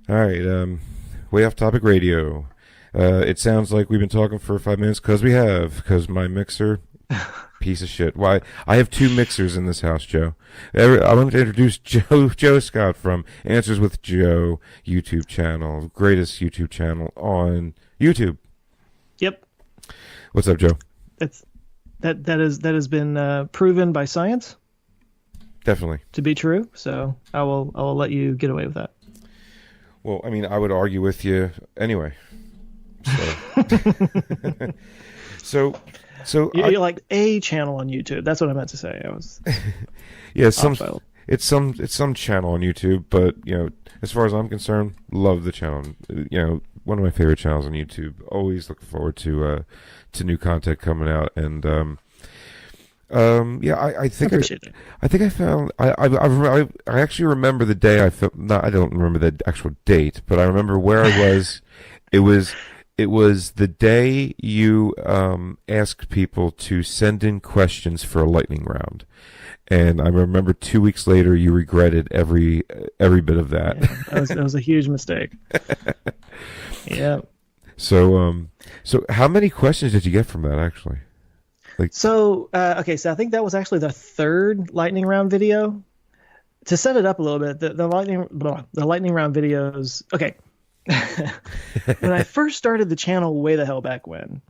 All right, way off topic radio. It sounds like we've been talking for 5 minutes because we have. Because my mixer, piece of shit. Why? I have two mixers in this house, Joe. I want to introduce Joe Scott from Answers with Joe YouTube channel, greatest YouTube channel on YouTube. Yep, What's up, Joe? that's that has been proven by science Definitely. to be true. So I will let you get away with that. Well, I mean, I would argue with you anyway. So, so, You're like a channel on YouTube. That's what I meant to say. I was yeah, off. it's some channel on YouTube, but as far as I'm concerned, love the channel. One of my favorite channels on YouTube. Always looking forward to new content coming out, and yeah, I think appreciate it. I think I found I actually remember the day I felt. No, I don't remember the actual date, but I remember where I was. It was the day you asked people to send in questions for a lightning round, and I remember 2 weeks later you regretted every bit of that. Yeah, that was a huge mistake. Yeah. So how many questions did you get from that actually? So I think that was actually the third lightning round video. To set it up a little bit, the lightning round videos. Okay. When I first started the channel way the hell back when,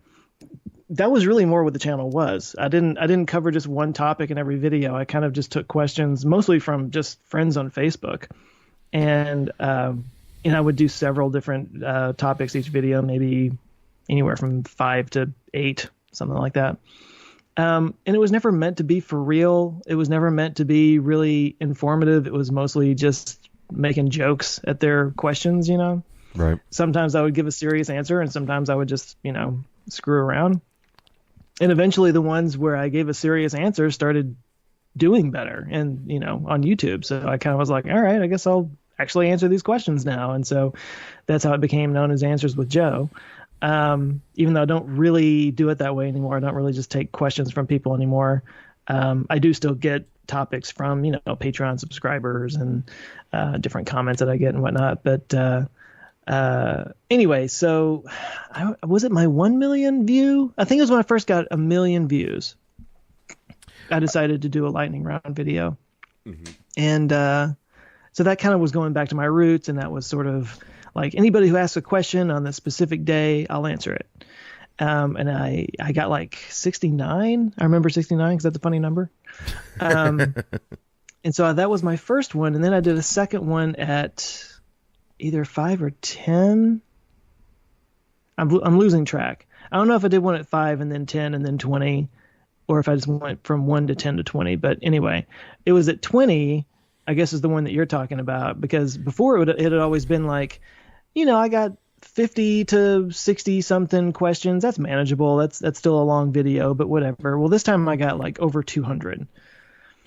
that was really more what the channel was. I didn't cover just one topic in every video. I kind of just took questions mostly from just friends on Facebook, and I would do several different topics each video, maybe anywhere from 5 to 8, something like that. And it was never meant to be for real. It was never meant to be really informative. It was mostly just making jokes at their questions, Right. Sometimes I would give a serious answer, and sometimes I would just, screw around. And eventually the ones where I gave a serious answer started doing better and, on YouTube. So I kind of was like, all right, I guess I'll actually answer these questions now. And so that's how it became known as Answers with Joe. Even though I don't really do it that way anymore. I don't really just take questions from people anymore. I do still get topics from, Patreon subscribers and different comments that I get and whatnot. But anyway, so was it my 1 million view? I think it was when I first got 1 million views. I decided to do a lightning round video. Mm-hmm. And so that kind of was going back to my roots, and that was sort of like anybody who asks a question on the specific day, I'll answer it. And I got like 69. I remember 69 because that's a funny number. And so that was my first one. And then I did a second one at either 5 or 10. I'm losing track. I don't know if I did one at 5 and then 10 and then 20, or if I just went from 1 to 10 to 20. But anyway, it was at 20, I guess is the one that you're talking about, because before it had always been like, I got 50 to 60 something questions. That's manageable. That's still a long video, but whatever. Well, this time I got like over 200.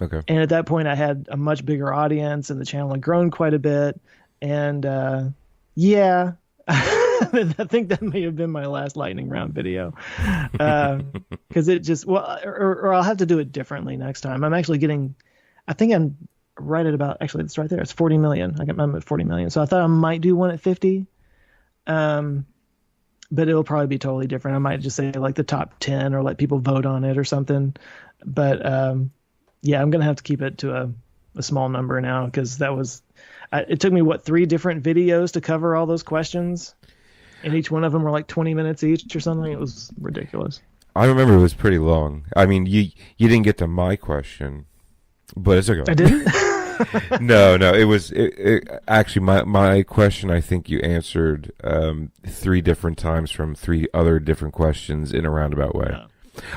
Okay. And at that point I had a much bigger audience and the channel had grown quite a bit. And yeah, I think that may have been my last lightning round video, because it just, or I'll have to do it differently next time. I'm actually getting, I think I'm right at about, actually it's right there. It's 40 million. I'm at 40 million. So I thought I might do one at 50. But it'll probably be totally different. I might just say like the top 10 or let people vote on it or something. But yeah, I'm going to have to keep it to a small number now, because that was, it took me 3 different videos to cover all those questions, and each one of them were like 20 minutes each or something. It was ridiculous. I remember it was pretty long. I mean, you didn't get to my question, but it's okay. I didn't? No, it was actually my question. I think you answered 3 different times from 3 other different questions in a roundabout way. Yeah.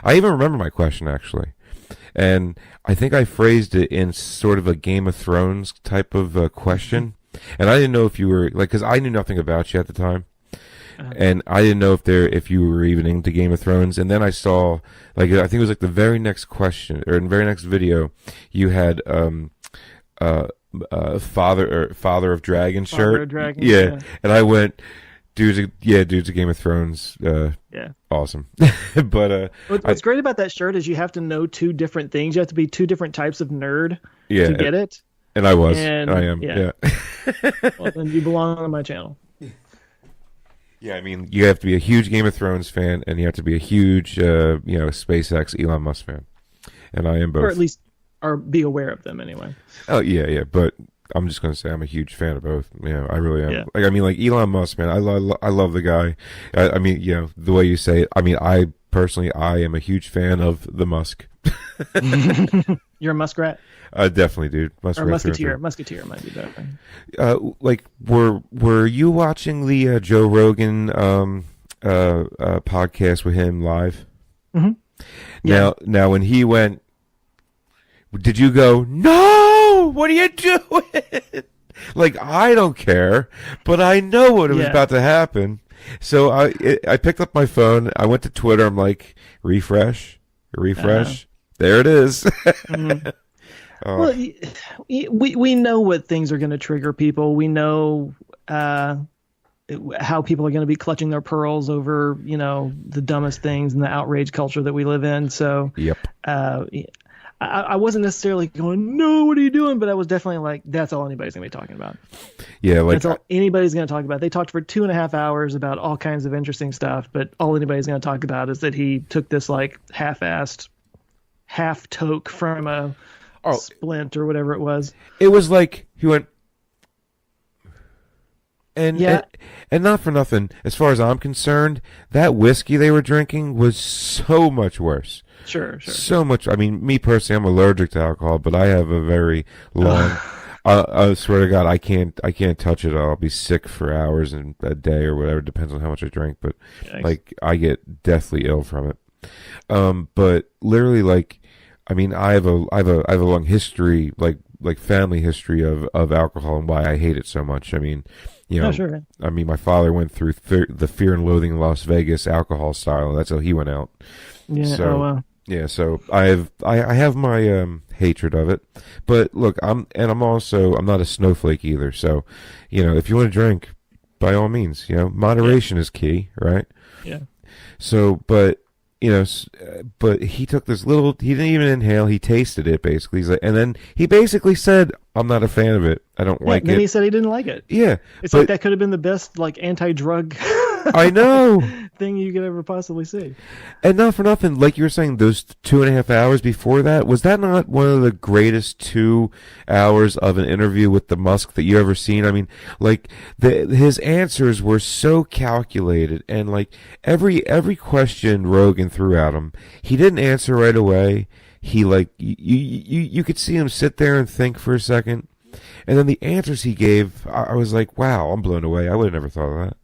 I even remember my question actually, and I think I phrased it in sort of a Game of Thrones type of question, and I didn't know if you were like, because I knew nothing about you at the time. And I didn't know if you were even into Game of Thrones. And then I saw, like, I think it was like the very next question, or in the very next video, you had Father of Dragon shirt. Father of Dragon, yeah. And I went, dude's a Game of Thrones. Yeah. Awesome. But what's great about that shirt is you have to know 2 different things. You have to be 2 different types of nerd to get it. And I was. And I am. yeah. Yeah. Well, then you belong on my channel. Yeah, I mean, you have to be a huge Game of Thrones fan, and you have to be a huge, SpaceX Elon Musk fan, and I am both. Or at least, or be aware of them anyway. Oh yeah, yeah, but I'm just gonna say I'm a huge fan of both. Yeah, I really am. Yeah. Like, I mean, like Elon Musk, man, I love the guy. I mean, the way you say it. I mean, I am a huge fan of the Musk. You're a muskrat? Definitely, dude. Muskrat or musketeer. Musketeer might be better. Like, were you watching the Joe Rogan podcast with him live? Mm-hmm. Yeah. Now, when he went, did you go, no? What are you doing? Like, I don't care, but I know what was about to happen. So I picked up my phone. I went to Twitter. I'm like, refresh. There it is. Mm-hmm. Well, we know what things are going to trigger people. We know how people are going to be clutching their pearls over, the dumbest things and the outrage culture that we live in. So, yep. I wasn't necessarily going, no, what are you doing? But I was definitely like, that's all anybody's going to be talking about. Yeah, like that's all anybody's going to talk about. They talked for 2.5 hours about all kinds of interesting stuff, but all anybody's going to talk about is that he took this like half-assed half toke from a splint or whatever it was. It was like he went, and not for nothing. As far as I'm concerned, that whiskey they were drinking was so much worse. Sure. So much. I mean, me personally, I'm allergic to alcohol, but I have a very long. I swear to God, I can't touch it. I'll be sick for hours and a day or whatever. Depends on how much I drink, but like I get deathly ill from it. But literally, like, I mean, I have a long history, like family history of alcohol and why I hate it so much. I mean, sure. I mean, my father went through the Fear and Loathing in Las Vegas alcohol style, and that's how he went out. Yeah. So, wow. Yeah, so I have my hatred of it, but look, I'm not a snowflake either. So, if you want to drink, by all means, moderation is key, right? Yeah. So, but he took this little. He didn't even inhale. He tasted it basically. He's like, and then he basically said, "I'm not a fan of it. I don't like it." Then he said he didn't like it. Yeah, it's like that could have been the best like anti-drug. I know. Thing you could ever possibly see. And not for nothing, like you were saying, those 2.5 hours before that, was that not one of the greatest 2 hours of an interview with the Musk that you ever seen? I mean, like his answers were so calculated, and like every question Rogan threw at him, he didn't answer right away. He like you could see him sit there and think for a second, and then the answers he gave, I was like, wow, I'm blown away. I would have never thought of that.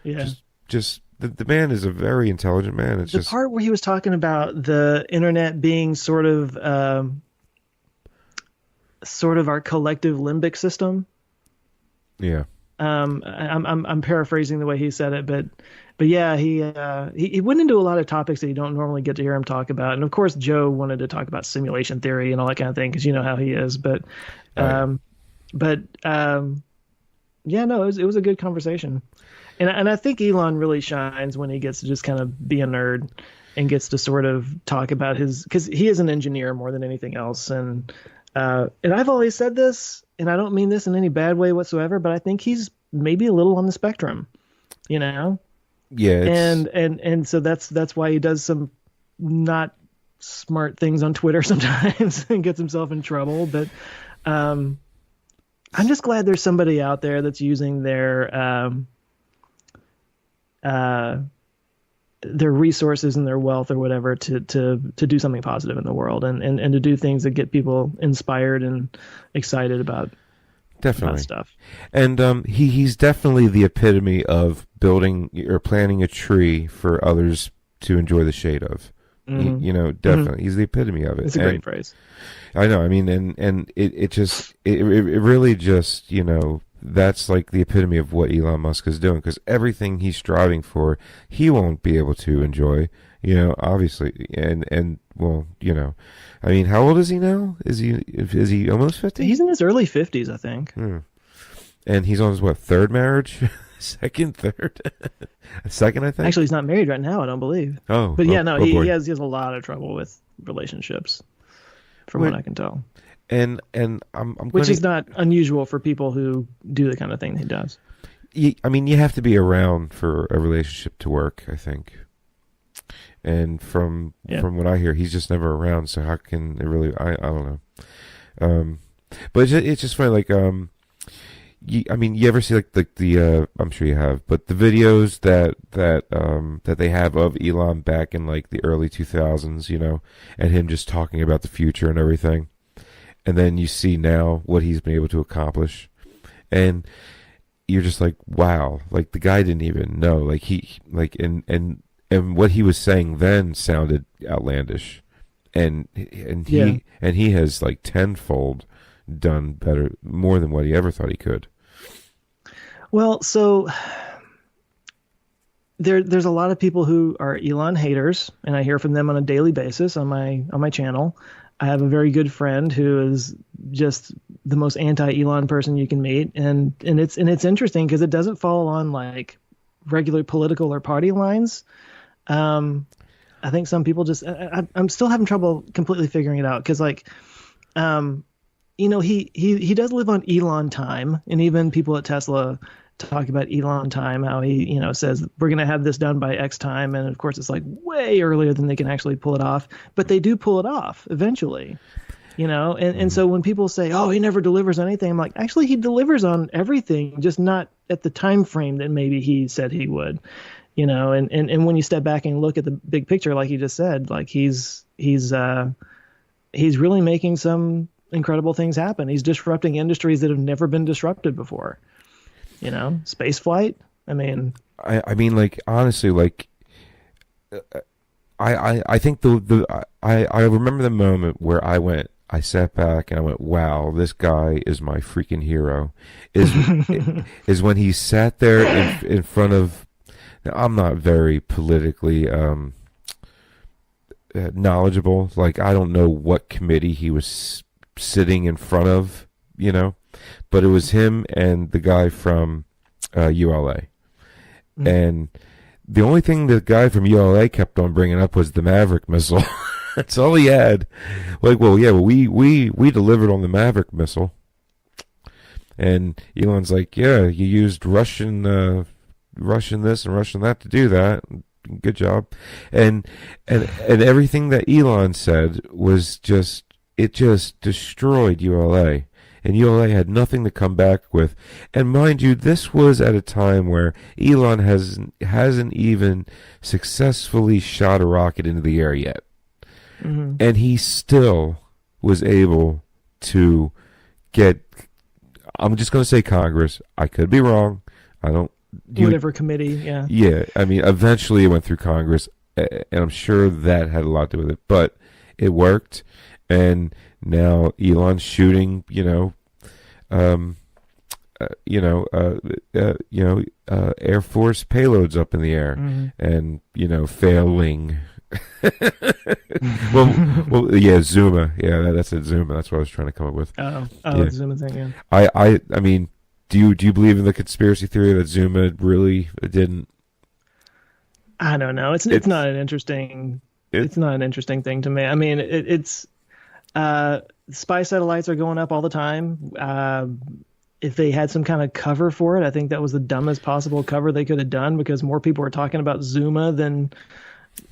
Yeah. Just the man is a very intelligent man. It's the just part where he was talking about the internet being sort of our collective limbic system. Yeah. I'm paraphrasing the way he said it, but yeah, he went into a lot of topics that you don't normally get to hear him talk about, and of course Joe wanted to talk about simulation theory and all that kind of thing because you know how he is, but yeah, no, it was a good conversation. And I think Elon really shines when he gets to just kind of be a nerd and gets to sort of talk about because he is an engineer more than anything else. And I've always said this, and I don't mean this in any bad way whatsoever, but I think he's maybe a little on the spectrum, Yeah. And so that's why he does some not smart things on Twitter sometimes and gets himself in trouble. But I'm just glad there's somebody out there that's using their resources and their wealth or whatever to do something positive in the world and to do things that get people inspired and excited about stuff. And he's definitely the epitome of building or planting a tree for others to enjoy the shade of. Mm-hmm. Definitely. Mm-hmm. He's the epitome of it. It's a great phrase. I know. I mean, and it really just, that's like the epitome of what Elon Musk is doing, because everything he's striving for, he won't be able to enjoy, obviously. And well, I mean, how old is he now? Is he almost 50? He's in his early 50s, I think. And he's on his, third marriage? Third? Second, I think? Actually, he's not married right now, I don't believe. But yeah, no, he has a lot of trouble with relationships, from what I can tell. and I'm which gonna, is not unusual for people who do the kind of thing he does. I mean, you have to be around for a relationship to work, I think. And from what I hear, he's just never around. So how can it really? I don't know. But it's just funny. Like I mean, you ever see like the I'm sure you have, but the videos that they have of Elon back in like the early 2000s, you know, and him just talking about the future and everything, and then you see now what he's been able to accomplish, and you're just like, wow, like the guy didn't even know, like he like and what he was saying then sounded outlandish, and he has like tenfold done better, more than what he ever thought he could. Well, so there's a lot of people who are Elon haters, and I hear from them on a daily basis on my channel. I have a very good friend who is just the most anti-Elon person you can meet, and it's interesting because it doesn't fall on like regular political or party lines. I think some people just I'm still having trouble completely figuring it out because like you know, he does live on Elon time, and even people at Tesla talk about Elon time, how he, you know, says we're going to have this done by X time, and of course it's like way earlier than they can actually pull it off, but they do pull it off eventually, you know. And so when people say, oh, he never delivers anything, I'm like, actually he delivers on everything, just not at the time frame that maybe he said he would, you know. And when you step back and look at the big picture, like you just said, like he's really making some incredible things happen. He's disrupting industries that have never been disrupted before. You know, space flight. I mean, like honestly, like I think I remember the moment where I sat back and I went, wow, this guy is my freaking hero. Is when he sat there in front of. Now, I'm not very politically knowledgeable. Like I don't know what committee he was sitting in front of, you know, but it was him and the guy from ULA. And the only thing the guy from ULA kept on bringing up was the Maverick missile. That's all he had. Like, well, yeah, well, we delivered on the Maverick missile. And Elon's like, yeah, you used Russian this and Russian that to do that. Good job. And everything that Elon said was just, it just destroyed ULA, and ULA had nothing to come back with. And mind you, this was at a time where Elon hasn't even successfully shot a rocket into the air yet, and he still was able to get. I'm just going to say Congress. I could be wrong. I don't. Whatever committee, yeah. Yeah, I mean, eventually it went through Congress, and I'm sure that had a lot to do with it, but it worked. And now Elon's shooting, Air Force payloads up in the air, and failing. well, yeah, Zuma, yeah, that's it, Zuma. That's what I was trying to come up with. Yeah. The Zuma thing, yeah. I mean, do you believe in the conspiracy theory that Zuma really didn't? I don't know. It's not an interesting. It's not an interesting thing to me. I mean, it's. Spy satellites are going up all the time. If they had some kind of cover for it, I think that was the dumbest possible cover they could have done, because more people were talking about Zuma than.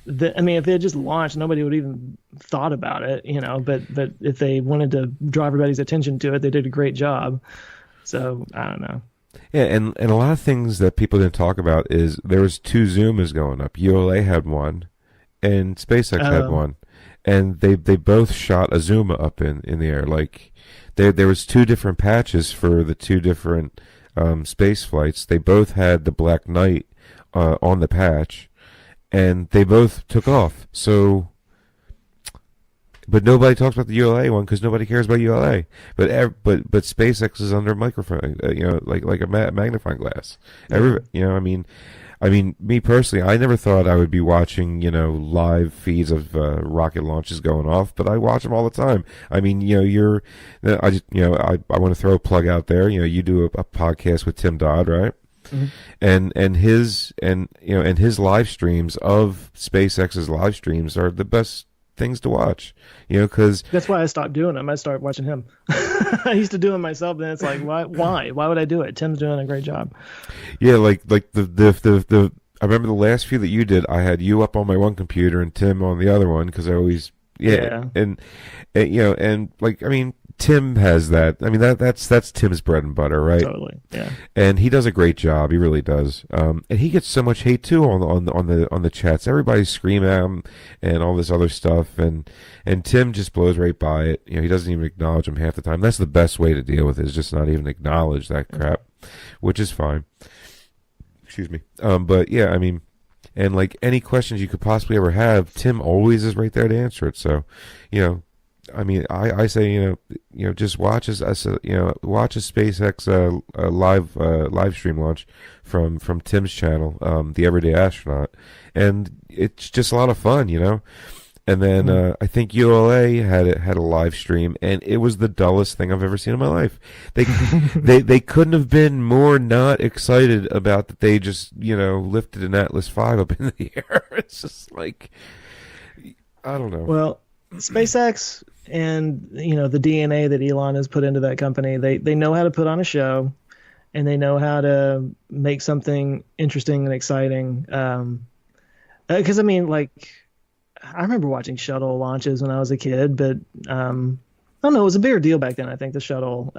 I mean, if they had just launched, nobody would even thought about it, you know. But if they wanted to draw everybody's attention to it, they did a great job. So I don't know. Yeah, and a lot of things that people didn't talk about is there was 2 Zumas going up. ULA had one, and SpaceX had one. And they both shot a Zuma up in the air. Like there was 2 different patches for the 2 different space flights. They both had the Black Knight on the patch, and they both took off. So, but nobody talks about the ULA one because nobody cares about ULA. But SpaceX is under a microphone, like a magnifying glass. I mean, me personally, I never thought I would be watching, live feeds of rocket launches going off, but I watch them all the time. I mean, I want to throw a plug out there. You do a podcast with Tim Dodd, right? And his live streams of SpaceX's live streams are the best things to watch, because That's why I stopped doing them. I started watching him. I used to do them myself, and it's like, why would I do it? Tim's doing a great job. yeah, like the I remember the last few that you did, I had you up on my one computer and Tim on the other one because I always and like, I mean, Tim has that. I mean, that's Tim's bread and butter, right? Totally, yeah. And he does a great job. He really does. And he gets so much hate too on the chats. Everybody's screaming at him and all this other stuff. And Tim just blows right by it. He doesn't even acknowledge him half the time. That's the best way to deal with it, is just not even acknowledge that crap, which is fine. Excuse me. But yeah, I mean, and like any questions you could possibly ever have, Tim always is right there to answer it. So, I mean, I say, just watch watch a SpaceX live stream launch from Tim's channel, The Everyday Astronaut, and it's just a lot of fun, And then I think ULA had a live stream, and it was the dullest thing I've ever seen in my life. They couldn't have been more not excited about that. They just lifted an Atlas V up in the air. It's just like, I don't know. Well, SpaceX and the DNA that Elon has put into that company, they know how to put on a show, and they know how to make something interesting and exciting. Because I mean, like, I remember watching shuttle launches when I was a kid, but I don't know, it was a bigger deal back then. I think the shuttle,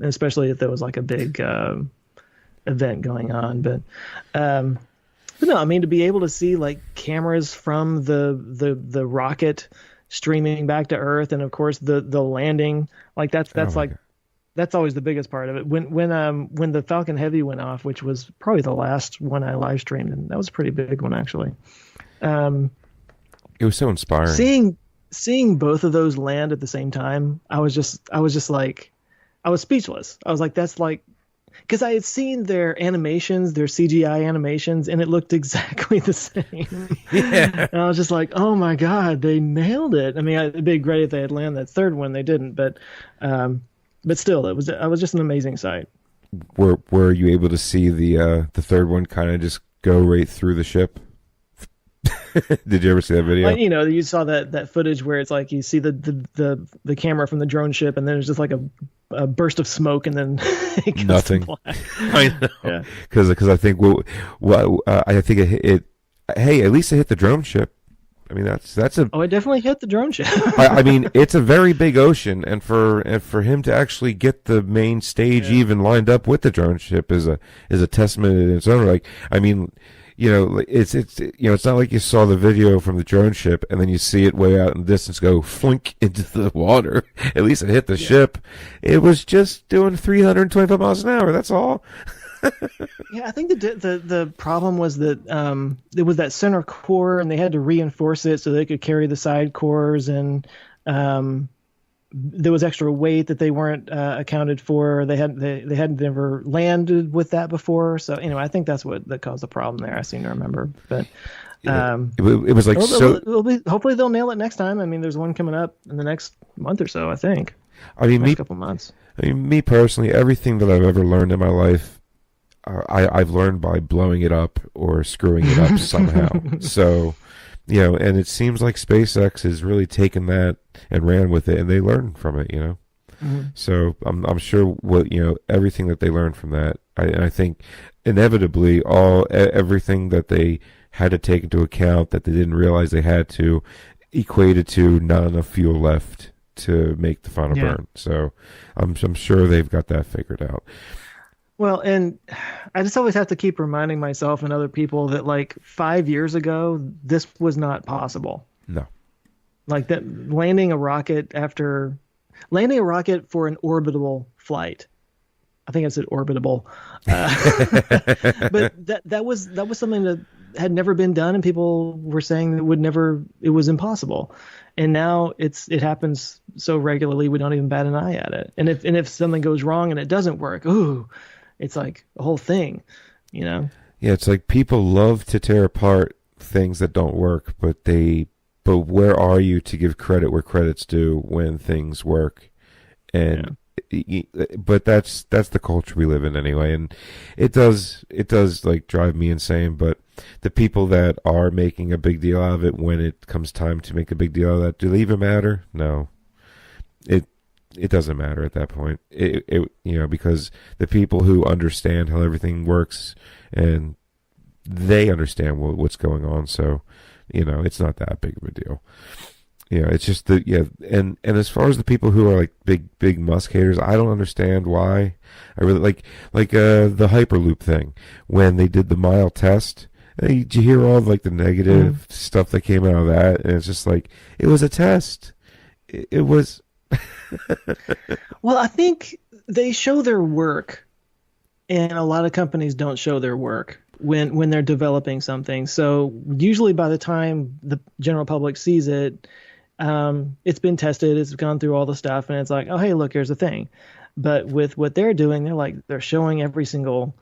especially if there was like a big event going on. But no, I mean, to be able to see like cameras from the rocket streaming back to Earth, and of course the landing, like that's that's always the biggest part of it. When the Falcon Heavy went off, which was probably the last one I live streamed, and that was a pretty big one actually. It was so inspiring. Seeing both of those land at the same time, I was just like, I was speechless. I was like, that's like, because I had seen their animations, their CGI animations, and it looked exactly the same. Yeah. And I was just like, oh my God, they nailed it. I mean, it'd be great if they had landed that third one. They didn't, but still, it was just an amazing sight. Were you able to see the third one kind of just go right through the ship? Did you ever see that video? Like, you saw that footage where it's like you see the camera from the drone ship, and then there's just like a burst of smoke, and then it goes nothing. to black. I know, because I think I think it hey, at least it hit the drone ship. I mean, that's a. Oh, it definitely hit the drone ship. I mean, it's a very big ocean, and for him to actually get the main stage even lined up with the drone ship is a testament in its own. Like, I mean, it's not like you saw the video from the drone ship and then you see it way out in the distance go flink into the water. At least it hit the ship. It was just doing 325 miles an hour. That's all. Yeah, I think the problem was that it was that center core, and they had to reinforce it so they could carry the side cores, and there was extra weight that they weren't accounted for. They hadn't ever landed with that before. So anyway, I think that's that caused the problem there. I seem to remember, but it was like hopefully they'll nail it next time. I mean, there's one coming up in the next month or so, I think. I mean, next couple months. I mean, me personally, everything that I've ever learned in my life, I've learned by blowing it up or screwing it up somehow. So, and it seems like SpaceX has really taken that and ran with it, and they learned from it, Mm-hmm. So I'm sure everything that they learned from that, I think inevitably everything that they had to take into account that they didn't realize they had to, equated to not enough fuel left to make the final burn. So I'm sure they've got that figured out. Well, and I just always have to keep reminding myself and other people that like 5 years ago, this was not possible. No. Like that landing a rocket for an orbitable flight. I think I said orbitable. But that was something that had never been done, and people were saying it was impossible. And now it happens so regularly we don't even bat an eye at it. And if something goes wrong and it doesn't work, it's like a whole thing, Yeah, it's like people love to tear apart things that don't work, but where are you to give credit where credit's due when things work? And but that's the culture we live in anyway, and it does like drive me insane. But the people that are making a big deal out of it, when it comes time to make a big deal out of that, do they even matter? No, it doesn't matter at that point. Because the people who understand how everything works, and they understand what's going on, so it's not that big of a deal. It's just and as far as the people who are like big Musk haters, I don't understand why. I really like the Hyperloop thing when they did the mile test. Did you hear all like the negative stuff that came out of that? And it's just like, it was a test. It was. Well, I think they show their work, and a lot of companies don't show their work when they're developing something. So usually by the time the general public sees it, it's been tested, it's gone through all the stuff, and it's like, oh, hey, look, here's the thing. But with what they're doing, they're showing every single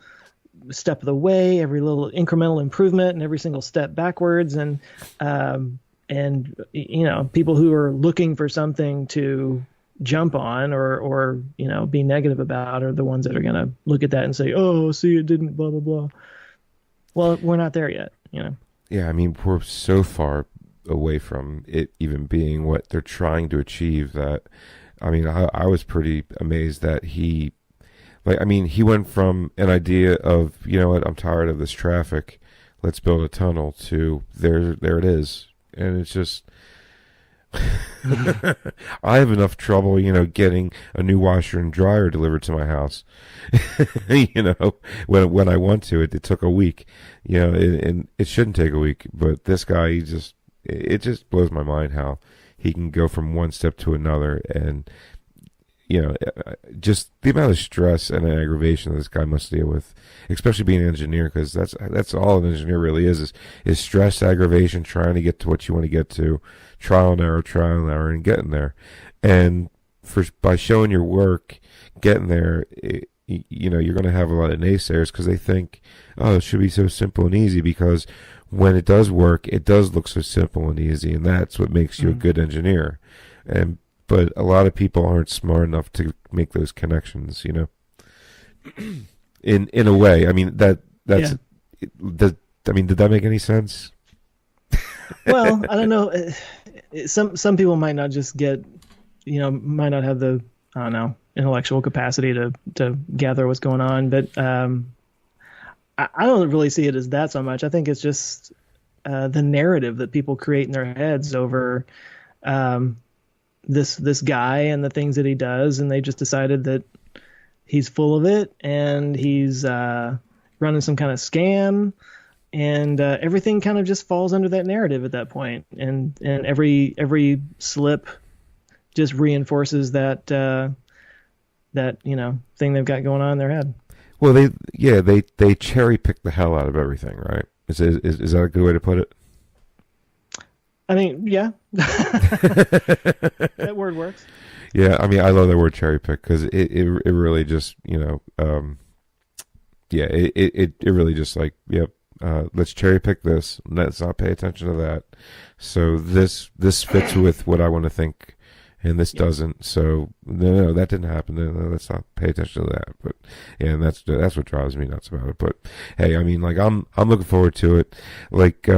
step of the way, every little incremental improvement, and every single step backwards. And people who are looking for something to jump on or be negative about are the ones that are going to look at that and say, oh, see, it didn't, blah, blah, blah. Well, we're not there yet, Yeah, I mean, we're so far away from it even being what they're trying to achieve that, I mean, I was pretty amazed that he went from an idea of, you know what, I'm tired of this traffic, let's build a tunnel, to there it is. And it's just, I have enough trouble, getting a new washer and dryer delivered to my house. When I want to, it took a week, and it shouldn't take a week. But this guy, it just blows my mind how he can go from one step to another, and just the amount of stress and aggravation that this guy must deal with, especially being an engineer, because that's all an engineer really is stress, aggravation, trying to get to what you want to get to, trial and error, and getting there. And by showing your work, getting there, you're going to have a lot of naysayers because they think, oh, it should be so simple and easy, because when it does work, it does look so simple and easy, and that's what makes you a good engineer. But a lot of people aren't smart enough to make those connections, in a way. I mean, did that make any sense? Well, I don't know. Some people might not just get, might not have the, I don't know, intellectual capacity to gather what's going on. But I don't really see it as that so much. I think it's just the narrative that people create in their heads over this guy and the things that he does, and they just decided that he's full of it and he's running some kind of scam, and everything kind of just falls under that narrative at that point, and every slip just reinforces that thing they've got going on in their head. Well, they cherry pick the hell out of everything, right? Is that a good way to put it? I mean, yeah, that word works. Yeah, I mean, I love that word cherry pick, because it really just, it really just like, yep, let's cherry pick this, let's not pay attention to that. So this fits with what I want to think, and this doesn't. So no, that didn't happen. No, let's not pay attention to that. But yeah, and that's what drives me nuts about it. But hey, I mean, like I'm looking forward to it. Like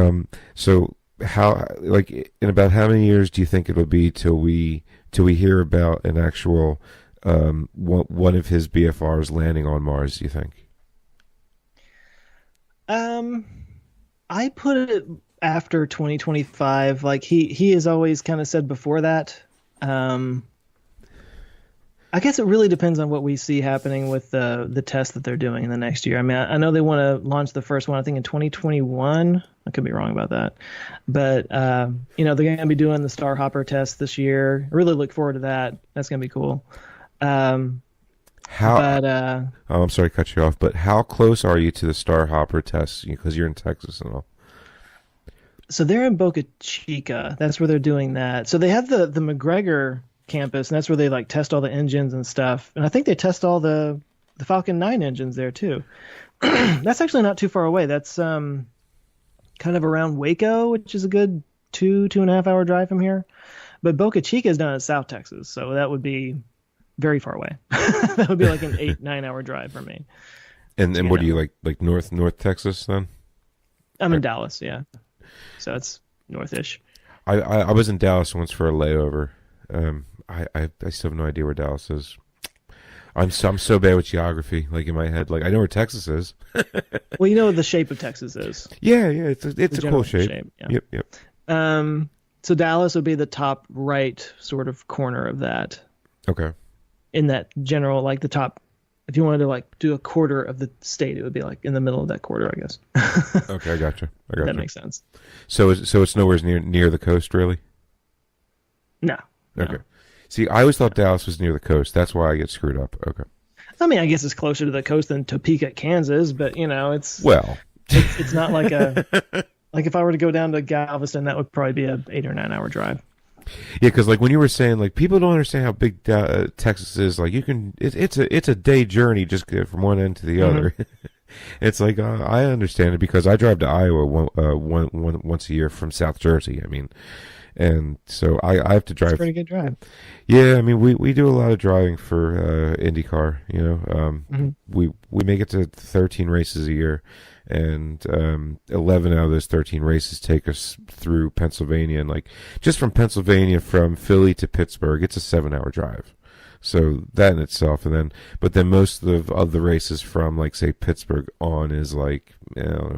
so. How, like, in about how many years do you think it'll be till we hear about an actual one of his BFRs landing on Mars, do you think? I put it after 2025. Like he has always kind of said before that. I guess it really depends on what we see happening with the test that they're doing in the next year. I mean, I know they want to launch the first one, I think, in 2021. I could be wrong about that. But, they're going to be doing the Star Hopper test this year. I really look forward to that. That's going to be cool. I'm sorry to cut you off, but how close are you to the Star Hopper test? Because you're in Texas and all. So they're in Boca Chica. That's where they're doing that. So they have the McGregor campus, and that's where they like test all the engines and stuff. And I think they test all the Falcon 9 engines there too. That's actually not too far away. That's kind of around Waco, which is a good 2.5 hour drive from here. But Boca Chica is down in South Texas, so that would be very far away. That would be like an 8-9 hour drive for me. And what do you like North Texas then? I'm in Dallas, yeah. So it's northish. I was in Dallas once for a layover. I still have no idea where Dallas is. I'm so bad with geography, like in my head. Like I know where Texas is. Well, you know what the shape of Texas is. Yeah, it's a cool shape. Yeah. Yep. So Dallas would be the top right sort of corner of that. Okay. In that general, like the top, if you wanted to like do a quarter of the state, it would be like in the middle of that quarter, I guess. Okay, I gotcha. That makes sense. So it's nowhere near the coast, really? No. Okay. See, I always thought Dallas was near the coast. That's why I get screwed up. Okay. I mean, I guess it's closer to the coast than Topeka, Kansas, but it's not like like if I were to go down to Galveston, that would probably be a 8 or 9 hour drive. Yeah, because like when you were saying, like people don't understand how big Texas is. Like it's a day journey just from one end to the other. It's like I understand it because I drive to Iowa once a year from South Jersey. I mean, and so I have to drive. It's a pretty good drive. Yeah, I mean we do a lot of driving for IndyCar. We make it to 13 races a year, and 11 out of those 13 races take us through Pennsylvania, and like just from Pennsylvania from Philly to Pittsburgh, it's a 7-hour drive. So that in itself, but then most of the races from like say Pittsburgh on is like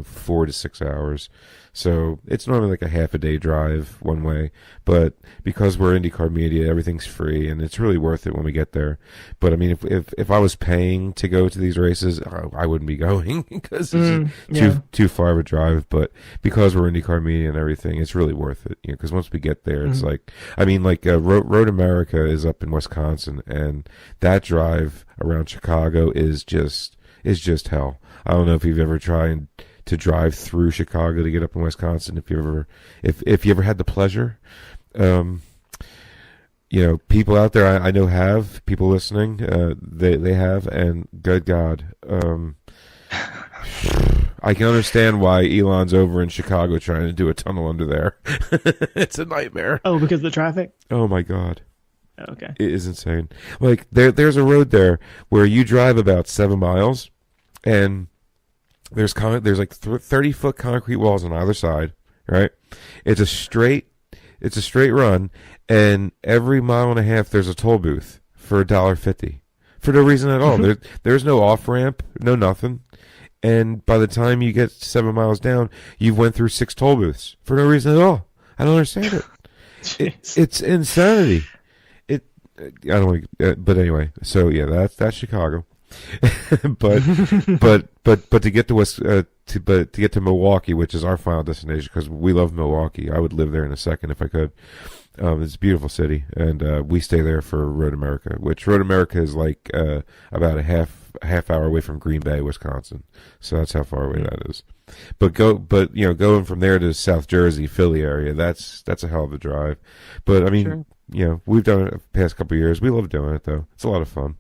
4 to 6 hours. So it's normally like a half a day drive one way, but because we're IndyCar media, everything's free and it's really worth it when we get there. But I mean, if I was paying to go to these races, I wouldn't be going because it's too far of a drive. But because we're IndyCar media and everything, it's really worth it. Because once we get there, it's like, I mean, like Road America is up in Wisconsin, and that drive around Chicago is just hell. I don't know if you've ever tried to drive through Chicago to get up in Wisconsin. If you ever had the pleasure, people out there I know have, people listening, they have, and good God, I can understand why Elon's over in Chicago trying to do a tunnel under there. It's a nightmare. Oh, because of the traffic? Oh my God. Okay. It is insane. Like there's a road there where you drive about 7 miles, and there's like 30-foot concrete walls on either side, right? It's a straight run, and every mile and a half there's a toll booth for $1.50 for no reason at all. There's no off ramp, no nothing, and by the time you get 7 miles down, you've went through 6 toll booths for no reason at all. I don't understand it. It's insanity. I don't like, but anyway. So yeah, that's Chicago. but to get to get to Milwaukee, which is our final destination, because we love Milwaukee. I would live there in a second if I could. It's a beautiful city, and we stay there for Road America, which Road America is like about a half hour away from Green Bay, Wisconsin. So that's how far away that is. But going from there to South Jersey, Philly area, that's a hell of a drive. But I mean, sure. We've done it the past couple of years. We love doing it though. It's a lot of fun.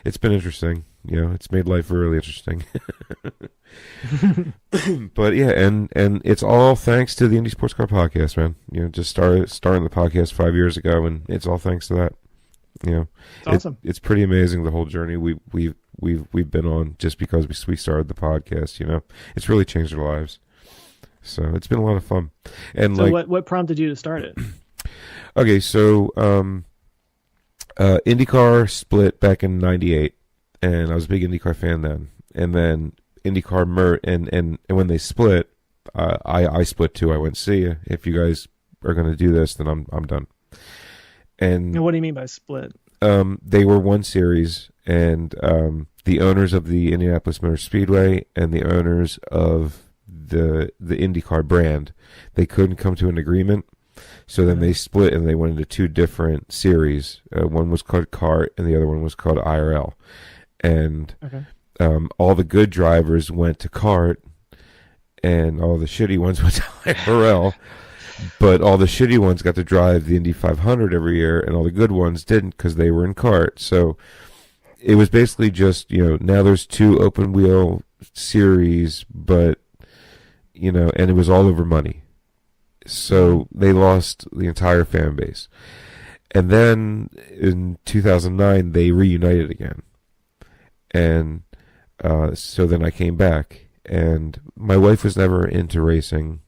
It's been interesting. It's made life really interesting. But yeah, and it's all thanks to the Indie Sports Car Podcast, man. Just starting the podcast 5 years ago, and it's all thanks to that. It's awesome. It's pretty amazing, the whole journey we've been on just because we started the podcast. It's really changed our lives. So it's been a lot of fun. And so what prompted you to start it? Okay, so IndyCar split back in '98, and I was a big IndyCar fan then. And then IndyCar and when they split, I split too. I went, see ya. If you guys are going to do this, then I'm done. And what do you mean by split? They were one series, and the owners of the Indianapolis Motor Speedway and the owners of the IndyCar brand, they couldn't come to an agreement. So then they split and they went into 2 different series. One was called CART and the other one was called IRL. And all the good drivers went to CART and all the shitty ones went to IRL. But all the shitty ones got to drive the Indy 500 every year, and all the good ones didn't because they were in CART. So it was basically just, now there's 2 open wheel series, but, and it was all over money. So they lost the entire fan base. And then in 2009, they reunited again. And so then I came back. And my wife was never into racing.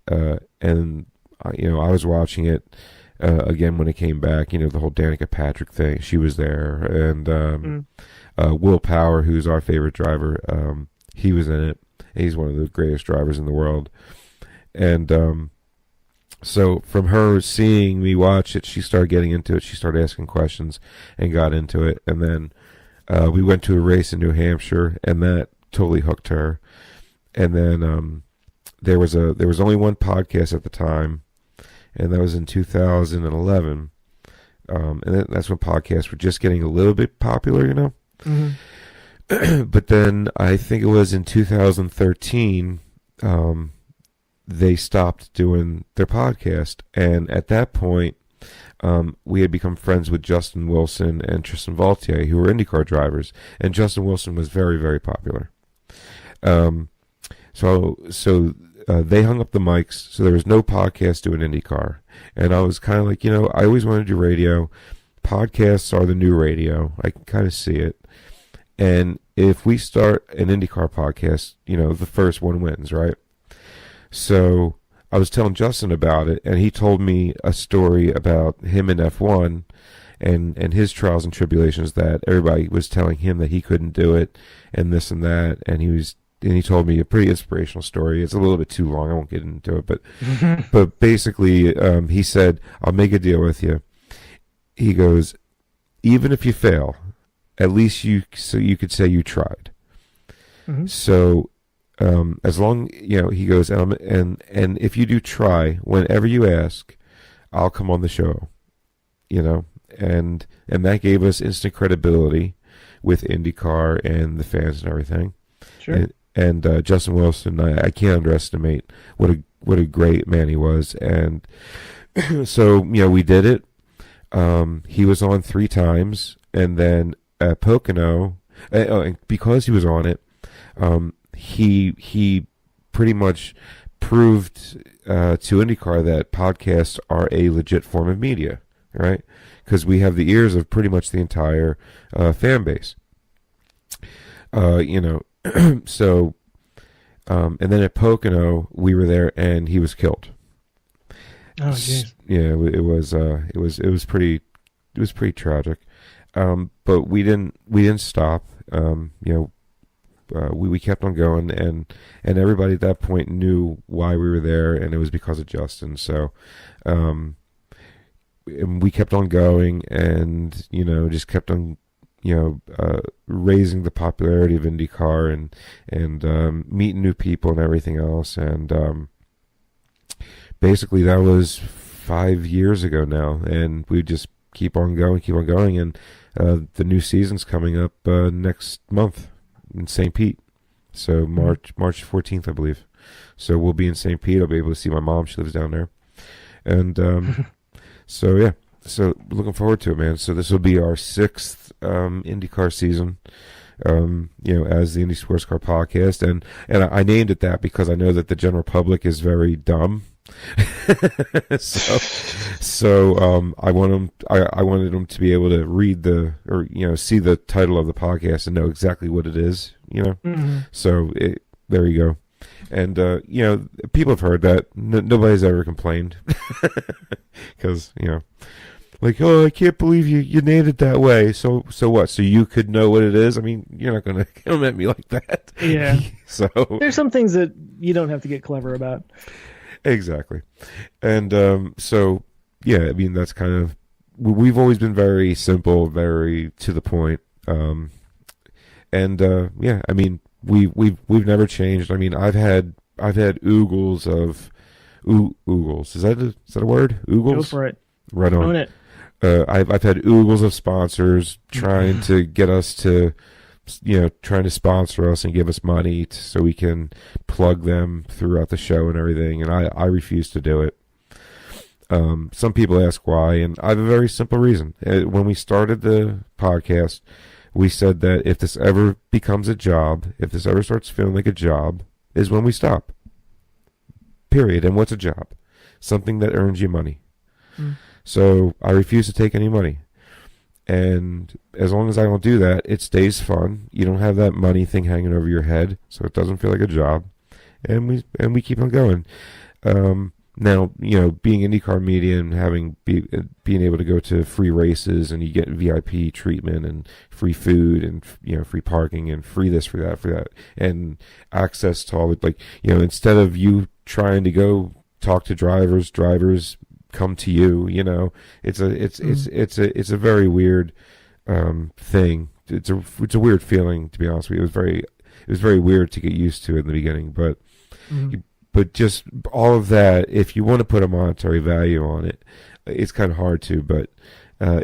And, I was watching it again when it came back. The whole Danica Patrick thing. She was there. And Will Power, who's our favorite driver, he was in it. He's one of the greatest drivers in the world. And so from her seeing me watch it, she started getting into it. She started asking questions and got into it. And then we went to a race in New Hampshire, and that totally hooked her. And then there was only one podcast at the time, and that was in 2011. And that's when podcasts were just getting a little bit popular, Mm-hmm. But then I think it was in 2013, they stopped doing their podcast. And at that point, we had become friends with Justin Wilson and Tristan Vautier, who were IndyCar drivers. And Justin Wilson was very, very popular. So they hung up the mics, so there was no podcast doing IndyCar. And I was kind of like, I always wanted to do radio. Podcasts are the new radio. I can kind of see it. And if we start an IndyCar podcast, the first one wins, right? So I was telling Justin about it, and he told me a story about him in F1 and his trials and tribulations, that everybody was telling him that he couldn't do it and this and that. And he told me a pretty inspirational story. It's a little bit too long. I won't get into it, but basically, he said, "I'll make a deal with you." He goes, "Even if you fail, at least you could say you tried." Mm-hmm. So, as long, he goes, and if you do try, whenever you ask, I'll come on the show, and that gave us instant credibility with IndyCar and the fans and everything. Sure. And Justin Wilson, I can't underestimate what a great man he was. And so, we did it. He was on 3 times, and then at Pocono, and because he was on it, he pretty much proved to IndyCar that podcasts are a legit form of media, right? Because we have the ears of pretty much the entire fan base. So, and then at Pocono, we were there, and he was killed. Oh, jeez. Yeah, it was pretty tragic. But we didn't stop. We kept on going, and everybody at that point knew why we were there, and it was because of Justin. So, and we kept on going, and just kept on raising the popularity of IndyCar and meeting new people and everything else. And basically that was 5 years ago now, and we just keep on going. And the new season's coming up next month in St. Pete. So March 14th, I believe. So we'll be in St. Pete. I'll be able to see my mom. She lives down there. And so, yeah. So looking forward to it, man. So this will be our 6th IndyCar season, as the Indy Sports Car Podcast. And I named it that because I know that the general public is very dumb. so I wanted them to be able to read see the title of the podcast and know exactly what it is, Mm-hmm. So there you go. And people have heard that. Nobody's ever complained because like, oh, I can't believe you named it that way. So what? So you could know what it is? I mean, you're not gonna come at me like that. Yeah. So there's some things that you don't have to get clever about. Exactly. And so, yeah, I mean, that's kind of, we've always been very simple, very to the point. Yeah, I mean, we've never changed. I mean, I've had oogles of oogles. Is that a word? Oogles? Go for it. Right on. Own it. I've had oogles of sponsors trying to get us to, trying to sponsor us and give us money so we can plug them throughout the show and everything. And I refuse to do it. Some people ask why, and I have a very simple reason. When we started the podcast, we said that if this ever becomes a job, if this ever starts feeling like a job, is when we stop. Period. And what's a job? Something that earns you money. So I refuse to take any money. And as long as I don't do that, it stays fun. You don't have that money thing hanging over your head, so it doesn't feel like a job. And we keep on going. Now, being IndyCar media and being able to go to free races, and you get VIP treatment and free food and free parking and free this, free that, and access to all the, instead of you trying to go talk to drivers come to you. It's a very weird thing. It's a weird feeling, to be honest with you. It was very weird to get used to in the beginning, but. But just all of that, if you want to put a monetary value on it, it's kind of hard to, but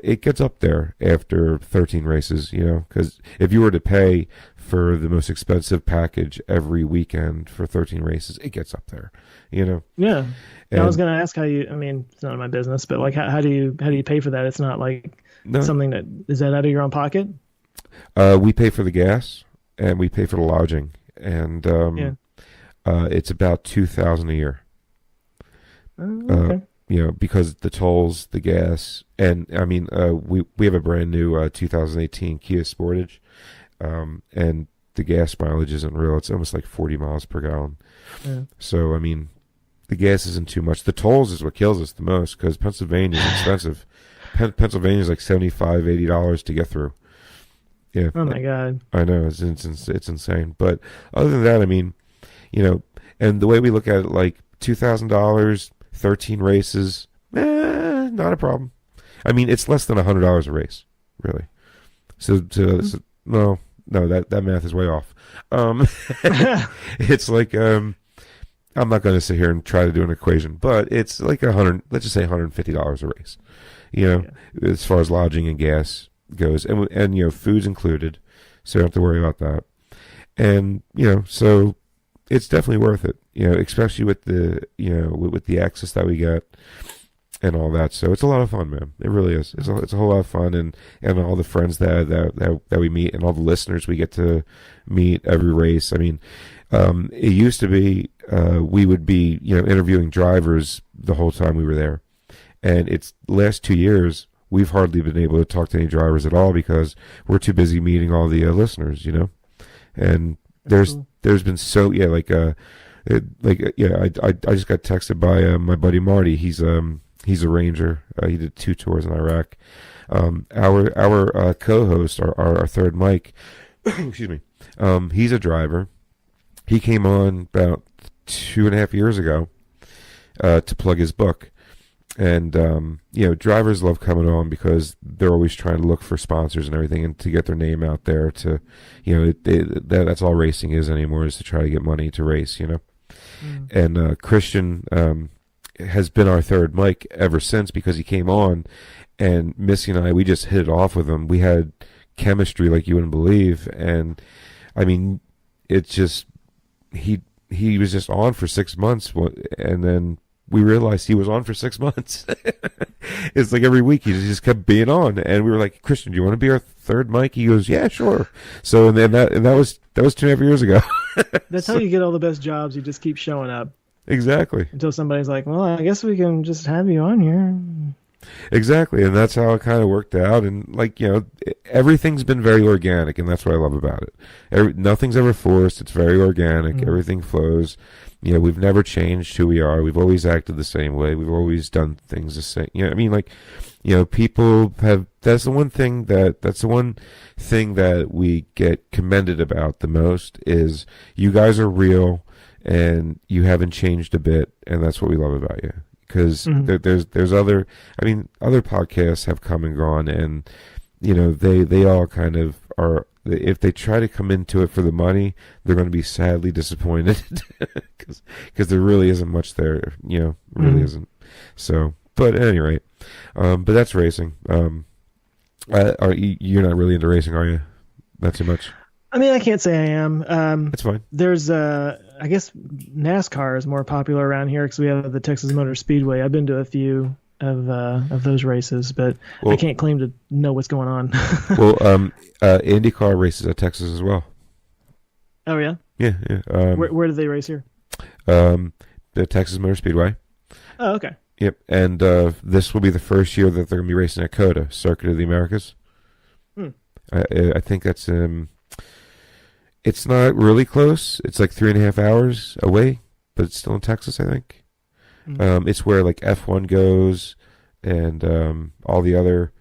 it gets up there after 13 races, because if you were to pay for the most expensive package every weekend for 13 races, it gets up there, Yeah. And I was going to ask how it's none of my business, but like, how do you pay for that? It's not like something is that out of your own pocket? We pay for the gas and we pay for the lodging, and it's about $2,000 a year. Okay. Because the tolls, the gas, and we have a brand new 2018 Kia Sportage, and the gas mileage isn't real. It's almost like 40 miles per gallon. Yeah. So the gas isn't too much. The tolls is what kills us the most, because Pennsylvania is expensive. Pennsylvania is like $75, $80 to get through. Yeah. Oh my God. I know, it's insane. But other than that, and the way we look at it, like $2,000, 13 races, not a problem. It's less than $100 a race, really. So no, that math is way off. It's like, I'm not going to sit here and try to do an equation, but it's like let's just say $150 a race, as far as lodging and gas goes, and food's included, so you don't have to worry about that. And, so it's definitely worth it, especially with the, with the access that we get and all that. So it's a lot of fun, man. It really is. It's a whole lot of fun, and all the friends that we meet, and all the listeners we get to meet every race. It used to be, we would be, interviewing drivers the whole time we were there. And it's last 2 years, we've hardly been able to talk to any drivers at all, because we're too busy meeting all the listeners, and there's been I just got texted by my buddy Marty. He's a ranger. He did 2 tours in Iraq. Our co-host, our third Mike, excuse me. He's a driver. He came on about 2.5 years ago to plug his book. And, drivers love coming on because they're always trying to look for sponsors and everything, and to get their name out there to, that's all racing is anymore, is to try to get money to race, And Christian has been our third mic ever since, because he came on, and Missy and I, we just hit it off with him. We had chemistry like you wouldn't believe. And, it's just, he was just on for 6 months, and then we realized he was on for 6 months. It's like every week he just kept being on, and we were like, Christian, do you want to be our third mic? He goes, yeah, sure. So and that was 2.5 years ago. That's how you get all the best jobs. You just keep showing up. Exactly. Until somebody's like, well, I guess we can just have you on here. Exactly, and that's how it kind of worked out. And everything's been very organic, and that's what I love about it. Nothing's ever forced. It's very organic. Mm-hmm. Everything flows. We've never changed who we are. We've always acted the same way. We've always done things the same. People have. That's the one thing that we get commended about the most, is you guys are real and you haven't changed a bit, and that's what we love about you. Because there's other podcasts have come and gone, and they all kind of are. If they try to come into it for the money, they're going to be sadly disappointed, because there really isn't much there. Really isn't. So, but at any rate, but that's racing. You're not really into racing, are you? Not too much. I can't say I am. It's fine. There's, I guess NASCAR is more popular around here because we have the Texas Motor Speedway. I've been to a few of those races, but I can't claim to know what's going on. IndyCar races at Texas as well. Oh yeah. Yeah. Where do they race here? The Texas Motor Speedway. Oh, okay. Yep, and this will be the first year that they're going to be racing at COTA, Circuit of the Americas. Hmm. I think that's it's not really close. It's like 3.5 hours away, but it's still in Texas, I think. Hmm. It's where like F1 goes and all the other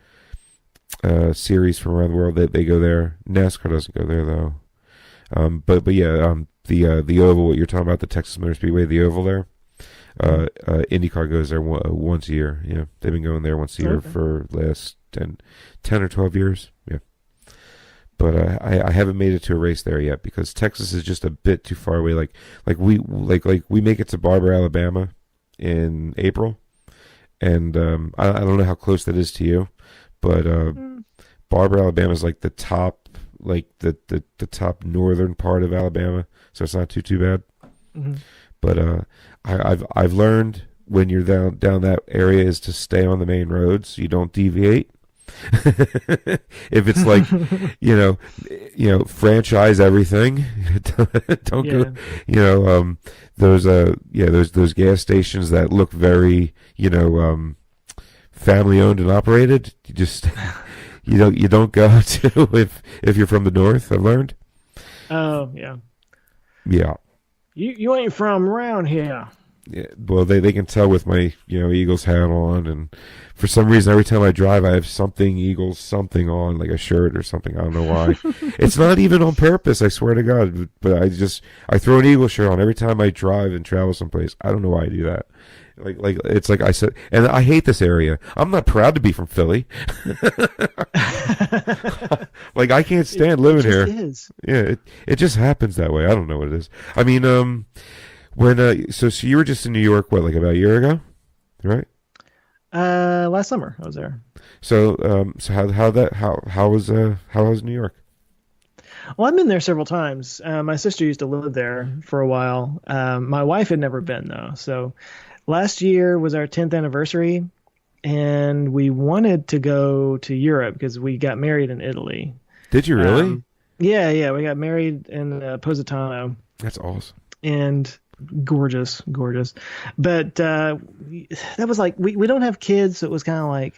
series from around the world. They go there. NASCAR doesn't go there though. But yeah, the oval. What you're talking about, the Texas Motor Speedway, the oval there. IndyCar goes there once a year. Yeah, they've been going there once a year Okay. for the last 10 or 12 years. Yeah, but I haven't made it to a race there yet because Texas is just a bit too far away. Like we make it to Barber, Alabama, in April, and I don't know how close that is to you, but Mm. Barber, Alabama is like the top, like the top northern part of Alabama, so it's not too bad. Hmm. But I've learned when you're down that area is to stay on the main roads. You don't deviate. If it's like franchise everything. Don't go. Yeah. Those those gas stations that look very family owned and operated. You just you don't go to if you're from the north. I've learned. Oh, yeah. Yeah. You ain't from around here. Yeah, well, they can tell with my Eagles hat on, and for some reason every time I drive I have something Eagles something on, like a shirt or something. I don't know why. It's not even on purpose, I swear to God. But I throw an Eagle shirt on every time I drive and travel someplace. I don't know why I do that. Like it's like I said, and I hate this area. I'm not proud to be from Philly. Like I can't stand It living just here. is. Yeah, it just happens that way. I don't know what it is. I mean, when so you were just in New York, what, like about a year ago, right? Last summer I was there. So how was New York? Well, I've been there several times. My sister used to live there for a while. My wife had never been though. So last year was our 10th anniversary, and we wanted to go to Europe because we got married in Italy. Did you really? Yeah, we got married in Positano, That's awesome. and gorgeous, gorgeous. But that was like we don't have kids, so it was kind of like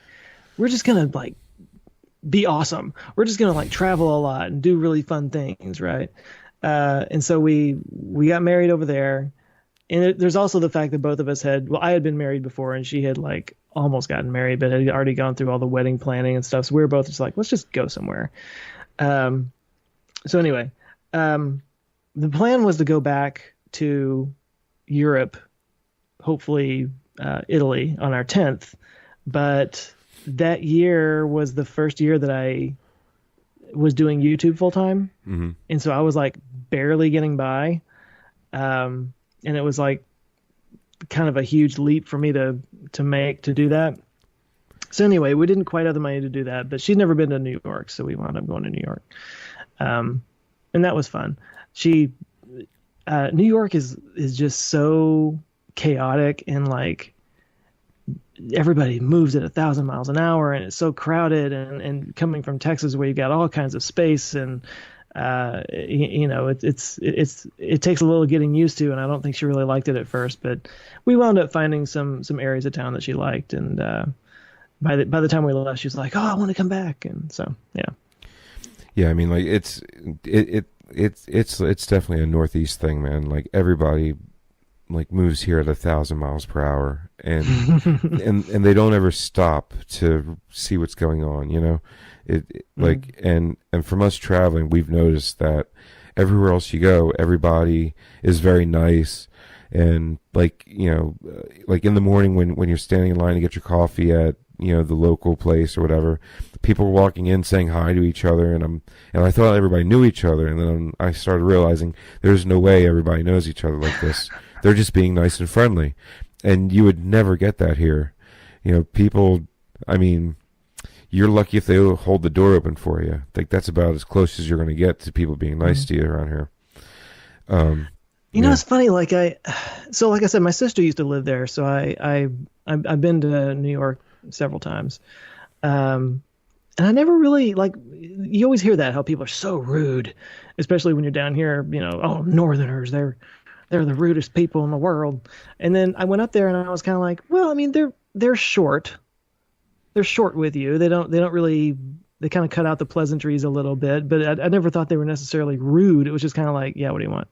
we're just gonna like be awesome. We're just gonna like travel a lot and do really fun things, right? And so we got married over there. And there's also the fact that both of us I had been married before, and she had like almost gotten married, but had already gone through all the wedding planning and stuff. So we were both just like, let's just go somewhere. Um, so anyway, the plan was to go back to Europe, hopefully Italy on our 10th. But that year was the first year that I was doing YouTube full time. Hmm. And so I was like barely getting by. And it was like kind of a huge leap for me to make to do that. So anyway, we didn't quite have the money to do that, but she'd never been to New York, so we wound up going to New York. And that was fun. New York is just so chaotic, and like everybody moves at 1,000 miles an hour, and it's so crowded, and coming from Texas where you got all kinds of space, and it takes a little getting used to, and I don't think she really liked it at first, but we wound up finding some areas of town that she liked, and by the time we left, she was like, "Oh, I want to come back," and so yeah. Yeah, I mean, like it's definitely a Northeast thing, man. Like everybody like moves here at 1,000 miles per hour, and and they don't ever stop to see what's going on. Like and from us traveling, we've noticed that everywhere else you go, everybody is very nice, and like like in the morning when you're standing in line to get your coffee at the local place or whatever, people were walking in saying hi to each other, and I thought everybody knew each other, and then I started realizing there's no way everybody knows each other like this. They're just being nice and friendly, and you would never get that here. People, I mean, you're lucky if they hold the door open for you. Like that's about as close as you're going to get to people being nice to you around here. It's funny. Like like I said, my sister used to live there, so I've been to New York several times, and I never really like. You always hear that how people are so rude, especially when you're down here. Oh, Northerners, they're they're the rudest people in the world. And then I went up there and I was kind of like, well, I mean, they're short. They're short with you. They don't really, they kind of cut out the pleasantries a little bit, but I never thought they were necessarily rude. It was just kind of like, yeah, what do you want?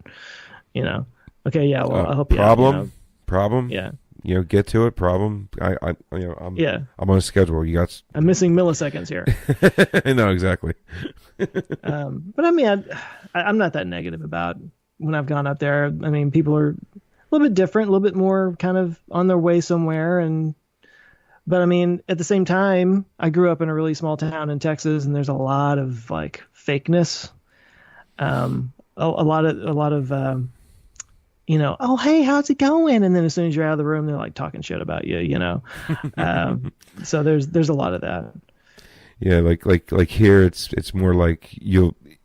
You know? Okay. Yeah. Well, I hope problem. Yeah. Get to it. Problem. I'm on a schedule. I'm missing milliseconds here. I know exactly. But I mean, I'm not that negative about when I've gone up there. I mean, people are a little bit different, a little bit more kind of on their way somewhere. But I mean, at the same time, I grew up in a really small town in Texas, and there's a lot of like fakeness. A lot of oh, hey, how's it going? And then as soon as you're out of the room, they're like talking shit about you, So there's a lot of that. Yeah, like here, it's more like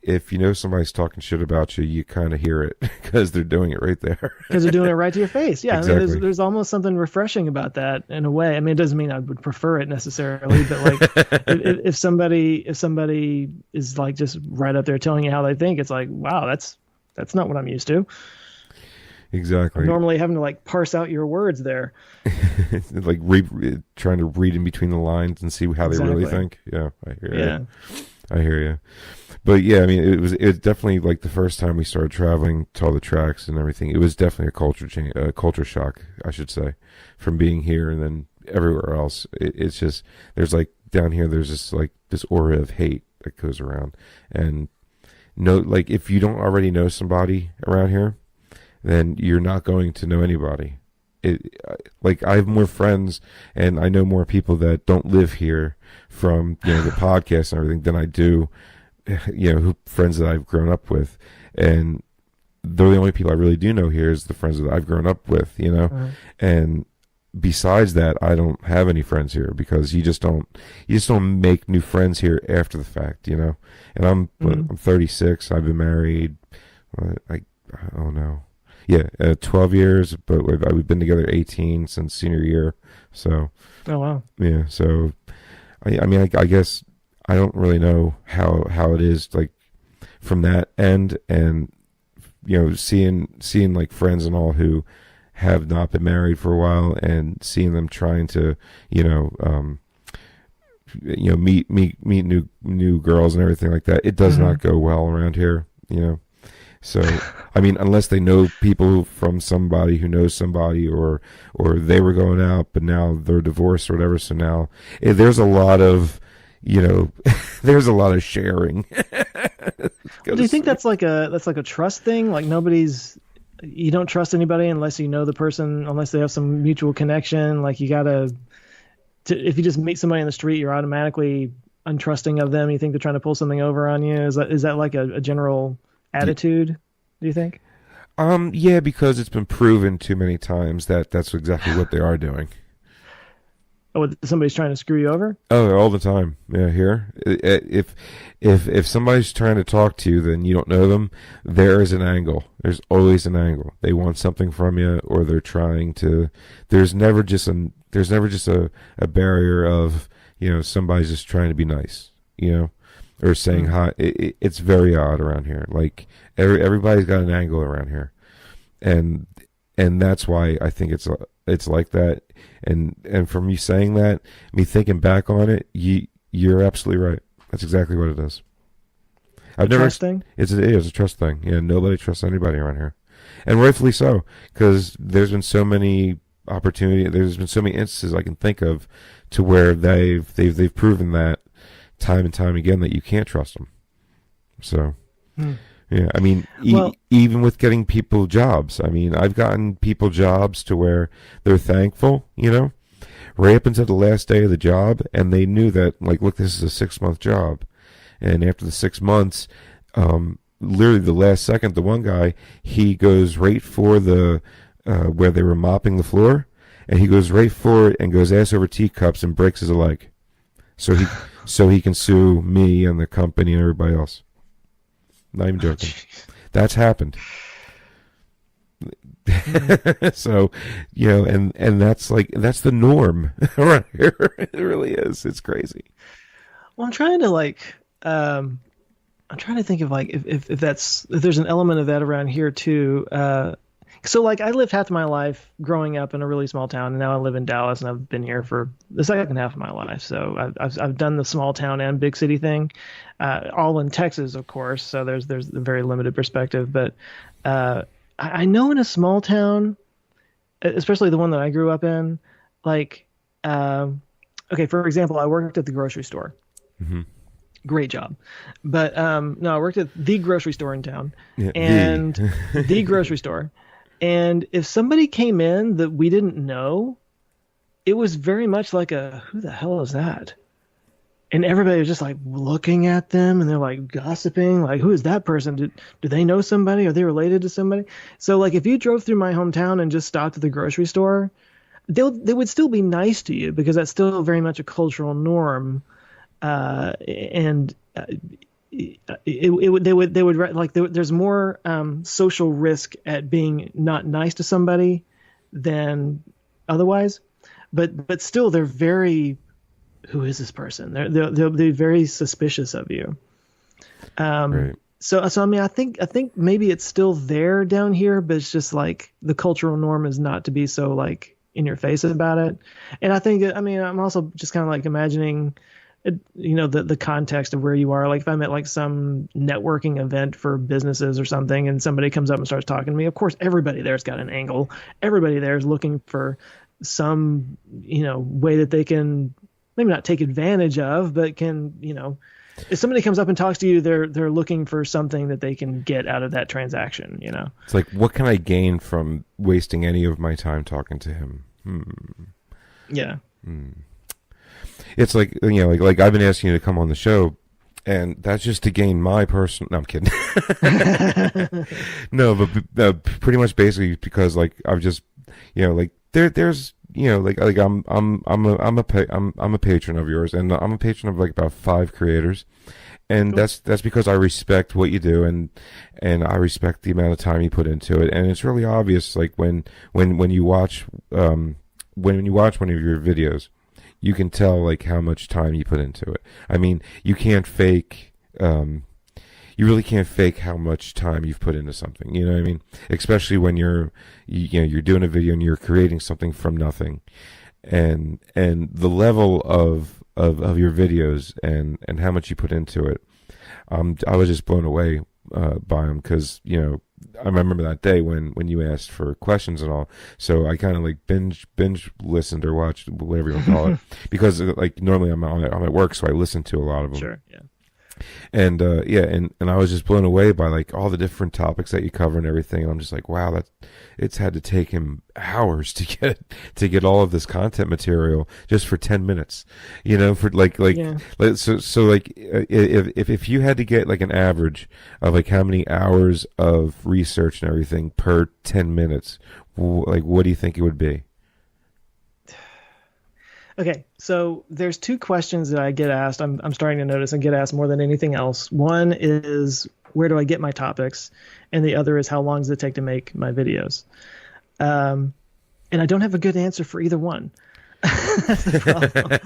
if you know somebody's talking shit about you, you kind of hear it because they're doing it right there. Because they're doing it right to your face. Yeah, exactly. I mean, there's almost something refreshing about that in a way. I mean, it doesn't mean I would prefer it necessarily, but like if somebody is like just right up there telling you how they think, it's like, wow, that's not what I'm used to. Exactly. I'm normally having to like parse out your words there. Like trying to read in between the lines and see how they really think. Yeah, I hear you. I hear you. But yeah, I mean, it was definitely like the first time we started traveling to all the tracks and everything. It was definitely a culture change, a culture shock, I should say, from being here and then everywhere else. It's just there's like down here, there's just like this aura of hate that goes around, and like if you don't already know somebody around here, then you're not going to know anybody. Like I have more friends and I know more people that don't live here from the podcast and everything than I do friends that I've grown up with, and they're the only people I really do know here is the friends that I've grown up with, and besides that I don't have any friends here because you just don't make new friends here after the fact, and I'm 36. I've been married I don't know. Yeah, 12 years, but we've been together 18 since senior year. So. Oh wow. Yeah. So, I mean, I guess I don't really know how it is like from that end, and seeing like friends and all who have not been married for a while, and seeing them trying to meet new girls and everything like that. It does not go well around here. So, I mean, unless they know people from somebody who knows somebody, or they were going out, but now they're divorced or whatever. So now there's a lot of, there's a lot of sharing. Do you think that's like a trust thing? Like you don't trust anybody unless you know the person, unless they have some mutual connection. Like you if you just meet somebody in the street, you're automatically untrusting of them. You think they're trying to pull something over on you. Is that like a general attitude, do you think? Yeah, because it's been proven too many times that that's exactly what they are doing. Oh, somebody's trying to screw you over? Oh, all the time. Yeah, here. If somebody's trying to talk to you, then you don't know them. There is an angle. There's always an angle. They want something from you, or they're trying to. There's never just a barrier of somebody's just trying to be nice. Or saying hi. It's very odd around here. Like everybody's got an angle around here, and that's why I think it's like that. And from you saying that, me thinking back on it, you're absolutely right. That's exactly what it is. Trust thing? It's a trust thing. Yeah, nobody trusts anybody around here, and rightfully so, because there's been so many opportunities. There's been so many instances I can think of to where they've proven that time and time again that you can't trust them. So, yeah, I mean, even with getting people jobs, I mean, I've gotten people jobs to where they're thankful, right up until the last day of the job, and they knew that, like, look, this is a 6-month job, and after the 6 months, literally the last second, the one guy, he goes right for the where they were mopping the floor, and he goes right for it and goes ass over teacups and breaks his leg. So he can sue me and the company and everybody else. Not even joking. That's happened. So, and that's the norm around here. It really is. It's crazy. Well, I'm trying to think of like if there's an element of that around here too. So like I lived half of my life growing up in a really small town, and now I live in Dallas, and I've been here for the second half of my life. So I've done the small town and big city thing, all in Texas, of course. So there's a very limited perspective, but I know in a small town, especially the one that I grew up in, like okay, for example, I worked at the grocery store. Mm-hmm. Great job. But no, I worked at the grocery store in town, Yeah, and the grocery store. And if somebody came in that we didn't know, it was very much like who the hell is that? And everybody was just like looking at them, and they're like gossiping, like, who is that person? Do they know somebody? Are they related to somebody? So like if you drove through my hometown and just stopped at the grocery store, they would still be nice to you because that's still very much a cultural norm. And they would like there's more social risk at being not nice to somebody than otherwise, but still they're very, who is this person? They'll be very suspicious of you. Right. So I mean I think maybe it's still there down here, but it's just like the cultural norm is not to be so like in your face about it. And I think I'm also just kind of like imagining, the context of where you are. Like if I'm at like some networking event for businesses or something, and somebody comes up and starts talking to me, of course everybody there's got an angle. Everybody there is looking for some way that they can maybe not take advantage of, but can if somebody comes up and talks to you, they're looking for something that they can get out of that transaction. It's like, what can I gain from wasting any of my time talking to him? Yeah. It's like, like I've been asking you to come on the show, and that's just to gain my personal. No, I'm kidding. No, but pretty much basically because like I've just, like there's like I'm a patron of yours, and I'm a patron of like about 5 creators, and Cool. that's because I respect what you do, and I respect the amount of time you put into it, and it's really obvious like when you watch when you watch one of your videos, you can tell like how much time you put into it. I mean, you can't fake. You really can't fake how much time you've put into something. You know what I mean? Especially when you're doing a video and you're creating something from nothing, and the level of your videos and how much you put into it. I was just blown away by them because I remember that day when you asked for questions and all. So I kind of like binge listened or watched, whatever you want to call it, because like normally I'm at work, so I listen to a lot of them. Sure. Yeah. And and I was just blown away by like all the different topics that you cover and everything. And I'm just like, wow, it's had to take him hours to get all of this content material just for 10 minutes, for Yeah. so like if you had to get like an average of like how many hours of research and everything per 10 minutes, like what do you think it would be? Okay, so there's 2 questions that I get asked. I'm starting to notice and get asked more than anything else. One is, where do I get my topics? And the other is, how long does it take to make my videos? And I don't have a good answer for either one. That's the problem.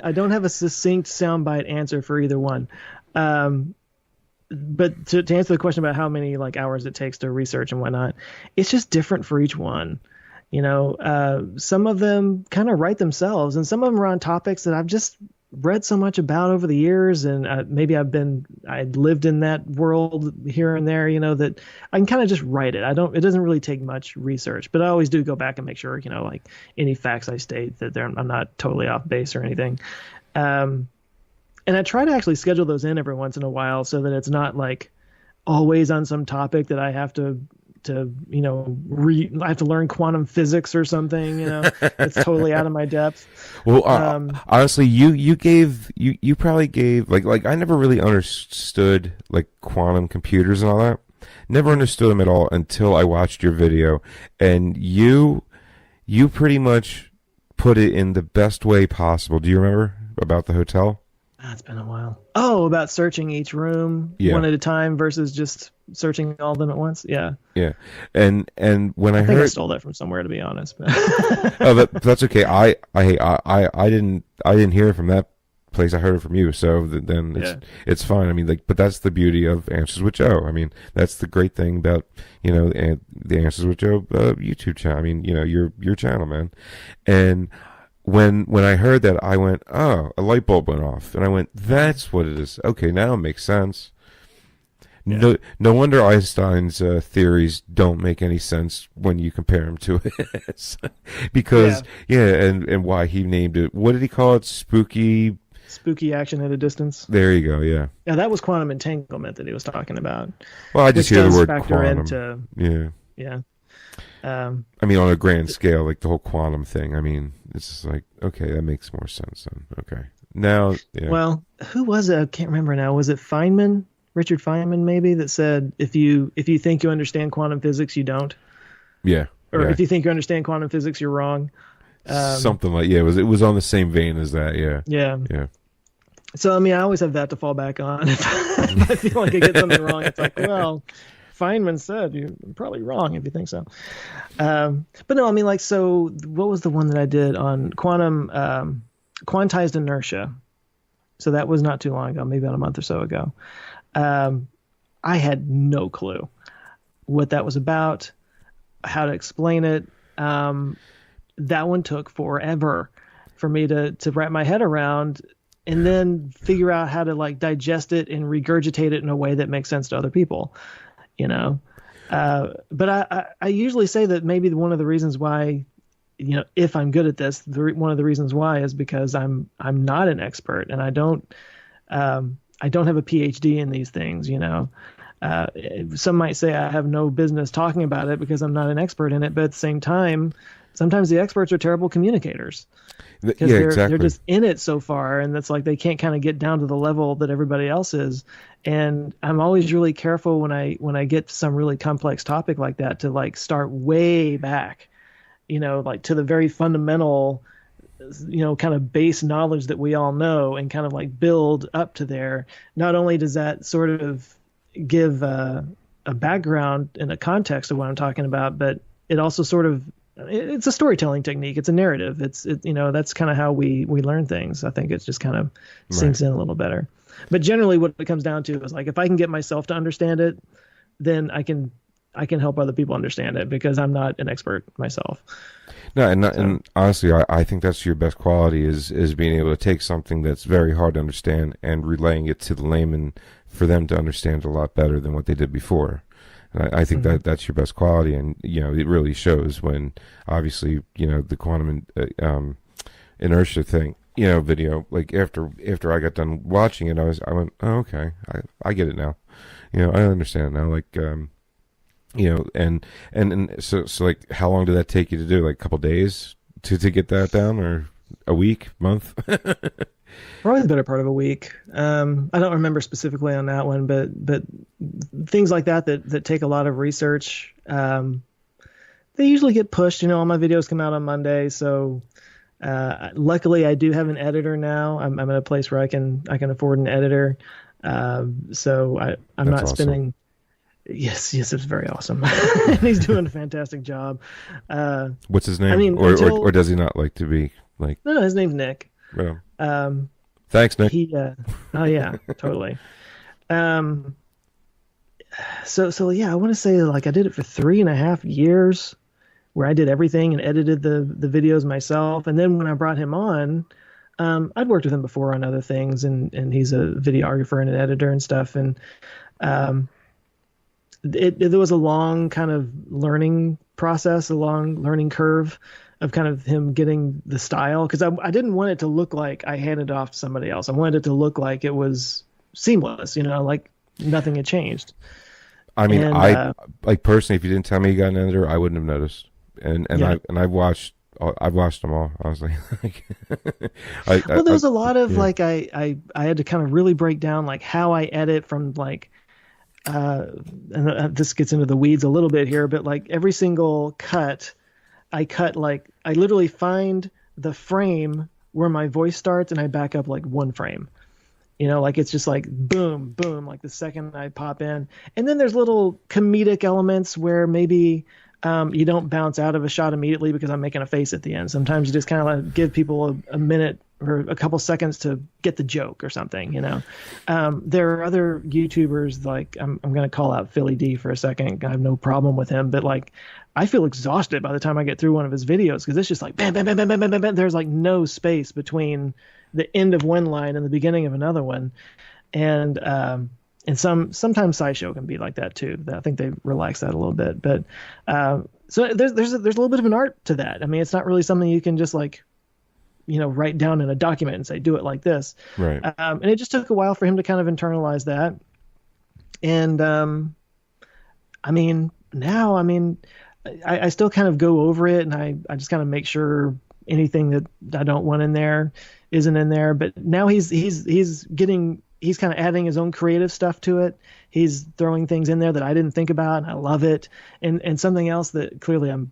I don't have a succinct soundbite answer for either one. But to answer the question about how many like hours it takes to research and whatnot, it's just different for each one. Some of them kind of write themselves, and some of them are on topics that I've just read so much about over the years, and maybe I'd lived in that world here and there, that I can kind of just write it. It doesn't really take much research, but I always do go back and make sure, like any facts I state that I'm not totally off base or anything. And I try to actually schedule those in every once in a while so that it's not like always on some topic that I have to I have to learn quantum physics or something, it's totally out of my depth. Well, honestly, you probably gave like I never really understood like quantum computers and all that. Never understood them at all until I watched your video, and you pretty much put it in the best way possible. Do you remember about the hotel? It's been a while. Oh, about searching each room one at a time versus just searching all of them at once. Yeah. Yeah. And when I think heard, I stole that from somewhere, to be honest. But oh, that's okay. I didn't hear from that place. I heard it from you, so then it's fine. I mean, like, but that's the beauty of Answers with Joe. I mean, that's the great thing about the Answers with Joe YouTube channel. I mean, your channel, man. And when I heard that, I went, oh, a light bulb went off, and I went, that's what it is. Okay, now it makes sense. Yeah. No wonder Einstein's theories don't make any sense when you compare them to his. Because, and why he named it, what did he call it? Spooky action at a distance. There you go, yeah. Yeah, that was quantum entanglement that he was talking about. Well, I just hear the word quantum. Yeah. I mean, on a grand scale, like the whole quantum thing, I mean, it's just like, okay, that makes more sense then. Okay. Now, yeah. Well, who was it? I can't remember now. Was it Feynman? Richard Feynman, maybe, that said, if you think you understand quantum physics, you don't. Yeah. Or if you think you understand quantum physics, you're wrong. Something like, it was on the same vein as that, yeah. Yeah. Yeah. So, I mean, I always have that to fall back on. If I feel like I get something wrong, it's like, well, Feynman said you're probably wrong if you think so. But no, I mean, like, so what was the one that I did on quantized inertia? So that was not too long ago, maybe about a month or so ago. I had no clue what that was about, how to explain it. That one took forever for me to wrap my head around and then figure out how to like digest it and regurgitate it in a way that makes sense to other people, but I usually say that maybe one of the reasons why, if I'm good at this, one of the reasons why is because I'm not an expert, and I don't have a PhD in these things, Some might say I have no business talking about it because I'm not an expert in it, but at the same time, sometimes the experts are terrible communicators because they're just in it so far, and it's like they can't kind of get down to the level that everybody else is. And I'm always really careful when I get to some really complex topic like that to like start way back, like to the very fundamental, kind of base knowledge that we all know, and kind of like build up to there. Not only does that sort of give a background and a context of what I'm talking about, but it also sort of, it's a storytelling technique. It's a narrative. That's kind of how we learn things. I think it just kind of sinks in a little better. But generally what it comes down to is like, if I can get myself to understand it, then I can help other people understand it because I'm not an expert myself. No, and honestly, I think that's your best quality is being able to take something that's very hard to understand and relaying it to the layman for them to understand a lot better than what they did before. And I think that's your best quality, and it really shows when obviously the quantum inertia thing, video. Like after I got done watching it, I went, oh, okay, I get it now. I understand now. Like and so like, how long did that take you to do? Like a couple days to get that down, or a week, month? Probably the better part of a week. I don't remember specifically on that one, but things like that take a lot of research. They usually get pushed. All my videos come out on Monday, so luckily I do have an editor now. I'm at a place where I can afford an editor, so I'm not awesome. Spending. Yes, it's very awesome. And he's doing a fantastic job. What's his name? I mean, or does he not like to be like? No, his name's Nick. Well, thanks, Nick. Oh yeah, totally. So yeah, I want to say like I did it for 3.5 years, where I did everything and edited the videos myself. And then when I brought him on, I'd worked with him before on other things, and he's a videographer and an editor and stuff. And there was a long kind of learning process, a long learning curve of kind of him getting the style, because I didn't want it to look like I handed it off to somebody else. I wanted it to look like it was seamless, like nothing had changed. I mean, I like personally, if you didn't tell me you got an editor, I wouldn't have noticed. And I've watched them all. I was like, well, there's a lot of like I had to kind of really break down like how I edit from like. And this gets into the weeds a little bit here, but like every single cut, I literally find the frame where my voice starts and I back up like one frame, like it's just like boom, boom, like the second I pop in. And then there's little comedic elements where maybe you don't bounce out of a shot immediately because I'm making a face at the end. Sometimes you just kind of like give people a minute or a couple seconds to get the joke or something, you know. There are other YouTubers, like I'm going to call out Philly D for a second. I have no problem with him, but like I feel exhausted by the time I get through one of his videos because it's just like bam, bam, bam, bam, bam, bam, bam, bam. There's like no space between the end of one line and the beginning of another one. And sometimes SciShow can be like that too. I think they relax that a little bit, but so there's a little bit of an art to that. I mean, it's not really something you can just like, you know, write down in a document and say, do it like this. Right. And it just took a while for him to kind of internalize that. And I mean, now, I mean, I still kind of go over it and I just kind of make sure anything that I don't want in there isn't in there. But now he's kind of adding his own creative stuff to it. He's throwing things in there that I didn't think about, and I love it. And something else that clearly I'm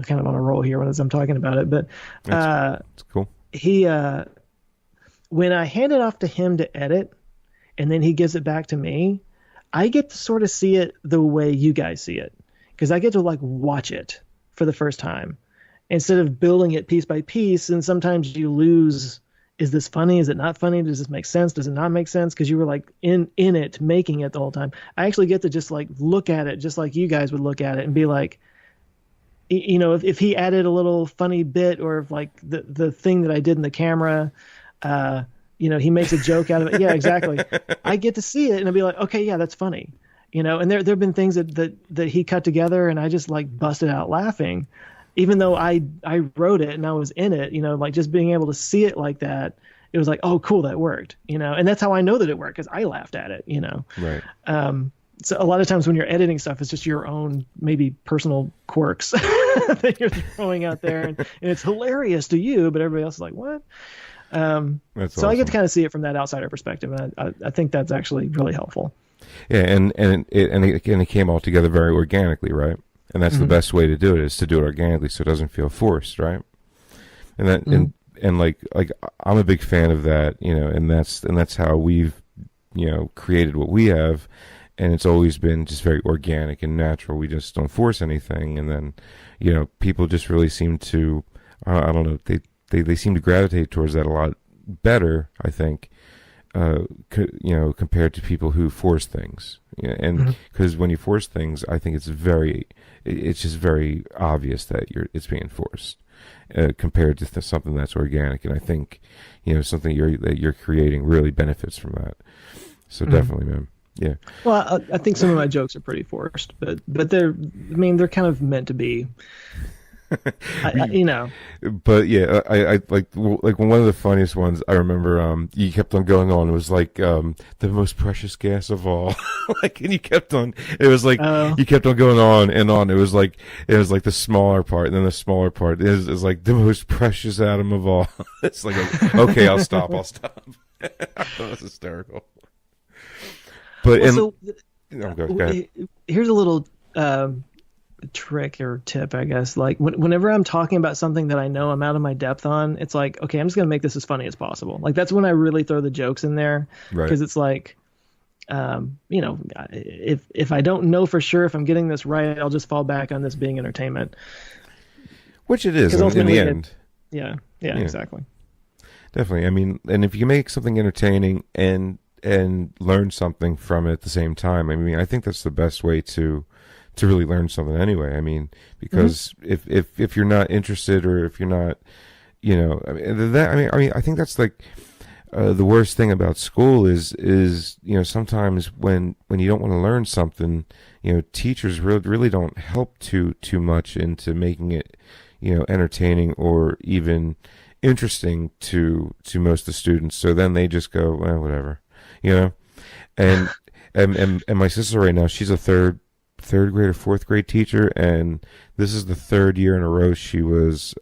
kind of on a roll here as I'm talking about it, but that's cool. He when I hand it off to him to edit, and then he gives it back to me, I get to sort of see it the way you guys see it, because I get to like watch it for the first time instead of building it piece by piece. And sometimes you lose. Is this funny? Is it not funny? Does this make sense? Does it not make sense? Because you were like in it, making it the whole time. I actually get to just like look at it just like you guys would look at it and be like, you know, if he added a little funny bit, or if like the thing that I did in the camera, you know, he makes a joke out of it. Yeah, exactly. I get to see it and I'll be like, okay, yeah, that's funny. You know, and there have been things that he cut together and I just like busted out laughing. Even though I wrote it and I was in it, you know, like just being able to see it like that, it was like, oh, cool, that worked, you know. And that's how I know that it worked, because I laughed at it, you know. Right. So a lot of times when you're editing stuff, it's just your own maybe personal quirks that you're throwing out there, and it's hilarious to you, but everybody else is like, what? That's so awesome. I get to kind of see it from that outsider perspective, and I think that's actually really helpful. Yeah, and it came all together very organically, right? And that's the best way to do it, is to do it organically, so it doesn't feel forced, right? And that and like I'm a big fan of that, you know, and that's how we've, you know, created what we have, and it's always been just very organic and natural. We just don't force anything, and then, you know, people just really seem to, I don't know, they seem to gravitate towards that a lot better, I think, you know, compared to people who force things. Yeah, and because when you force things, I think it's just very obvious that it's being forced, compared to something that's organic. And I think, you know, something that you're creating really benefits from that. So definitely, man. Yeah. Well, I think some of my jokes are pretty forced, but they're kind of meant to be. You know. But yeah, I like one of the funniest ones I remember. You kept on going on. It was like the most precious gas of all. Like, and you kept on. It was like you kept on going on and on. It was like the smaller part, and then the smaller part is like the most precious atom of all. It's like, okay, I'll stop. I thought it was hysterical. But go ahead. Here's a little trick or tip, I guess. Like whenever I'm talking about something that I know I'm out of my depth on, it's like, okay, I'm just gonna make this as funny as possible. Like that's when I really throw the jokes in there, because it's like, you know, if I don't know for sure if I'm getting this right, I'll just fall back on this being entertainment, which it is in the end. Yeah, exactly. Definitely. I mean, and if you make something entertaining and learn something from it at the same time, I mean, I think that's the best way to really learn something anyway. I mean, because if you're not interested, or if you're not, you know, I mean, I think that's like the worst thing about school is, you know, sometimes when you don't want to learn something, you know, teachers really don't help too much into making it, you know, entertaining or even interesting to most of the students. So then they just go, well, whatever, you know. And my sister right now, she's a third grade or fourth grade teacher, and this is the third year in a row she was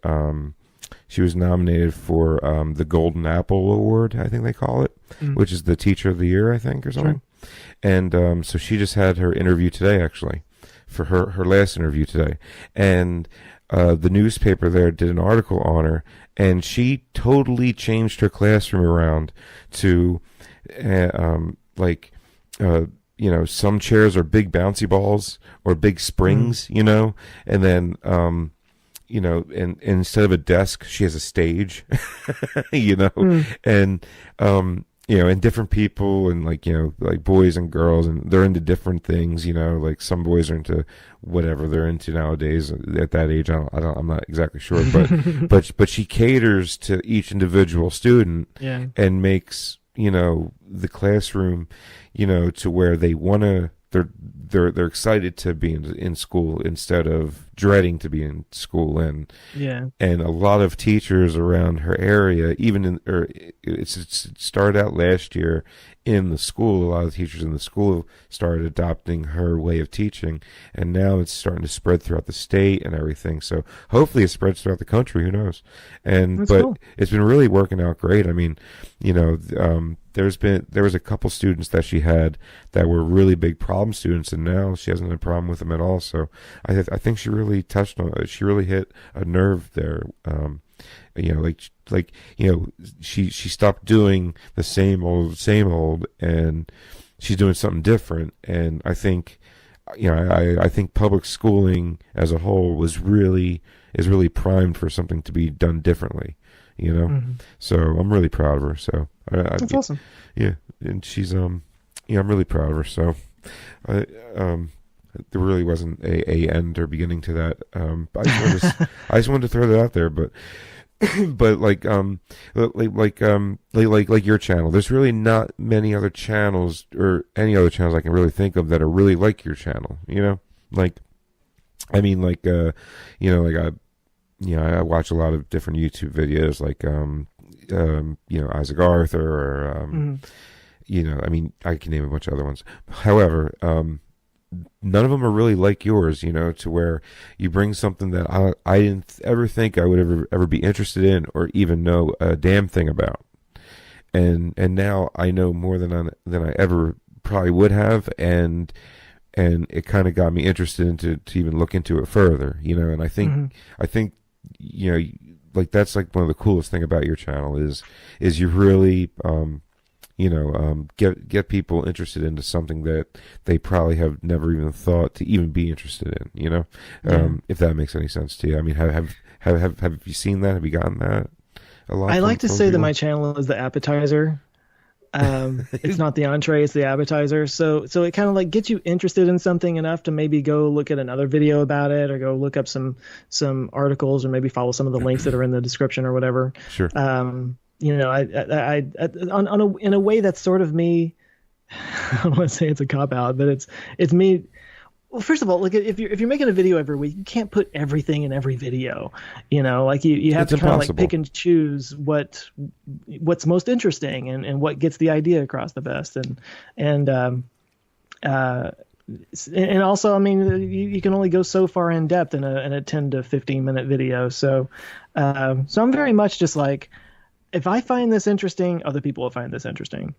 nominated for the Golden Apple Award, I think they call it, which is the Teacher of the Year, I think, or something. Sure. And so she just had her interview today, actually, for her last interview today, and the newspaper there did an article on her, and she totally changed her classroom around to you know, some chairs are big bouncy balls or big springs, you know, and then and instead of a desk, she has a stage, and and different people, and like boys and girls, and they're into different things, like some boys are into whatever they're into nowadays at that age. I'm not exactly sure, but she caters to each individual student, and makes, the classroom, to where they want to, they're excited to be in school instead of dreading to be in school. And a lot of teachers around her area, it started out last year in the school. A lot of teachers in the school started adopting her way of teaching, and now it's starting to spread throughout the state and everything. So hopefully it spreads throughout the country. Who knows? But cool. It's been really working out great. I mean, there was a couple students that she had that were really big problem students, and now she hasn't had a problem with them at all. So I think she really touched on it. She really hit a nerve there. She stopped doing the same old, and she's doing something different. And I think, I think public schooling as a whole is really primed for something to be done differently. So I'm really proud of her. So that's awesome. Yeah, and she's I'm really proud of her. So there really wasn't a end or beginning to that. I just wanted to throw that out there, but like your channel, there's really not many other channels or any other channels I can really think of that are really like your channel. I watch a lot of different YouTube videos, like Isaac Arthur, or I can name a bunch of other ones. However, none of them are really like yours, to where you bring something that I didn't ever think I would ever be interested in or even know a damn thing about. And now I know more than I ever probably would have, and it kind of got me interested to even look into it further, and I think like that's like one of the coolest thing about your channel is you really get people interested into something that they probably have never even thought to even be interested in, if that makes any sense to you. I mean, have you seen that? Have you gotten that a lot? I like to say that my channel is the appetizer. It's not the entree, it's the appetizer. So it kind of like gets you interested in something enough to maybe go look at another video about it, or go look up some articles, or maybe follow some of the links that are in the description or whatever. Sure. In a way that's sort of me. I don't want to say it's a cop out, but it's me. Well, first of all, look, if you're making a video every week, you can't put everything in every video. Like you have to kind of like pick and choose what's most interesting and what gets the idea across the best. And also, I mean, you can only go so far in depth in a 10 to 15 minute video. So I'm very much just like, if I find this interesting, other people will find this interesting.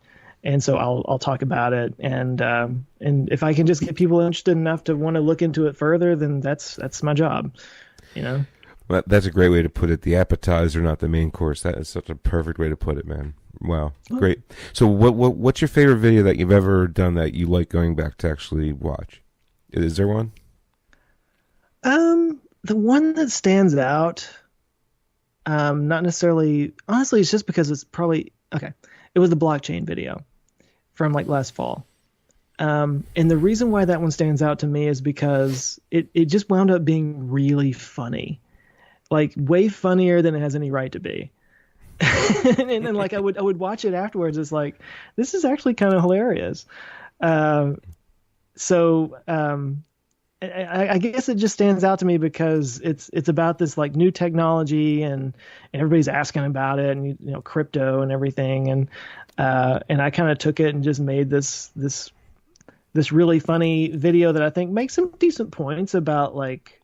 And so I'll talk about it, and if I can just get people interested enough to want to look into it further, then that's my job, Well, that's a great way to put it. The appetizer, not the main course. That is such a perfect way to put it, man. Wow, great. So what's your favorite video that you've ever done that you like going back to actually watch? Is there one? The one that stands out, not necessarily. Honestly, it's just because it's probably okay. It was the blockchain video from like last fall. And the reason why that one stands out to me is because it just wound up being really funny, like way funnier than it has any right to be. and like I would watch it afterwards. It's like, this is actually kind of hilarious. I guess it just stands out to me because it's about this like new technology, and everybody's asking about it, and crypto and everything, and I kind of took it and just made this really funny video that I think makes some decent points about like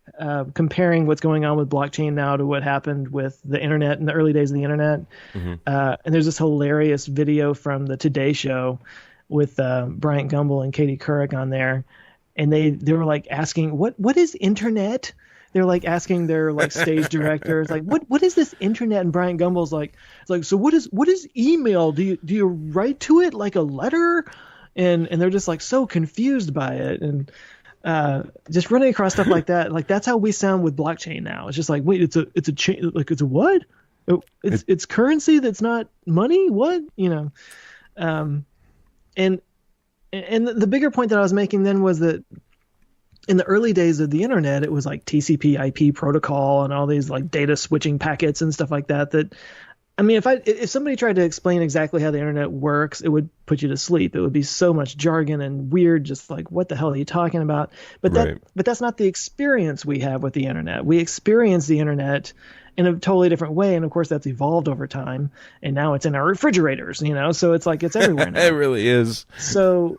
comparing what's going on with blockchain now to what happened with the internet in the early days of the internet. Mm-hmm. And there's this hilarious video from the Today Show with Bryant Gumbel and Katie Couric on there. And they were like asking, what is internet? They're like asking their like stage directors, like, what is this internet? And Bryant Gumbel's like, so what is email? Do you write to it like a letter? And they're just like so confused by it. And Just running across stuff like that. Like that's how we sound with blockchain now. It's just like, wait, it's a chain, like it's a what? Oh, it's currency that's not money. What, and the bigger point that I was making then was that in the early days of the internet, it was like TCP/IP protocol and all these like data switching packets and stuff like that. That, I mean, if somebody tried to explain exactly how the internet works, it would put you to sleep. It would be so much jargon and weird, just like, what the hell are you talking about? But that's not the experience we have with the internet. We experience the internet in a totally different way, and of course that's evolved over time. And now it's in our refrigerators, So it's like it's everywhere now. It really is. So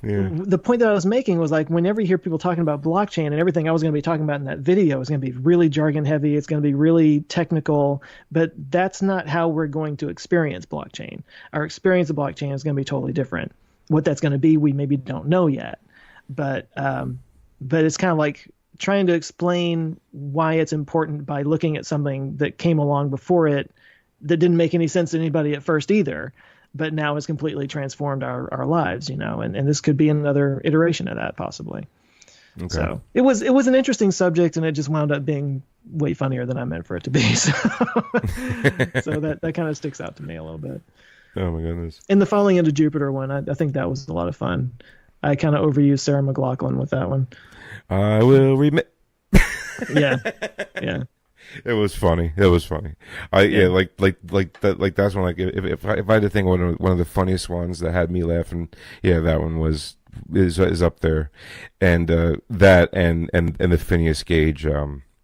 the point that I was making was like, whenever you hear people talking about blockchain and everything I was going to be talking about in that video is going to be really jargon heavy. It's going to be really technical, but that's not how we're going to experience blockchain. Our experience of blockchain is going to be totally different. What that's going to be, we maybe don't know yet, but it's kind of like trying to explain why it's important by looking at something that came along before it that didn't make any sense to anybody at first either, but now has completely transformed our lives, and this could be another iteration of that possibly. Okay. So it was an interesting subject, and it just wound up being way funnier than I meant for it to be. So, so that kind of sticks out to me a little bit. Oh my goodness. And the Falling into Jupiter one, I think that was a lot of fun. I kind of overused Sarah McLachlan with that one. I will remit. Yeah. It was funny. Like that. Like that's one. Like if I had to think of one of the funniest ones that had me laughing, that one is up there, and that and the Phineas Gage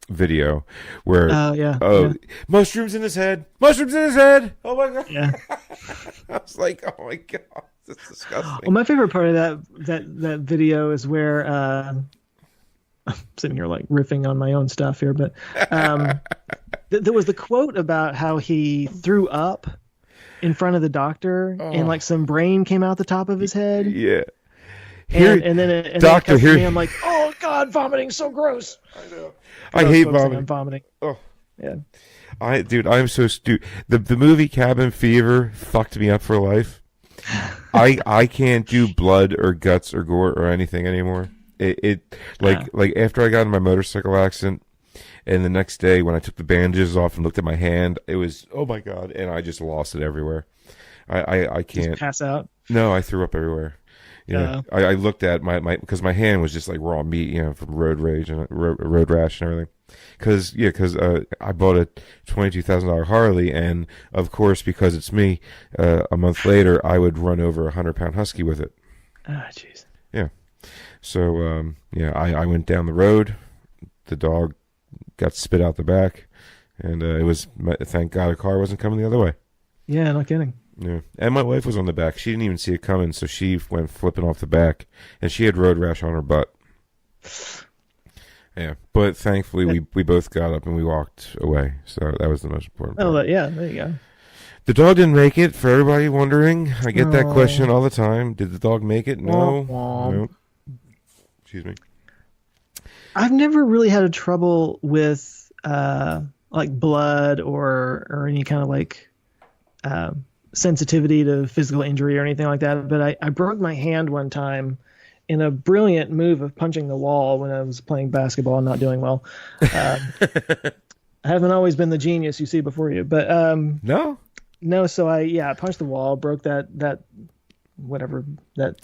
video where mushrooms in his head. Oh my god. Yeah. I was like, oh my god, that's disgusting. Well, my favorite part of that video is where. I'm sitting here like riffing on my own stuff here, but there was the quote about how he threw up in front of the doctor and like some brain came out the top of his head. Yeah. And then doctor, here I'm like, oh god, vomiting so gross. I know. I hate vomiting. I'm vomiting. Oh yeah. I'm so stupid. The movie Cabin Fever fucked me up for life. I can't do blood or guts or gore or anything anymore. Like after I got in my motorcycle accident, and the next day when I took the bandages off and looked at my hand, it was, oh my god, and I just lost it everywhere. I can't just pass out. No, I threw up everywhere. I looked at my because my hand was just like raw meat, from road rage and road rash and everything. Because I bought a $22,000 Harley, and of course because it's me, a month later I would run over a 100-pound husky with it. Ah, jeez. Yeah. So, I went down the road. The dog got spit out the back, and it was, thank God a car wasn't coming the other way. Yeah, no kidding. Yeah. And my wife was on the back. She didn't even see it coming, so she went flipping off the back, and she had road rash on her butt. Yeah, but thankfully we both got up and we walked away, so that was the most important part. Oh, yeah, there you go. The dog didn't make it, for everybody wondering. I get that question all the time. Did the dog make it? No. Nope. Excuse me. I've never really had a trouble with like blood or any kind of like sensitivity to physical injury or anything like that. But I broke my hand one time in a brilliant move of punching the wall when I was playing basketball and not doing well. I haven't always been the genius you see before you, but no. So I punched the wall, broke that whatever that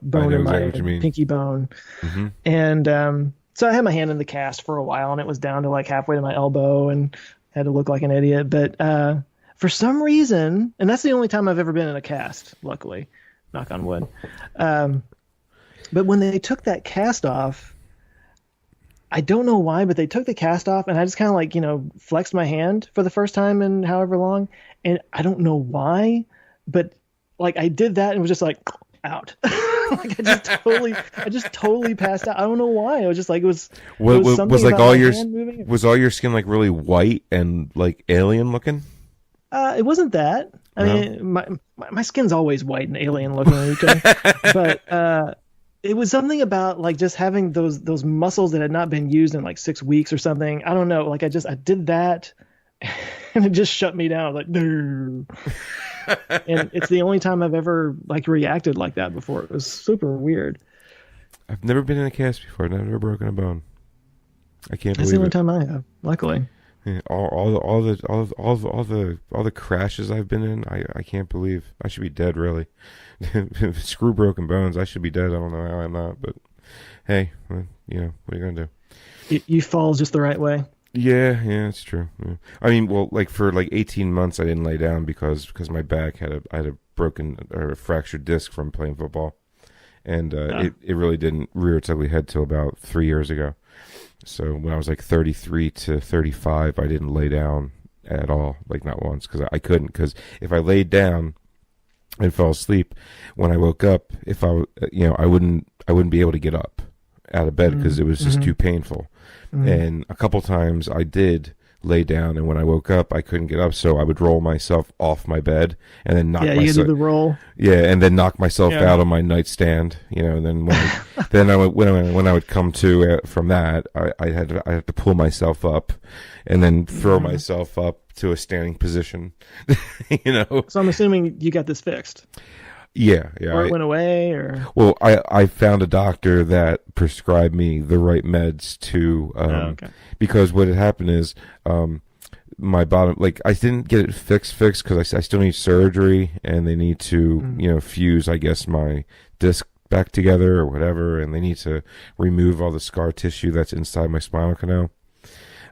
bone in my pinky bone. Mm-hmm. And so I had my hand in the cast for a while, and it was down to like halfway to my elbow and had to look like an idiot. But for some reason, and that's the only time I've ever been in a cast, luckily, knock on wood. But when they took that cast off, I don't know why, but they took the cast off, and I just kind of like, flexed my hand for the first time in however long. And I don't know why, but like I did that and it was just like out. Like I just totally passed out. I don't know why. I was just like, it was like all your skin like really white and like alien looking? It wasn't that. I mean, my skin's always white and alien looking, but it was something about like just having those muscles that had not been used in like 6 weeks or something. I don't know. Like I did that and it just shut me down. Like, no. And it's the only time I've ever like reacted like that before. It was super weird. I've never been in a cast before. I've never broken a bone. I can't That's the believe only it. time I have. Luckily. Yeah, all the crashes I've been in, I can't believe. I should be dead, really. Screw broken bones. I should be dead. I don't know how I'm not, but hey, well, what are you gonna do? You fall just the right way. Yeah, it's true. Yeah. I mean, well, like for like 18 months, I didn't lay down because my back I had a broken or a fractured disc from playing football, and it really didn't rear its ugly head till about 3 years ago. So when I was like 33 to 35, I didn't lay down at all, like not once, because I couldn't. Because if I laid down and fell asleep, when I woke up, if I wouldn't be able to get up out of bed because it was just too painful. And a couple times I did lay down, and when I woke up, I couldn't get up, so I would roll myself off my bed and then knock you do the roll. Yeah, and then knock myself out on my nightstand. And then when I would come to from that, I had to pull myself up, and then throw myself up to a standing position. So I'm assuming you got this fixed. Yeah. Or it went away, or well, I found a doctor that prescribed me the right meds to because what had happened is my bottom, like I didn't get it fixed because I still need surgery, and they need to fuse, I guess, my disc back together or whatever, and they need to remove all the scar tissue that's inside my spinal canal.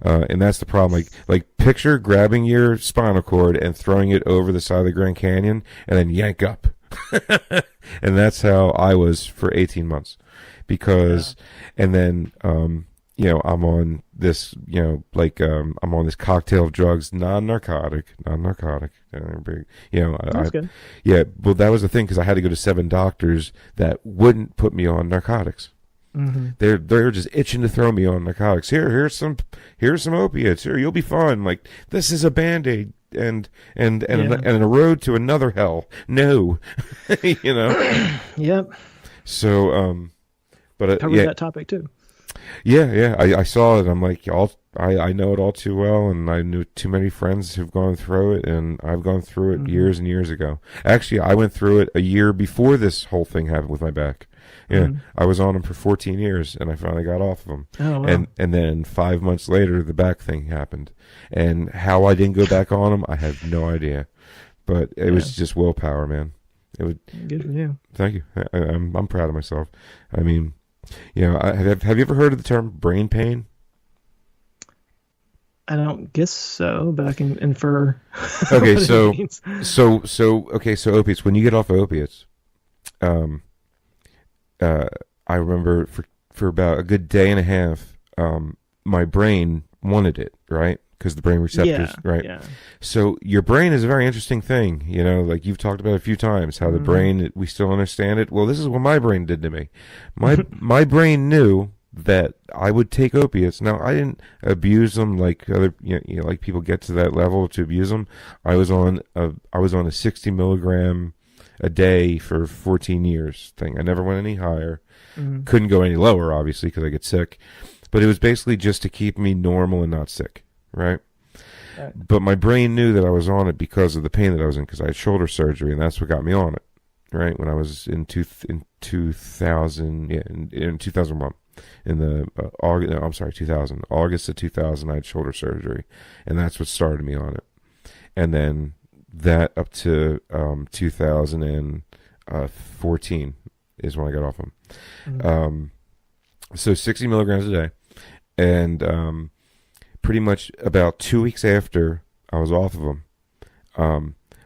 And that's the problem. Like picture grabbing your spinal cord and throwing it over the side of the Grand Canyon and then yank up. And that's how I was for 18 months and then I'm on this I'm on this cocktail of drugs, non-narcotic. That's good. Yeah, well, that was the thing, because I had to go to 7 doctors that wouldn't put me on narcotics. They're just itching to throw me on narcotics. Here's some opiates. Here, you'll be fine. Like, this is a Band-Aid and a road to another hell. No. Yep. So but covered that topic too. Yeah. I saw it. I'm like, I know it all too well, and I knew too many friends who've gone through it, and I've gone through it years and years ago. Actually, I went through it a year before this whole thing happened with my back. Yeah, I was on them for 14 years, and I finally got off of them. Oh, wow. And then 5 months later, the back thing happened. And how I didn't go back on them, I have no idea. But it was just willpower, man. It would. Good for you. Thank you. I'm proud of myself. I mean, have you ever heard of the term brain pain? I don't guess so, but I can infer. Okay, so opiates. When you get off of opiates, I remember for about a good day and a half, my brain wanted it, right? Because the brain receptors, right? Yeah. So your brain is a very interesting thing, like you've talked about a few times, how the brain, we still understand it. Well, this is what my brain did to me. My brain knew that I would take opiates. Now, I didn't abuse them like other, like people get to that level to abuse them. I was on a 60 milligram a day for 14 years thing. I never went any higher. Couldn't go any lower, obviously, because I get sick. But it was basically just to keep me normal and not sick, right? But my brain knew that I was on it because of the pain that I was in, because I had shoulder surgery, and that's what got me on it, right? When I was in 2000, in 2001. In the August of 2000, I had shoulder surgery, and that's what started me on it. And then that up to 2014 is when I got off them. So 60 milligrams a day, and pretty much about 2 weeks after I was off of them,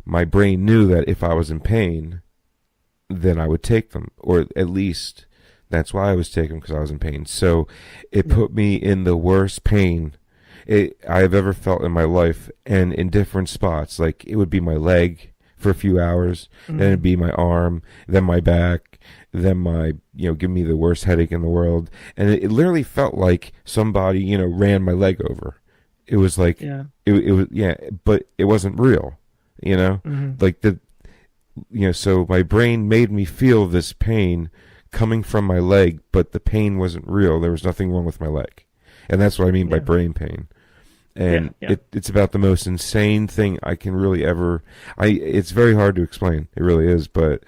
my brain knew that if I was in pain, then I would take them, or at least that's why I was taking them, because I was in pain. So it put me in the worst pain I've ever felt in my life, and in different spots. Like, it would be my leg for a few hours, then it'd be my arm, then my back, then my, give me the worst headache in the world. And it literally felt like somebody, ran my leg over. It was like, it was, but it wasn't real, like so my brain made me feel this pain coming from my leg, but the pain wasn't real. There was nothing wrong with my leg. And that's what I mean by brain pain. And it's about the most insane thing I can really ever. It's very hard to explain. It really is, but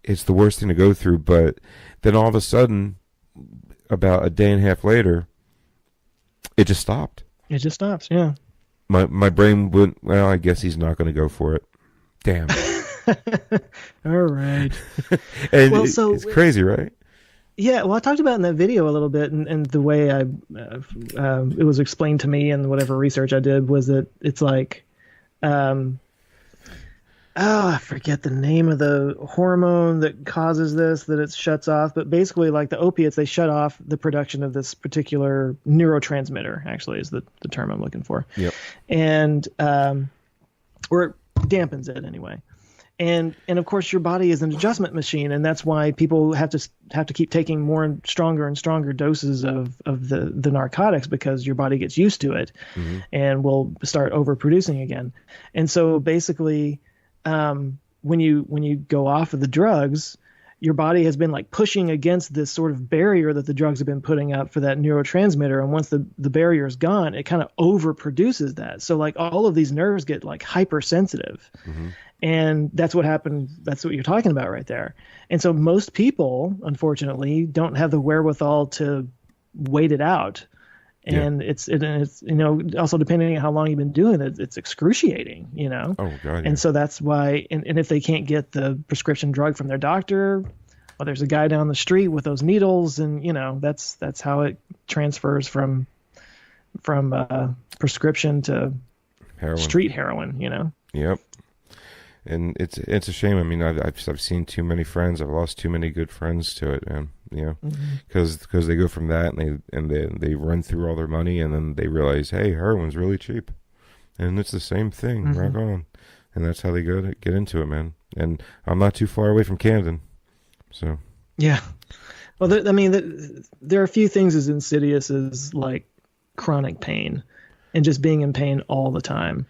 it's the worst thing to go through. But then all of a sudden, about a day and a half later, it just stopped. It just stops. Yeah. My brain went, well, I guess he's not going to go for it. Damn. All right. And well, it's crazy, right? Yeah, well, I talked about in that video a little bit, and the way it was explained to me and whatever research I did was that it's like, I forget the name of the hormone that causes this, that it shuts off, but basically like the opiates, they shut off the production of this particular neurotransmitter, actually is the term I'm looking for. Yep. And, or it dampens it anyway. And of course your body is an adjustment machine, and that's why people have to keep taking more and stronger doses of the narcotics, because your body gets used to it and will start overproducing again. And so basically, when you go off of the drugs, your body has been like pushing against this sort of barrier that the drugs have been putting up for that neurotransmitter. And once the barrier is gone, it kind of overproduces that. So like all of these nerves get like hypersensitive. And that's what happened. That's what you're talking about right there. And so most people, unfortunately, don't have the wherewithal to wait it out. And it's also depending on how long you've been doing it, it's excruciating, Oh God. Yeah. And so that's why, and if they can't get the prescription drug from their doctor, well, there's a guy down the street with those needles, and that's how it transfers from prescription to heroin. Street heroin. Yep. And it's a shame. I mean, I've seen too many friends. I've lost too many good friends to it, man. Because they go from that and they run through all their money, and then they realize, hey, heroin's really cheap, and it's the same thing. Rock on, and that's how they get into it, man. And I'm not too far away from Camden, so yeah. Well, there are a few things as insidious as like chronic pain, and just being in pain all the time.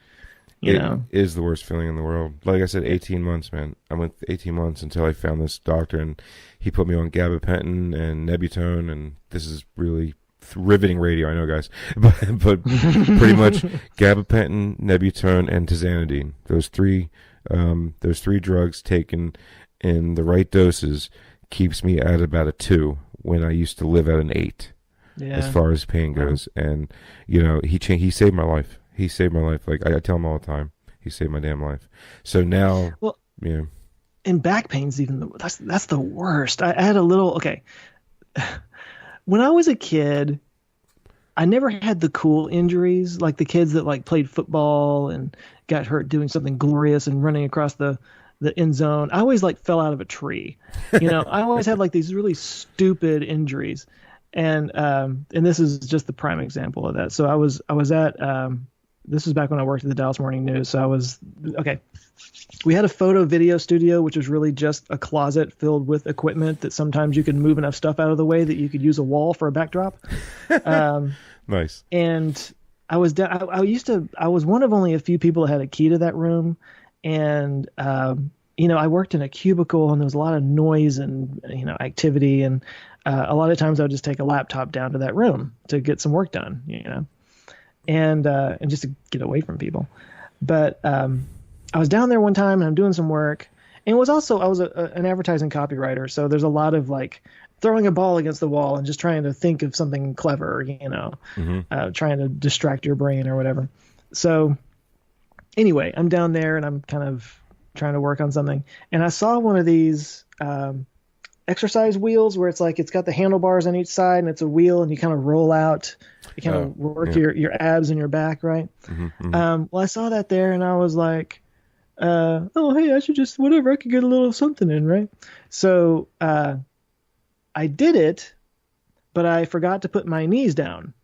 It is the worst feeling in the world. Like I said, 18 months, man. I went 18 months until I found this doctor, and he put me on gabapentin and Nebutone, and this is really riveting radio, I know, guys. But pretty much gabapentin, Nebutone, and tizanidine. Those three drugs taken in the right doses keeps me at about a 2 when I used to live at an 8 as far as pain goes. And, he saved my life. He saved my life. Like I tell him all the time, he saved my damn life. So now, and back pain's even that's the worst. I had a little when I was a kid, I never had the cool injuries like the kids that like played football and got hurt doing something glorious and running across the end zone. I always like fell out of a tree. I always had like these really stupid injuries, and this is just the prime example of that. So I was at this was back when I worked at the Dallas Morning News. So we had a photo video studio, which was really just a closet filled with equipment that sometimes you could move enough stuff out of the way that you could use a wall for a backdrop. Nice. And I was one of only a few people that had a key to that room. And, I worked in a cubicle, and there was a lot of noise and, activity. And a lot of times I would just take a laptop down to that room to get some work done, and just to get away from people. But I was down there one time, and I'm doing some work, and I was an advertising copywriter, so there's a lot of like throwing a ball against the wall and just trying to think of something clever, trying to distract your brain or whatever. So anyway, I'm down there, and I'm kind of trying to work on something, and I saw one of these exercise wheels where it's got the handlebars on each side, and it's a wheel, and you kind of roll out. You kind of work your abs and your back, right? Well, I saw that there, and I was like, hey, I should just, whatever, I could get a little something in, right? So I did it, but I forgot to put my knees down.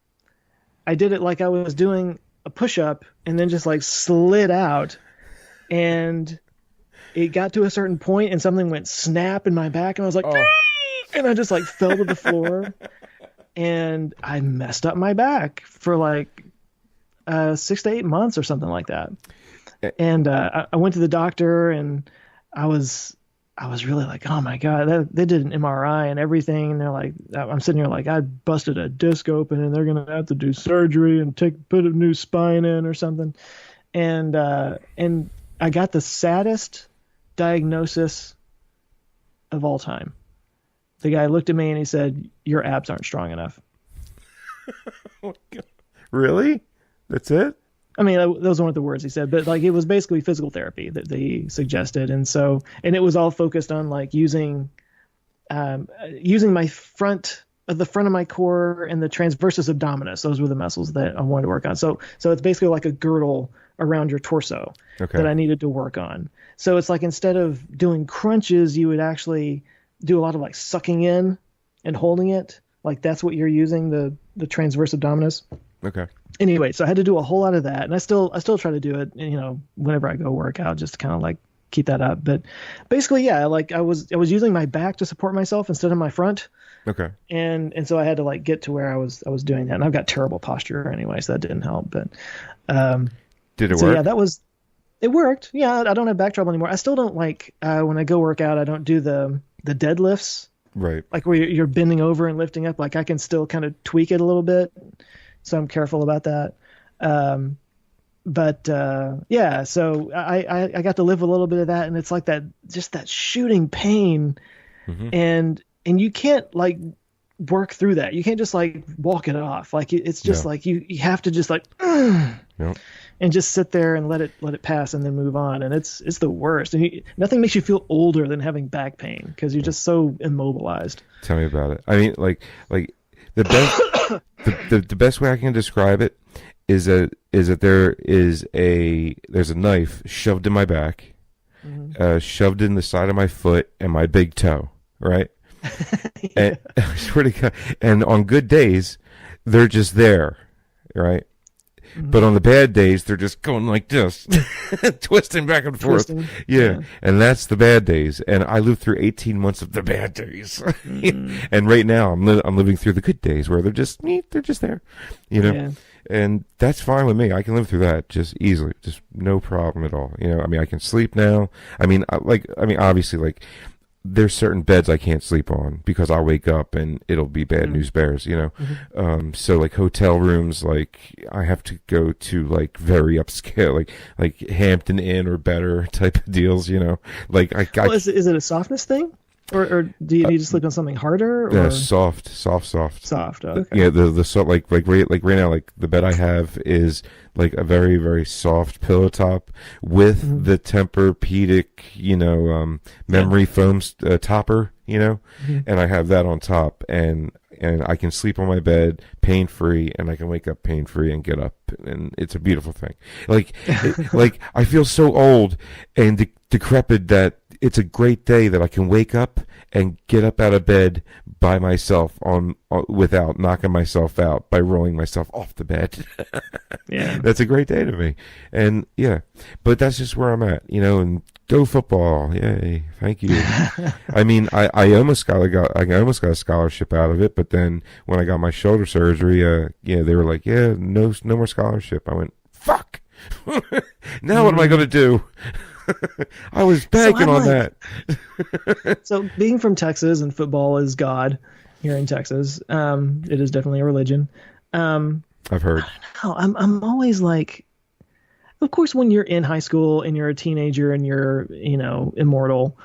I did it like I was doing a push-up, and then just like slid out, and it got to a certain point, and something went snap in my back, and I was like, and I just like fell to the floor. And I messed up my back for like 6 to 8 months or something like that. And I went to the doctor, and I was really like, oh my God, they did an MRI and everything. And they're like, I'm sitting here like, I busted a disc open, and they're going to have to do surgery and put a new spine in or something. And I got the saddest diagnosis of all time. The guy looked at me and he said, "Your abs aren't strong enough." Oh, God. Really? That's it? I mean, those weren't the words he said, but like it was basically physical therapy that they suggested, and it was all focused on like using my the front of my core and the transversus abdominis. Those were the muscles that I wanted to work on. So it's basically like a girdle around your torso that I needed to work on. So it's like instead of doing crunches, you would actually do a lot of like sucking in and holding it. Like that's what you're using, the transverse abdominis. Okay. Anyway, so I had to do a whole lot of that, and I still try to do it, whenever I go work out, just to kind of like keep that up. But basically, yeah, like I was using my back to support myself instead of my front. Okay. And so I had to like get to where I was doing that, and I've got terrible posture anyway, so that didn't help. But did it work? Yeah, it worked. Yeah, I don't have back trouble anymore. I still don't like when I go work out, I don't do the deadlifts. Right. Like where you're bending over and lifting up. Like I can still kind of tweak it a little bit. So I'm careful about that. Yeah, so I got to live a little bit of that, and it's like that shooting pain, and you can't like work through that. You can't just like walk it off. Like it's just like you have to just like and just sit there and let it pass and then move on. And it's the worst. And nothing makes you feel older than having back pain because you're just so immobilized. Tell me about it. I mean, like the best the best way I can describe it is that there's a knife shoved in my back, shoved in the side of my foot and my big toe, right? And I swear to God, and on good days, they're just there, right? But on the bad days, they're just going like this, twisting back and forth. Yeah. And that's the bad days. And I lived through 18 months of the bad days. And right now, I'm living through the good days where they're just there, Yeah. And that's fine with me. I can live through that just easily, just no problem at all. I mean, I can sleep now. I mean, obviously, like, there's certain beds I can't sleep on because I'll wake up and it'll be bad news bears, so like hotel rooms, like I have to go to like very upscale, like Hampton Inn or better type of deals, like is it a softness thing? Or do you need to sleep on something harder? Or? Yeah, soft. Soft. Okay. Yeah, the soft like right now, like the bed I have is like a very, very soft pillow top with the Tempur-Pedic, memory foam topper, and I have that on top, and I can sleep on my bed pain free, and I can wake up pain free and get up, and it's a beautiful thing. Like, like I feel so old and decrepit that it's a great day that I can wake up and get up out of bed by myself without knocking myself out by rolling myself off the bed. Yeah, that's a great day to me, and but that's just where I'm at, and go football, yay! Thank you. I mean, I almost got a scholarship out of it, but then when I got my shoulder surgery, they were like, no more scholarship. I went, fuck. Now what am I going to do? I was banking on that. So being from Texas and football is God here in Texas, it is definitely a religion. I've heard. I don't know. I'm always like, of course, when you're in high school and you're a teenager and you're, immortal,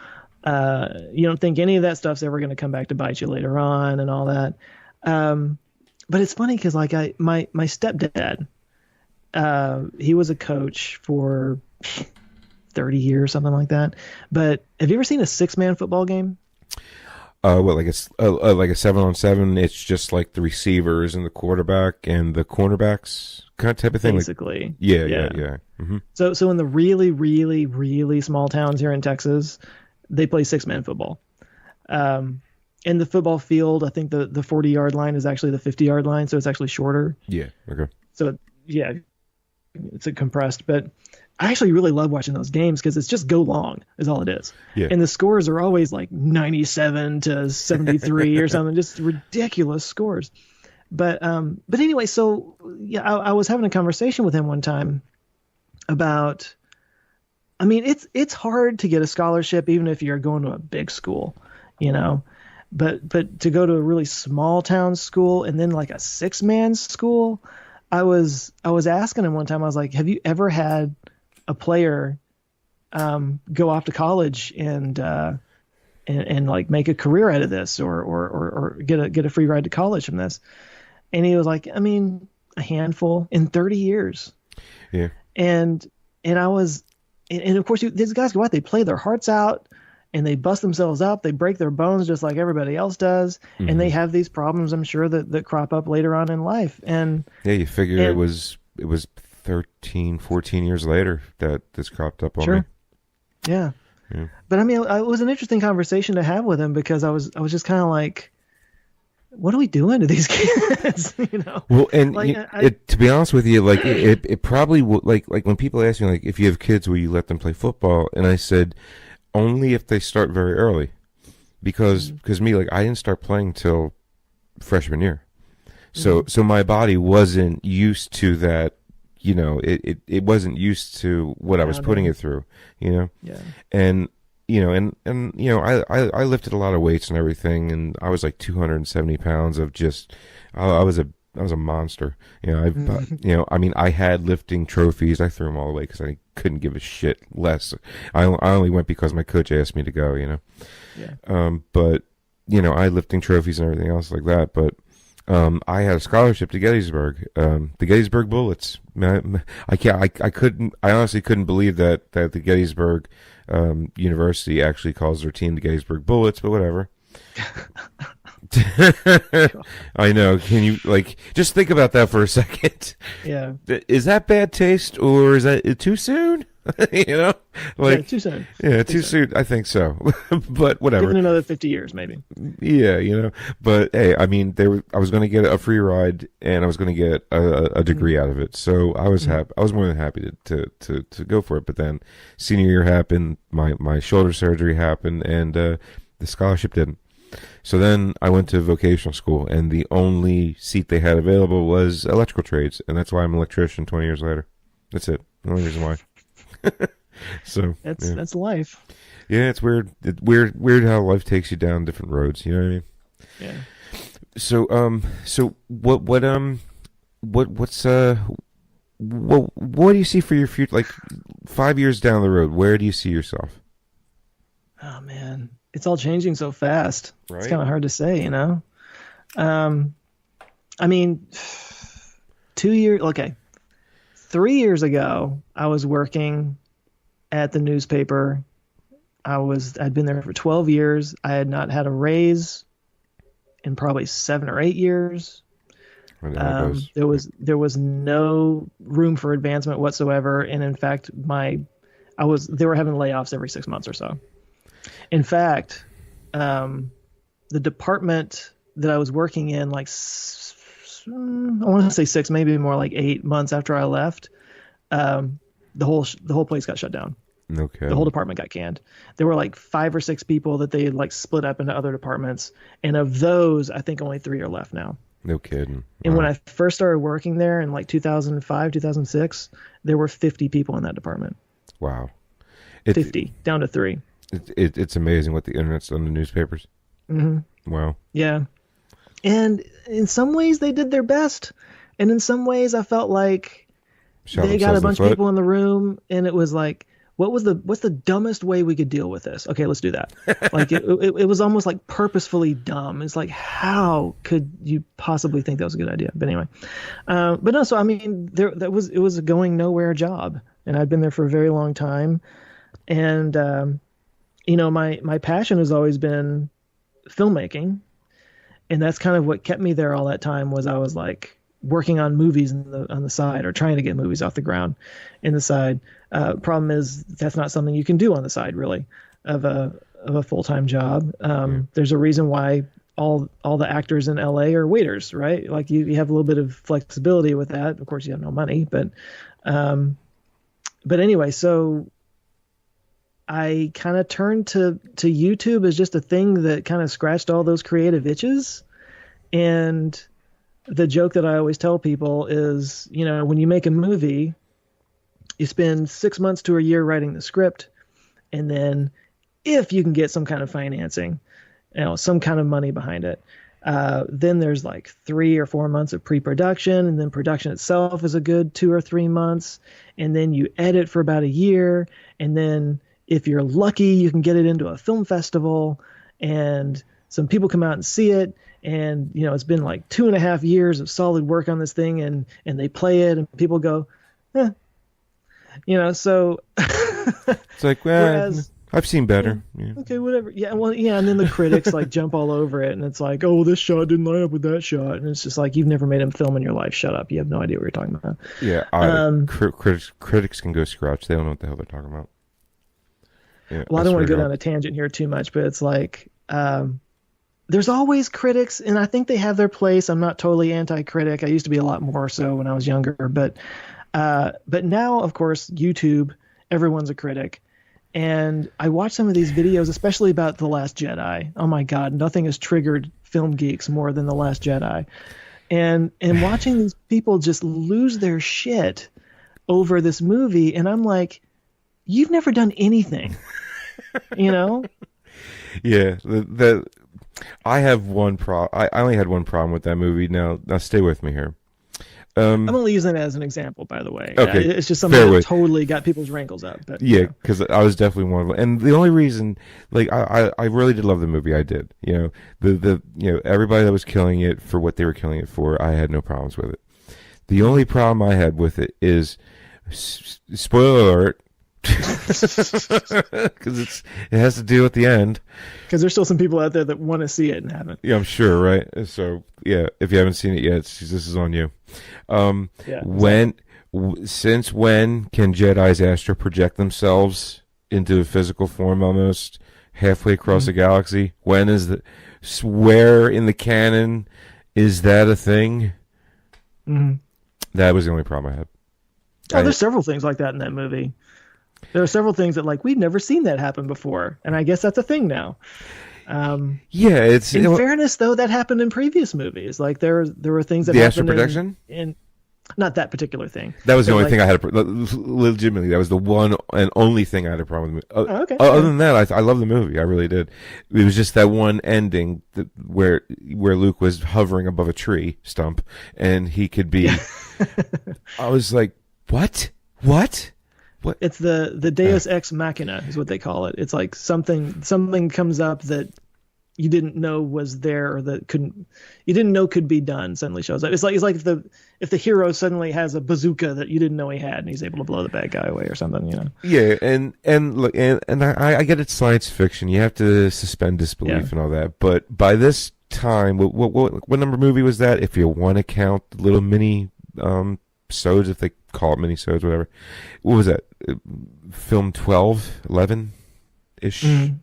you don't think any of that stuff's ever going to come back to bite you later on and all that. But it's funny because like my stepdad, he was a coach for 30 years, something like that. But have you ever seen a 6-man football game? Like a 7-on-7? It's just like the receivers and the quarterback and the cornerbacks kind of type of thing. Basically. Yeah. Mm-hmm. So in the really, really, really small towns here in Texas, they play 6-man football. And the football field, I think the 40-yard line is actually the 50-yard line, so it's actually shorter. Yeah. Okay. So it's a compressed, but I actually really love watching those games because it's just go long is all it is. Yeah. And the scores are always like 97 to 73 or something, just ridiculous scores. But anyway, so I was having a conversation with him one time about, I mean, it's hard to get a scholarship even if you're going to a big school, but to go to a really small town school and then like a 6-man school, I was asking him one time, I was like, have you ever had a player go off to college and and like make a career out of this, or get a free ride to college from this. And he was like, I mean, a handful in 30 years. Yeah. And I was, and of course, these guys go out, they play their hearts out, and they bust themselves up, they break their bones just like everybody else does, and they have these problems, I'm sure, that crop up later on in life. And yeah, you figure it was 13, 14 years later that this cropped up on me. Yeah. But I mean, it was an interesting conversation to have with him, because I was just kind of like, what are we doing to these kids? You know? Well, and like, to be honest with you, like it probably like when people ask me, like, if you have kids, will you let them play football? And I said, only if they start very early, because me, like, I didn't start playing till freshman year, so my body wasn't used to that. You know, it wasn't used to what I was putting it through. You know, and you know, and you know, I lifted a lot of weights and everything, and I was like 270 pounds of just, I was a monster. You know, you know, I mean, I had lifting trophies. I threw them all away because I couldn't give a shit less. I only went because my coach asked me to go. You know, but you know, I had lifting trophies and everything else like that. But I had a scholarship to Gettysburg, the Gettysburg Bullets. I honestly couldn't believe that the Gettysburg University actually calls their team the Gettysburg Bullets, but whatever. I know. Can you, like, just think about that for a second? Yeah. Is that bad taste, or is that too soon? You know, like, too soon. Yeah, too soon. I think so. But whatever. Give it another 50 years, maybe. Yeah, you know. But hey, I mean, I was going to get a free ride, and I was going to get a degree out of it. So I was happy. I was more than happy to go for it. But then senior year happened, my shoulder surgery happened, and the scholarship didn't. So then I went to vocational school, and the only seat they had available was electrical trades, and that's why I'm an electrician 20 years later. That's it. The only reason why. So that's life. Yeah, it's weird. Weird how life takes you down different roads. You know what I mean? Yeah. So what do you see for your future? Like 5 years down the road, where do you see yourself? Oh man, it's all changing so fast. Right? It's kind of hard to say, you know. I mean, 2 years. Okay. 3 years ago, I was working at the newspaper. I'd been there for 12 years. I had not had a raise in probably 7 or 8 years. There was no room for advancement whatsoever, and in fact, they were having layoffs every 6 months or so. In fact, the department that I was working in, like, I want to say 6, maybe more like 8 months after I left, the whole place got shut down. Okay. The whole department got canned. There were like 5 or 6 people that they had like split up into other departments, and of those, I think only 3 are left now. No kidding. Wow. And when I first started working there in like 2005, 2006, there were 50 people in that department. Wow. 50 down to 3. It's amazing what the internet's done to newspapers. Mm-hmm. Wow. Yeah. And in some ways they did their best, and in some ways I felt like they got a bunch of people in the room, and it was like, what's the dumbest way we could deal with this? Okay, let's do that. Like it was almost like purposefully dumb. It's like, how could you possibly think that was a good idea? But anyway, but no. So I mean, it was a going nowhere job, and I'd been there for a very long time, and you know, my passion has always been filmmaking, and that's kind of what kept me there all that time. Was I was like working on movies on the side, or trying to get movies off the ground in the side. Problem is that's not something you can do on the side, really, of a full-time job. There's a reason why all the actors in LA are waiters, right? Like you have a little bit of flexibility with that. Of course, you have no money, but anyway, so I kind of turned to YouTube as just a thing that kind of scratched all those creative itches. And the joke that I always tell people is, you know, when you make a movie, you spend 6 months to a year writing the script, and then if you can get some kind of financing, you know, some kind of money behind it, then there's like 3 or 4 months of pre-production, and then production itself is a good 2 or 3 months, and then you edit for about a year, and then if you're lucky, you can get it into a film festival, and some people come out and see it, and it's been like 2.5 years of solid work on this thing, and they play it, and people go, so it's like, well, whereas, I've seen better. Yeah. Okay, whatever. Yeah, well, yeah, and then the critics like jump all over it, and it's like, oh, this shot didn't line up with that shot, and it's just like, you've never made a film in your life. Shut up. You have no idea what you're talking about. Yeah, critics can go scratch. They don't know what the hell they're talking about. Yeah, well, I don't want to go down a tangent here too much, but it's like, there's always critics, and I think they have their place. I'm not totally anti-critic. I used to be a lot more so when I was younger, but now, of course, YouTube, everyone's a critic. And I watch some of these videos, especially about The Last Jedi. Oh my God, nothing has triggered film geeks more than The Last Jedi. And watching these people just lose their shit over this movie, and I'm like, you've never done anything, Yeah, I have one problem. I only had one problem with that movie. Now stay with me here. I'm only using it as an example, by the way. Okay, it's just something that totally got people's wrinkles up. But yeah, because I was definitely one of them. And the only reason, like, I really did love the movie. I did. Everybody that was killing it for what they were killing it for, I had no problems with it. The only problem I had with it is, spoiler alert, because it has to do with the end. Because there's still some people out there that want to see it and haven't. Yeah, I'm sure, right? So yeah, if you haven't seen it yet, this is on you. Since when can Jedi's astral project themselves into a physical form almost halfway across the galaxy? Where in the canon is that a thing? Mm-hmm. That was the only problem I had. There's several things like that in that movie. There are several things that, like, we've never seen that happen before, and I guess that's a thing now. It's in fairness, though, that happened in previous movies. Like there were things that the happened astral projection in not that particular thing. That was the only thing I had. Legitimately, that was the one and only thing I had a problem with. Okay. Other than that, I love the movie. I really did. It was just that one ending where Luke was hovering above a tree stump and he could be. I was like, what? What? It's the Deus Ex Machina is what they call it. It's like something comes up that you didn't know was there, or that you didn't know could be done, suddenly shows up. It's like if the hero suddenly has a bazooka that you didn't know he had, and he's able to blow the bad guy away or something, Yeah, and look, and I get it's science fiction. You have to suspend disbelief and all that. But by this time, what number movie was that? If you want to count the little mini sods, if they call it mini sods, whatever. What was that? Film 12, 11-ish? Mm-hmm.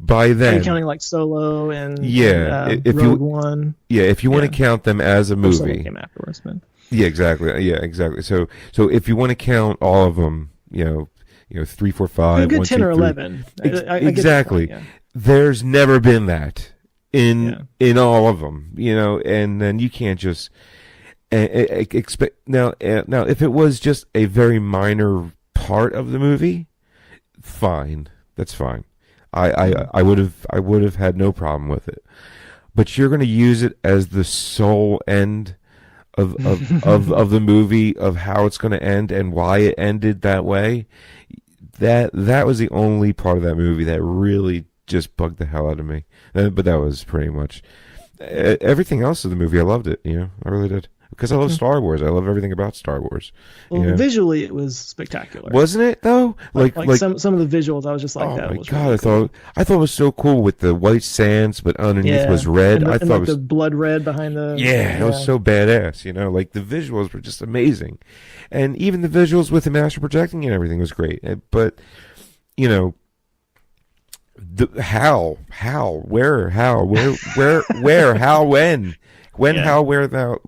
By then, are you counting like Solo and Rogue One? Yeah, if you want to count them as a movie. Solo came afterwards, but... Yeah, exactly. Yeah, exactly. So if you want to count all of them, 3, 4, 5, good 1, 10 2, or 3. 11. Exactly. Point, There's never been that in all of them, and then you can't just expect now if it was just a very minor part of the movie, fine, that's fine. I would have had no problem with it, but you're going to use it as the sole end of the movie, of how it's going to end and why it ended that way. That was the only part of that movie that really just bugged the hell out of me. But that was pretty much everything else of the movie. I loved it. I really did. Because I love Star Wars. I love everything about Star Wars. Well, visually it was spectacular. Wasn't it though? Like some of the visuals, I was just like, oh that my was God, really cool. I thought it was so cool with the white sands, but underneath was red. And I thought it was the blood red behind the. Yeah, it was so badass. Like the visuals were just amazing, and even the visuals with him astral projecting and everything was great. But how, where, how, when, how, where, that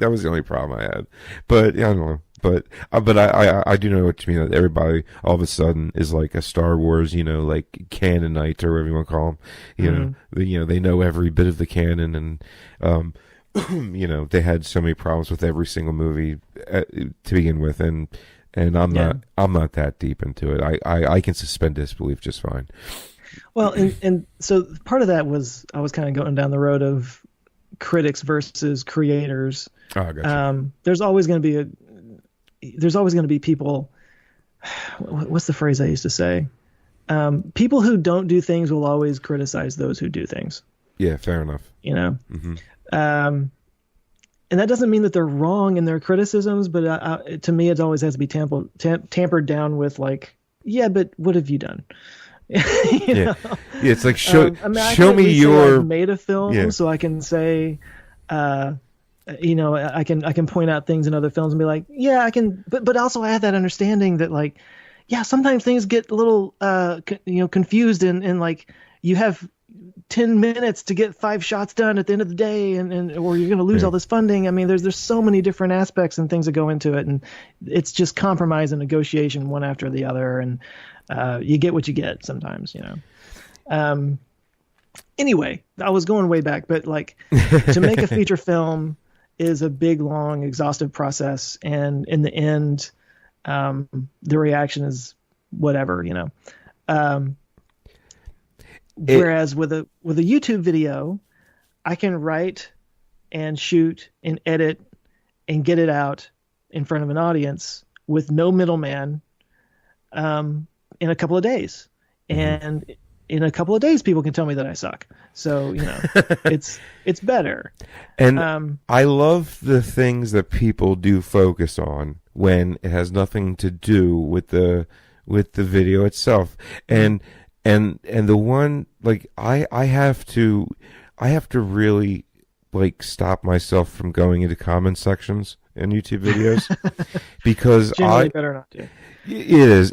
was the only problem I had. But I don't know. But I do know what you mean. That everybody all of a sudden is like a Star Wars, like Canonite or whatever you want to call them. They know every bit of the canon, and they had so many problems with every single movie to begin with, and I'm not that deep into it. I can suspend disbelief just fine. Well, and so part of that was I was kind of going down the road of critics versus creators. Oh, gotcha. There's always going to be people. What's the phrase I used to say? People who don't do things will always criticize those who do things. Yeah, fair enough. You know, and that doesn't mean that they're wrong in their criticisms, but to me, it always has to be tampered down with like, yeah, but what have you done? Yeah, it's like show me I've made a film, so I can say, you know, I can point out things in other films and be like, yeah, I can, but also I have that understanding that like, yeah, sometimes things get a little, confused and like you have 10 minutes to get 5 shots done at the end of the day and or you're going to lose all this funding. I mean, there's so many different aspects and things that go into it, and it's just compromise and negotiation one after the other, and you get what you get sometimes, you know. Anyway, I was going way back, but like to make a feature film is a big, long, exhaustive process, and in the end, the reaction is whatever, you know. Whereas with a YouTube video, I can write and shoot and edit and get it out in front of an audience with no middleman in a couple of days. And in a couple of days, people can tell me that I suck. So, you know, it's better. And I love the things that people do focus on when it has nothing to do with the video itself. And the one, like, I have to really like stop myself from going into comment sections in YouTube videos because generally better not to. It is,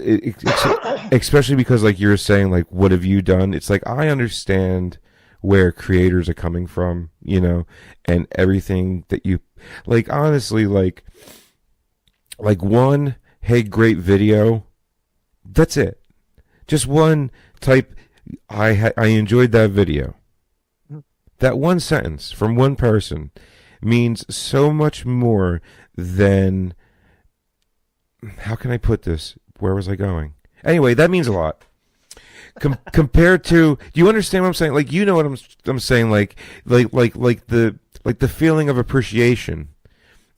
especially because like you were saying, like, what have you done? It's like, I understand where creators are coming from, you know, and everything that you, like, honestly, like one, hey, great video. That's it. Just one type, I enjoyed that video. That one sentence from one person means so much more than, how can I put this? Where was I going? Anyway, that means a lot. Compared to, do you understand what I'm saying? Like, you know what I'm saying? Like the feeling of appreciation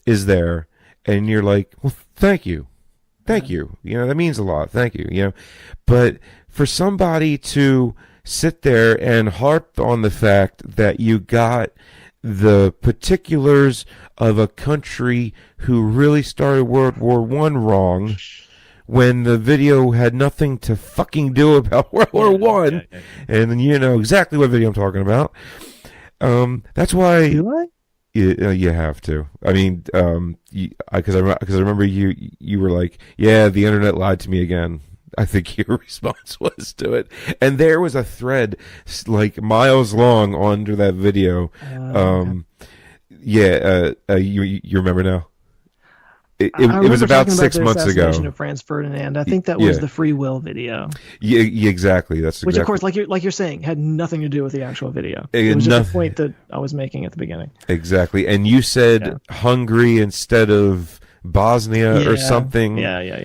is there, and you're like, well, thank you. You know, that means a lot. Thank you. You know, but for somebody to sit there and harp on the fact that you got the particulars of a country who really started World War I wrong, when the video had nothing to fucking do about World War One, and you know exactly what video I'm talking about. That's why. Do I? You have to. I mean, because I remember you were like, yeah, the internet lied to me again. I think your response was to it, and there was a thread like miles long under that video. You remember now? It was about 6 months ago. Of Franz Ferdinand. I think that was the free will video. Yeah, exactly. That's which, of course, like you're saying, had nothing to do with the actual video. It was just a point that I was making at the beginning. Exactly, and you said Hungary instead of Bosnia or something. Yeah.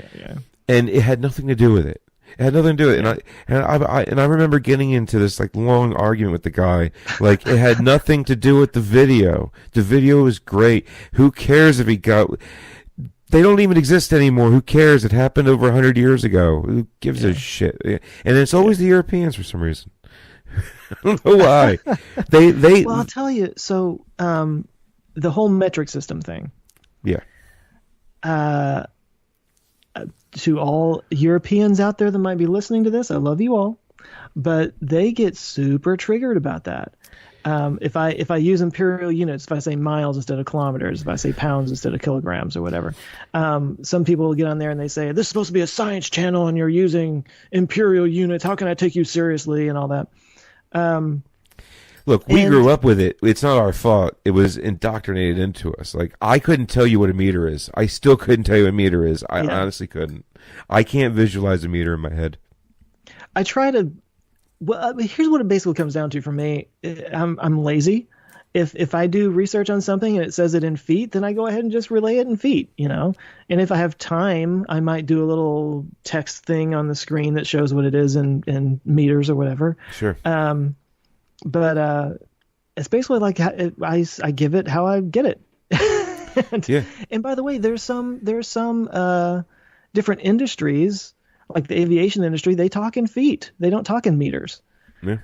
And it had nothing to do with it. It had nothing to do with it. And I remember getting into this like long argument with the guy. Like, it had nothing to do with the video. The video was great. Who cares if he got? They don't even exist anymore. Who cares? It happened over 100 years ago. Who gives a shit? And it's always the Europeans for some reason. I don't know why. They. Well, I'll tell you. So, the whole metric system thing. Yeah. To all Europeans out there that might be listening to this, I love you all, but they get super triggered about that. If I use imperial units, if I say miles instead of kilometers, if I say pounds instead of kilograms or whatever, some people will get on there and they say, this is supposed to be a science channel and you're using imperial units. How can I take you seriously and all that? Look, we grew up with it. It's not our fault. It was indoctrinated into us. Like, I couldn't tell you what a meter is. I still couldn't tell you what a meter is. I honestly couldn't. I can't visualize a meter in my head. I try to. Well, here's what it basically comes down to for me. I'm lazy. If I do research on something and it says it in feet, then I go ahead and just relay it in feet, you know. And if I have time, I might do a little text thing on the screen that shows what it is in meters or whatever. Sure. But it's basically like I give it how I get it. And by the way, there's some different industries like the aviation industry, they talk in feet. They don't talk in meters. Yeah.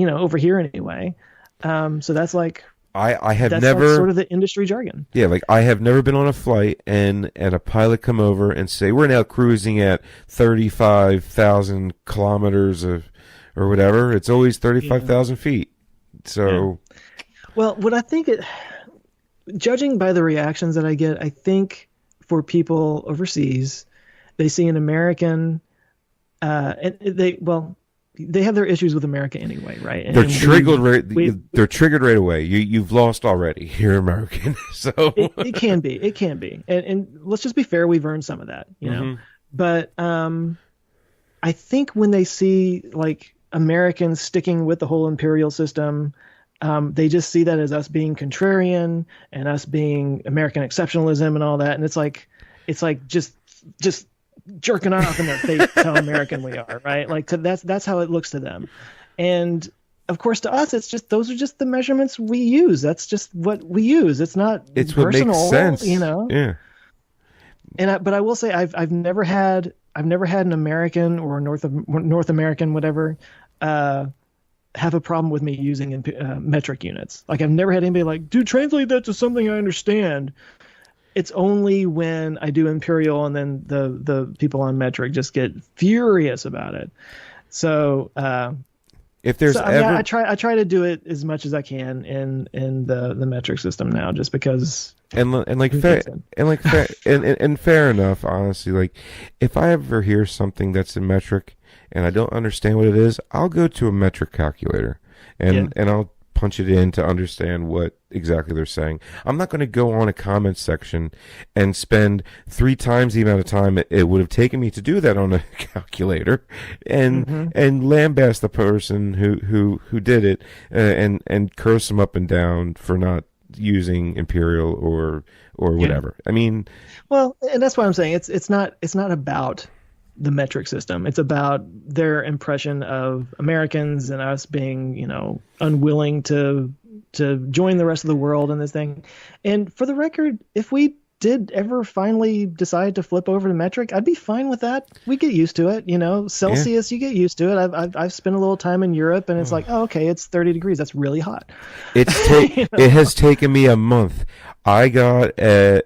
Over here anyway. So that's like I have that's never like sort of the industry jargon. Yeah, like I have never been on a flight and a pilot come over and say we're now cruising at 35,000 kilometers or whatever. It's always 35,000 feet. So, well, what I think judging by the reactions that I get, I think for people overseas, they see an American, and they have their issues with America anyway, right? They're triggered they're triggered right away. You've lost already. You're American, so it can be, and let's just be fair. We've earned some of that, But I think when they see like Americans sticking with the whole imperial system, they just see that as us being contrarian and us being American exceptionalism and all that, and it's like just jerking off in their face how American we are, right? Like that's how it looks to them. And of course to us it's just those are just the measurements we use. That's just what we use. It's personal, what makes sense. Yeah. But I will say I've never had an American or North American whatever have a problem with me using metric units. Like I've never had anybody like, dude, translate that to something I understand. It's only when I do imperial and then the people on metric just get furious about it. So if there's I try to do it as much as I can in the metric system now, just because fair enough, honestly. Like if I ever hear something that's in metric and I don't understand what it is, I'll go to a metric calculator and I'll punch it in to understand what exactly they're saying. I'm not going to go on a comment section and spend 3 times the amount of time it would have taken me to do that on a calculator and lambaste the person who did it and curse them up and down for not using imperial or whatever. I mean, well, and that's what I'm saying. It's not about the metric system. It's about their impression of Americans and us being, unwilling to join the rest of the world in this thing. And for the record, if we did ever finally decide to flip over to metric, I'd be fine with that. We get used to it, Celsius, You get used to it. I've spent a little time in Europe and it's like, oh, okay, it's 30 degrees. That's really hot. It has taken me a month. I got a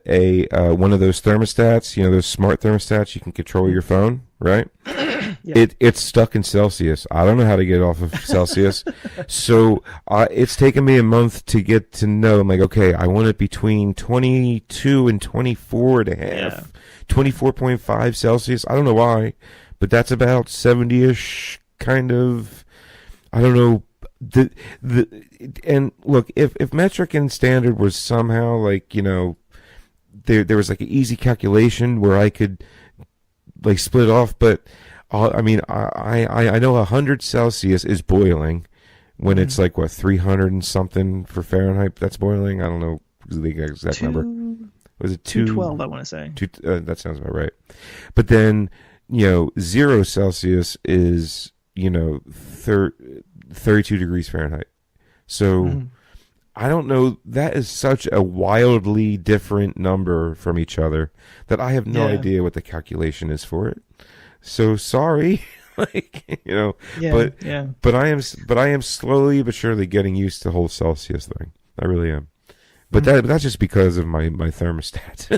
one of those thermostats, those smart thermostats you can control your phone, right? Yeah. It's stuck in Celsius. I don't know how to get off of Celsius. So it's taken me a month to get to know. I'm like, okay, I want it between 22 and 24 and a half, 24.5 Celsius. I don't know why, but that's about 70-ish kind of, I don't know. And look, if metric and standard was somehow like, there was like an easy calculation where I could like split off, but I mean, I know 100 Celsius is boiling when it's like, what, 300 and something for Fahrenheit? That's boiling? I don't know the exact number. Was it 212, I want to say. That sounds about right. But then, 0 Celsius is, 32 degrees Fahrenheit. So I don't know. That is such a wildly different number from each other that I have no idea what the calculation is for it. So sorry, but I am slowly but surely getting used to the whole Celsius thing. I really am. But that's just because of my thermostat. That's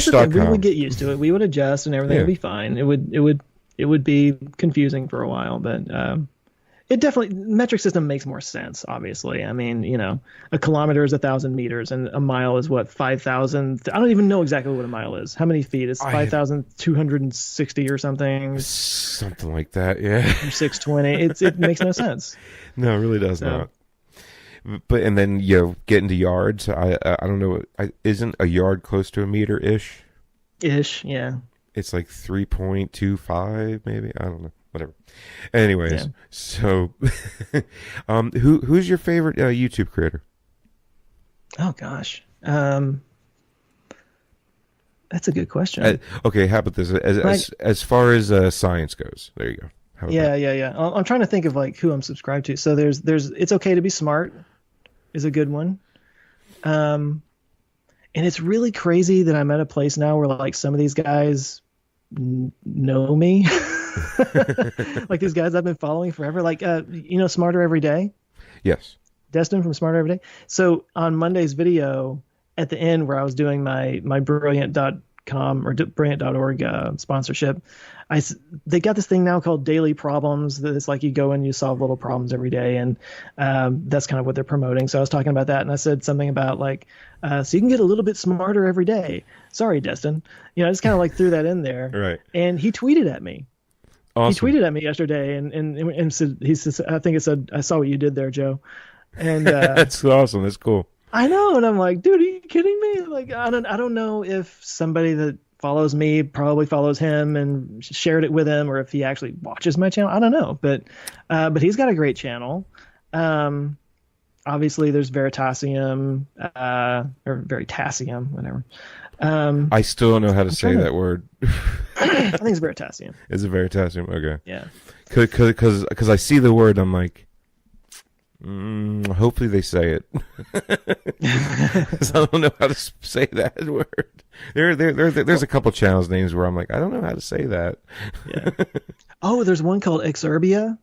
the thing. We would get used to it. We would adjust, and everything would be fine. It would be confusing for a while, but it definitely, metric system makes more sense, obviously. I mean, a kilometer is 1,000 meters and a mile is what, 5,000? I don't even know exactly what a mile is. How many feet? It's 5,260 or something. Something like that, yeah. Or 620. It makes no sense. No, it really does not. But, and then, get into yards. I don't know. Isn't a yard close to a meter ish? Ish, yeah. It's like 3.25, maybe. I don't know. Whatever. Anyways, so who's your favorite YouTube creator? Oh gosh, that's a good question. Okay, how about this? As far as science goes, there you go. Yeah. I'm trying to think of like who I'm subscribed to. So there's It's Okay to Be Smart is a good one. And it's really crazy that I'm at a place now where like some of these guys know me. Like these guys I've been following forever. Like, Smarter Every Day. Yes. Destin from Smarter Every Day. So on Monday's video at the end where I was doing my brilliant.com or brilliant.org sponsorship, they got this thing now called Daily Problems. That it's like you go and you solve little problems every day, and that's kind of what they're promoting. So I was talking about that, and I said something about like, so you can get a little bit smarter every day. Sorry, Destin. I just kind of like threw that in there. Right. And he tweeted at me. Awesome. He tweeted at me yesterday, and said, he says, I think it said, "I saw what you did there, Joe." And that's awesome. That's cool. I know, and I'm like, dude, are you kidding me? Like, I don't know if somebody that follows me probably follows him and shared it with him, or if he actually watches my channel. I don't know, but he's got a great channel. Obviously, there's Veritasium, or Veritasium, whatever. I still don't know how to say that word. I think it's Veritasium. Is it Veritasium? Okay. Yeah. Because I see the word, I'm like, hopefully they say it. 'Cause I don't know how to say that word. There's a couple channels names where I'm like, I don't know how to say that. Yeah. Oh, there's one called Exurbia,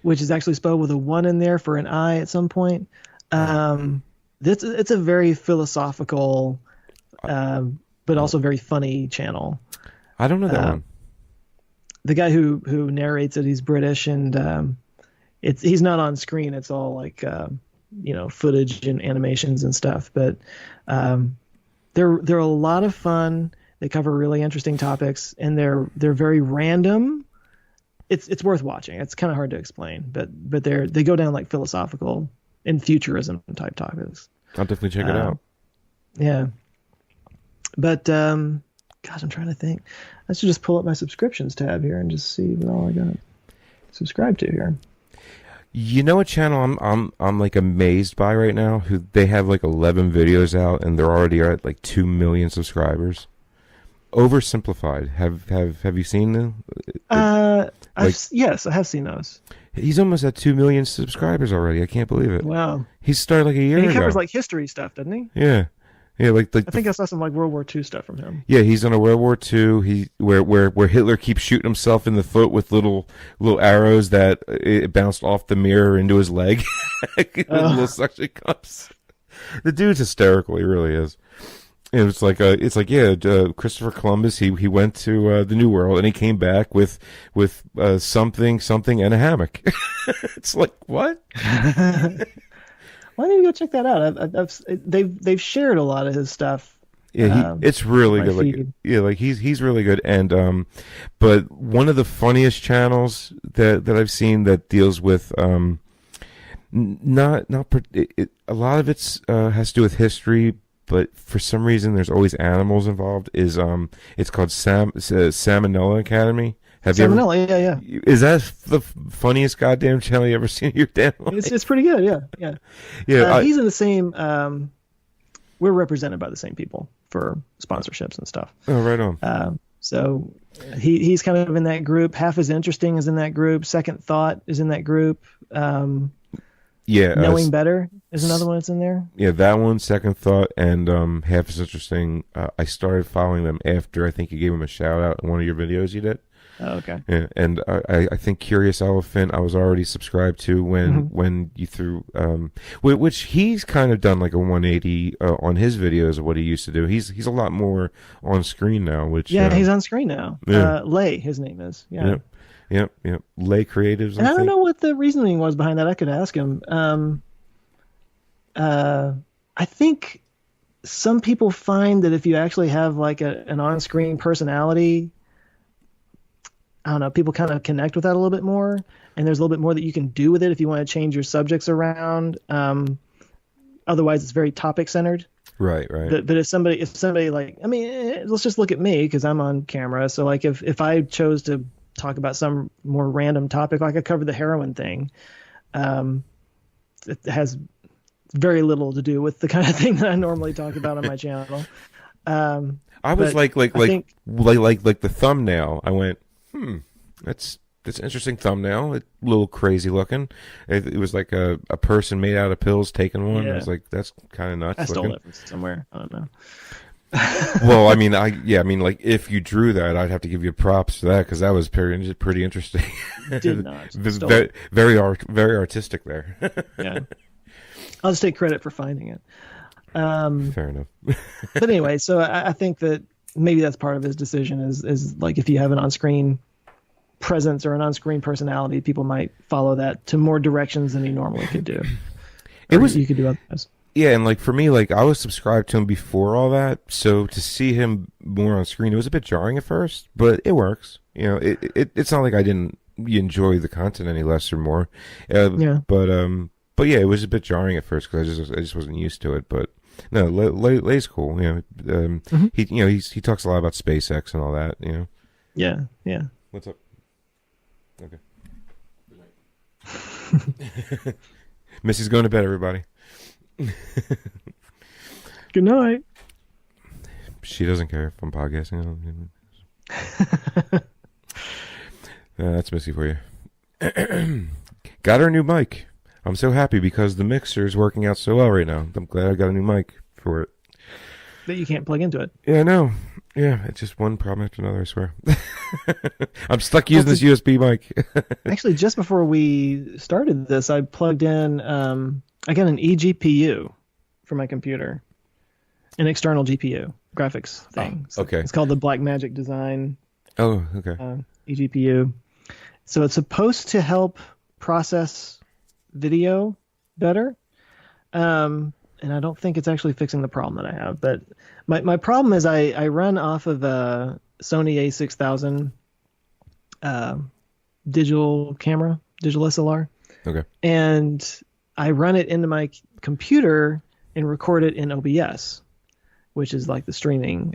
which is actually spelled with a 1 in there for an I at some point. It's a very philosophical, but also very funny channel. I don't know that one. The guy who narrates it, he's British, and he's not on screen. It's all like footage and animations and stuff. But they're a lot of fun. They cover really interesting topics, and they're very random. It's worth watching. It's kind of hard to explain, but they go down like philosophical and futurism type topics. I'll definitely check it out. Yeah. But gosh, I'm trying to think. I should just pull up my subscriptions tab here and just see what all I got subscribed to here. You know a channel I'm like amazed by right now? Who they have like 11 videos out and they're already at like 2 million subscribers. Oversimplified. Have you seen them? Yes, I have seen those. He's almost at 2 million subscribers already. I can't believe it. Wow. He started like a year ago. He covers like history stuff, doesn't he? Yeah. Yeah, I think I saw some like World War II stuff from him. Yeah, he's on a World War II. Where Hitler keeps shooting himself in the foot with little arrows that it bounced off the mirror into his leg. Little suction cups. The dude's hysterical. He really is. It's like Christopher Columbus. He went to the New World and he came back with something and a hammock. It's like what? Why don't you go check that out? They've shared a lot of his stuff. Yeah, it's really good. He's really good. And but one of the funniest channels that I've seen that deals with a lot of it's has to do with history, but for some reason there's always animals involved. It's called Salmonella Academy. Salmonella, yeah. Is that the funniest goddamn channel you ever seen in your damn life? It's pretty good, yeah. Yeah, he's in the same. We're represented by the same people for sponsorships and stuff. Oh, right on. So he's kind of in that group. Half as Interesting is in that group. Second Thought is in that group. Knowing Better is another one that's in there. Yeah, that one, Second Thought, and Half as Interesting. I started following them after I think you gave them a shout out in one of your videos you did. Oh, okay. Yeah, and I think Curious Elephant I was already subscribed to when you threw which he's kind of done like a 180 on his videos of what he used to do. He's a lot more on screen now. Which he's on screen now. Yeah. Lay, his name is. Yeah. Yep. Lay Creatives. And I don't know what the reasoning was behind that. I could ask him. I think some people find that if you actually have like an on-screen personality, I don't know, people kind of connect with that a little bit more, and there's a little bit more that you can do with it if you want to change your subjects around. Otherwise, it's very topic centered. Right. But if somebody like, I mean, let's just look at me because I'm on camera. So like, if I chose to talk about some more random topic, like I covered the heroin thing, it has very little to do with the kind of thing that I normally talk about on my channel. I was like the thumbnail. I went, that's an interesting thumbnail. A little crazy looking. It was like a person made out of pills taking one. Yeah. I was like, that's kind of nuts. I stole it from somewhere. I don't know. Well, I mean, like if you drew that, I'd have to give you props for that because that was pretty interesting. Did not. Very artistic there. Yeah. I'll just take credit for finding it. Fair enough. But anyway, so I think that maybe that's part of his decision is like if you have an on-screen presence or an on-screen personality, people might follow that to more directions than you normally could do. You could do otherwise. Yeah, and like for me, like I was subscribed to him before all that, so to see him more on screen, it was a bit jarring at first, but it works. You know, it's not like I didn't enjoy the content any less or more. Yeah. But yeah, it was a bit jarring at first because I just wasn't used to it. But no, Lay's cool. You know, he talks a lot about SpaceX and all that. You know. Yeah. Yeah. What's up? Okay. Missy's going to bed, everybody. Good night. She doesn't care if I'm podcasting. That's Missy for you. Got her new mic. I'm so happy because the mixer is working out so well right now. I'm glad I got a new mic for it. That you can't plug into it. Yeah, I know. Yeah, it's just one problem after another, I swear. I'm stuck using this USB mic. Actually, just before we started this, I plugged in, I got an eGPU for my computer, an external GPU graphics thing. So okay. It's called the Blackmagic Design eGPU. So it's supposed to help process video better. And I don't think it's actually fixing the problem that I have. But my problem is I run off of a Sony a6000 digital SLR. Okay. And I run it into my computer and record it in OBS, which is like the streaming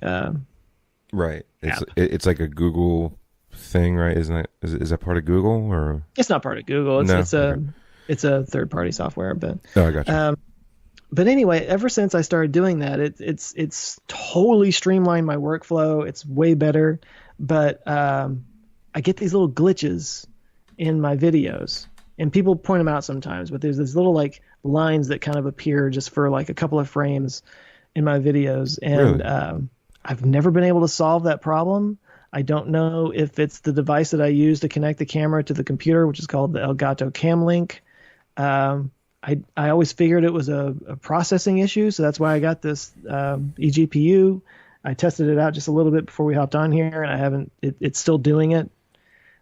right. app. It's like a Google thing, right? Isn't it? Is that part of Google or? It's not part of Google. It's a third-party software, but I got you. But anyway, ever since I started doing that, it's totally streamlined my workflow. It's way better, but I get these little glitches in my videos, and people point them out sometimes. But there's these little like lines that kind of appear just for like a couple of frames in my videos, and really? I've never been able to solve that problem. I don't know if it's the device that I use to connect the camera to the computer, which is called the Elgato Cam Link. I always figured it was a processing issue, so that's why I got this eGPU. I tested it out just a little bit before we hopped on here, and it's still doing it.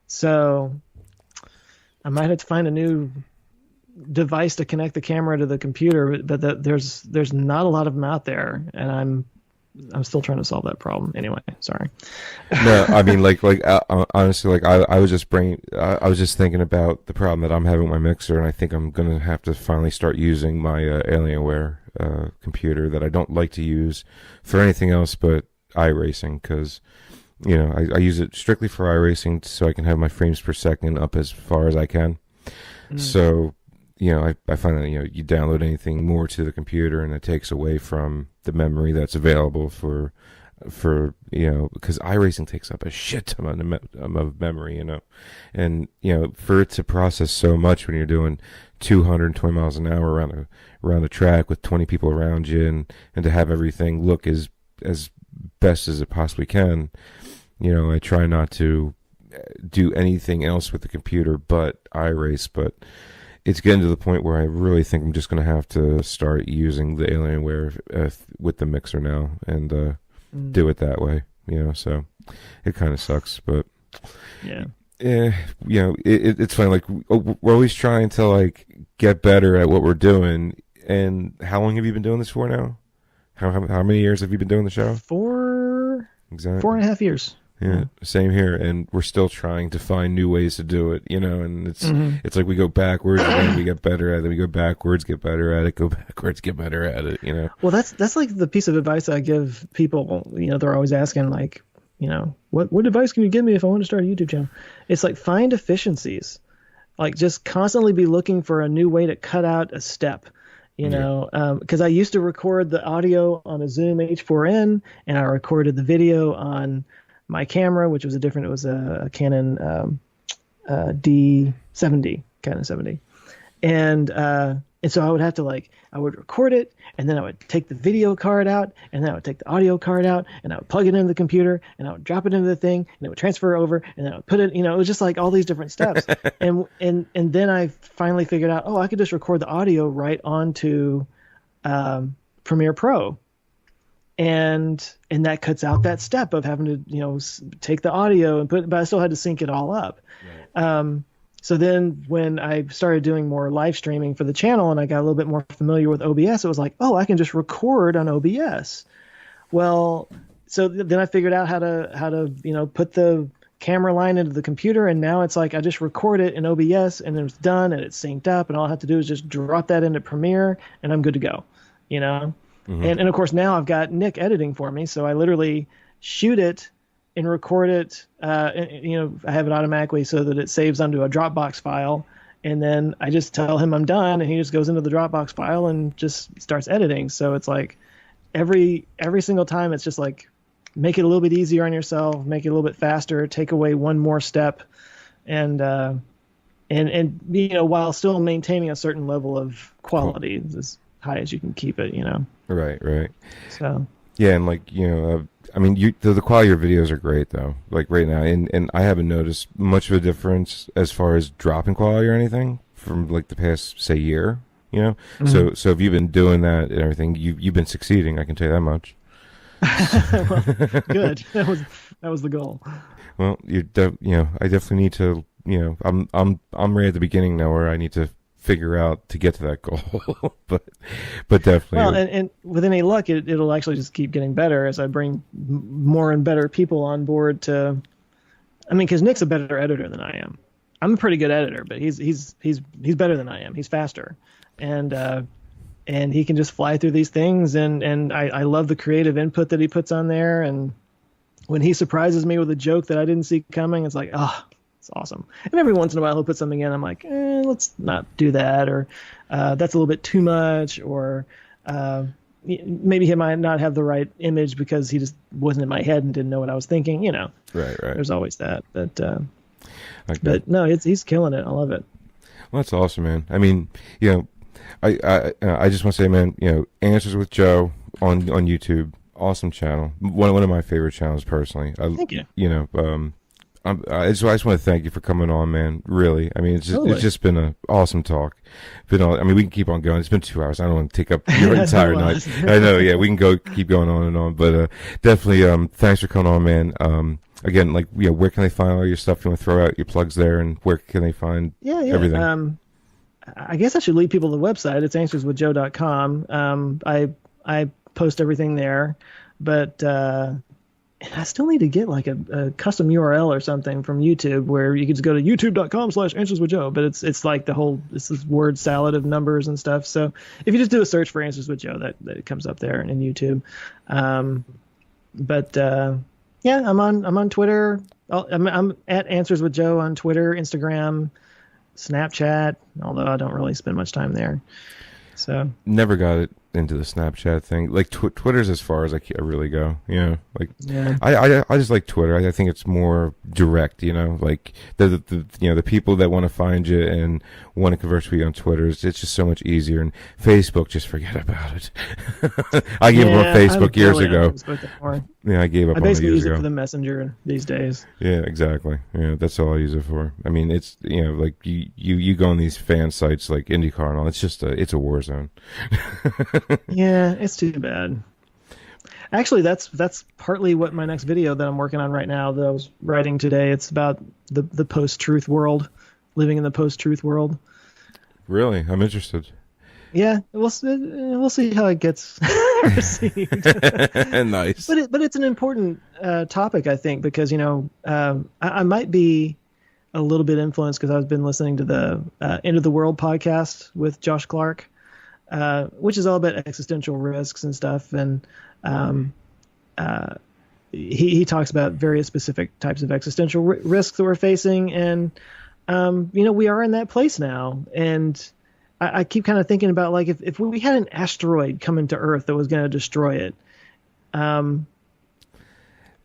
So I might have to find a new device to connect the camera to the computer, but there's not a lot of them out there, and I'm still trying to solve that problem. Anyway, sorry. No, I mean, honestly, I was just thinking about the problem that I'm having with my mixer, and I think I'm gonna have to finally start using my Alienware computer that I don't like to use for anything else but iRacing, because I use it strictly for iRacing so I can have my frames per second up as far as I can. So I find that you download anything more to the computer and it takes away from the memory that's available for because iRacing takes up a shit ton of memory, and for it to process so much when you're doing 220 miles an hour around the track with 20 people around you, and to have everything look as best as it possibly can, I try not to do anything else with the computer but iRace, but it's getting to the point where I really think I'm just going to have to start using the Alienware with the mixer now and do it that way, so it kind of sucks, but yeah, it's funny, like we're always trying to like get better at what we're doing. And how long have you been doing this for now? How many years have you been doing the show? Exactly. 4.5 years. Yeah, same here, and we're still trying to find new ways to do it, and it's like we go backwards and then we get better at it, we go backwards, get better at it, go backwards, get better at it, Well, that's like the piece of advice I give people, they're always asking like, what advice can you give me if I want to start a YouTube channel? It's like find efficiencies, like just constantly be looking for a new way to cut out a step. Because I used to record the audio on a Zoom H4n, and I recorded the video on my camera, which was it was a Canon D70, Canon 70. And so I would have to like I would record it, and then I would take the video card out, and then I would take the audio card out, and I would plug it into the computer, and I would drop it into the thing, and it would transfer over, and then I would put it, it was just like all these different steps. and then I finally figured out, I could just record the audio right onto Premiere Pro. And that cuts out that step of having to, take the audio and but I still had to sync it all up. Right. So then when I started doing more live streaming for the channel and I got a little bit more familiar with OBS, it was like, I can just record on OBS. Well, so then I figured out how to put the camera line into the computer, and now it's like I just record it in OBS and it's done and it's synced up, and all I have to do is just drop that into Premiere and I'm good to go, Mm-hmm. And of course now I've got Nick editing for me, so I literally shoot it and record it. I have it automatically so that it saves onto a Dropbox file, and then I just tell him I'm done, and he just goes into the Dropbox file and just starts editing. So it's like every single time it's just like make it a little bit easier on yourself, make it a little bit faster, take away one more step, and while still maintaining a certain level of quality. As high as you can keep it, Right. So yeah, and the quality of your videos are great though. Like right now, and I haven't noticed much of a difference as far as dropping quality or anything from like the past say year. Mm-hmm. So if you've been doing that and everything, you've been succeeding. I can tell you that much. Well, good. That was the goal. Well, I definitely need to. I'm right at the beginning now where I need to figure out to get to that goal, but definitely. Well, and with any luck, it'll actually just keep getting better as I bring more and better people on board because Nick's a better editor than I am. I'm a pretty good editor, but he's better than I am. He's faster, and he can just fly through these things, and I love the creative input that he puts on there, and when he surprises me with a joke that I didn't see coming, it's like, it's awesome. And every once in a while he'll put something in, I'm like, let's not do that, or that's a little bit too much, or maybe he might not have the right image because he just wasn't in my head and didn't know what I was thinking. Right. There's always that, but no, he's killing it. I love it. Well, that's awesome, man. I mean, I just want to say, man, Answers with Joe on YouTube, awesome channel, one of my favorite channels personally. Thank you. I just want to thank you for coming on, man. Really, I mean, it's just been an awesome talk. We can keep on going. It's been 2 hours. I don't want to take up your entire night. I know. Yeah, we can keep going on and on. But definitely, thanks for coming on, man. Again, where can they find all your stuff? You want to throw out your plugs there, and where can they find everything? I guess I should lead people to the website. It's answerswithjoe.com. I post everything there, but. I still need to get like a custom URL or something from YouTube where you can just go to youtube.com/answerswithjoe, but it's like this word salad of numbers and stuff. So if you just do a search for Answers with Joe, that comes up there in YouTube. I'm on Twitter. I'm at Answers with Joe on Twitter, Instagram, Snapchat, although I don't really spend much time there. So never got it into the Snapchat thing. Like Twitter's as far as I really go. I just like Twitter. I think it's more direct. Like the people that want to find you and want to converse with you on Twitter, it's just so much easier. And Facebook, just forget about it. I gave up on Facebook years ago. Yeah, I gave up on it years ago. I basically use it for the messenger these days. Yeah, exactly. Yeah, that's all I use it for. I mean, it's like you go on these fan sites like IndyCar and all. It's just it's a war zone. Yeah, it's too bad. Actually, that's partly what my next video that I'm working on right now that I was writing today. It's about the post-truth world, living in the post-truth world. Really? I'm interested. Yeah, we'll see how it gets received. Nice. But it's an important topic, I think, because I might be a little bit influenced because I've been listening to the End of the World podcast with Josh Clark, which is all about existential risks and stuff, and he talks about various specific types of existential risks that we're facing, and we are in that place now, and I keep kind of thinking about like if we had an asteroid come into Earth that was going to destroy it,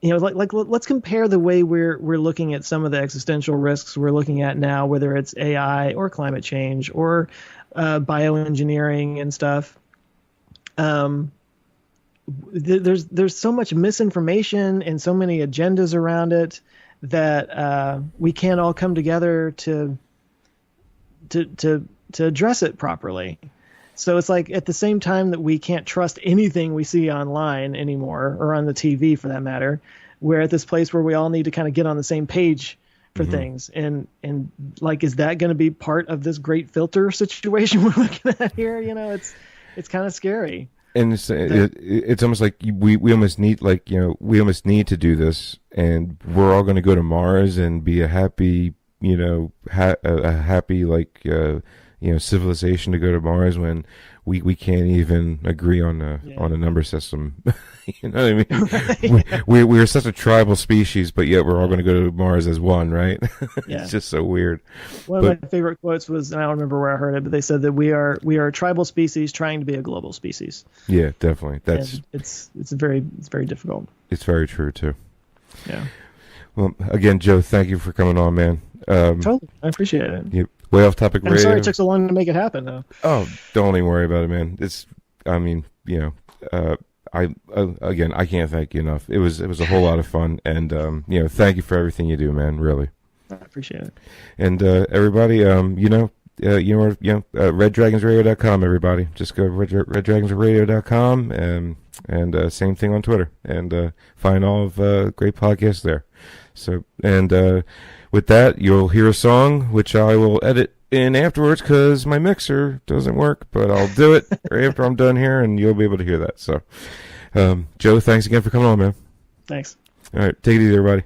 let's compare the way we're looking at some of the existential risks we're looking at now, whether it's AI or climate change or bioengineering and stuff. There's so much misinformation and so many agendas around it that we can't all come together to address it properly. So it's like at the same time that we can't trust anything we see online anymore, or on the TV for that matter, we're at this place where we all need to kind of get on the same page for things. And like, is that going to be part of this great filter situation we're looking at here? It's kind of scary. And it's almost like we almost need, like, we almost need to do this, and we're all going to go to Mars and be a happy, a happy, like, civilization to go to Mars, when we can't even agree on a number system. You know what I mean? Right. We're such a tribal species, but yet we're all going to go to Mars as one, right? It's just so weird. One of my favorite quotes was, and I don't remember where I heard it, but they said that we are a tribal species trying to be a global species. Yeah, definitely. It's very difficult. It's very true too. Yeah. Well, again, Joe, thank you for coming on, man. Totally, I appreciate it. Way Off Topic Radio. I'm sorry it took so long to make it happen, though. Oh, don't even worry about it, man. I can't thank you enough. It was a whole lot of fun, and thank you for everything you do, man. Really, I appreciate it. And everybody, reddragonsradio.com. Everybody, just go to reddragonsradio.com, and same thing on Twitter, and find all of great podcasts there. So, and with that, you'll hear a song which I will edit in afterwards because my mixer doesn't work, but I'll do it right after I'm done here, and you'll be able to hear that. So, Joe, thanks again for coming on, man. Thanks. All right, take it easy, everybody.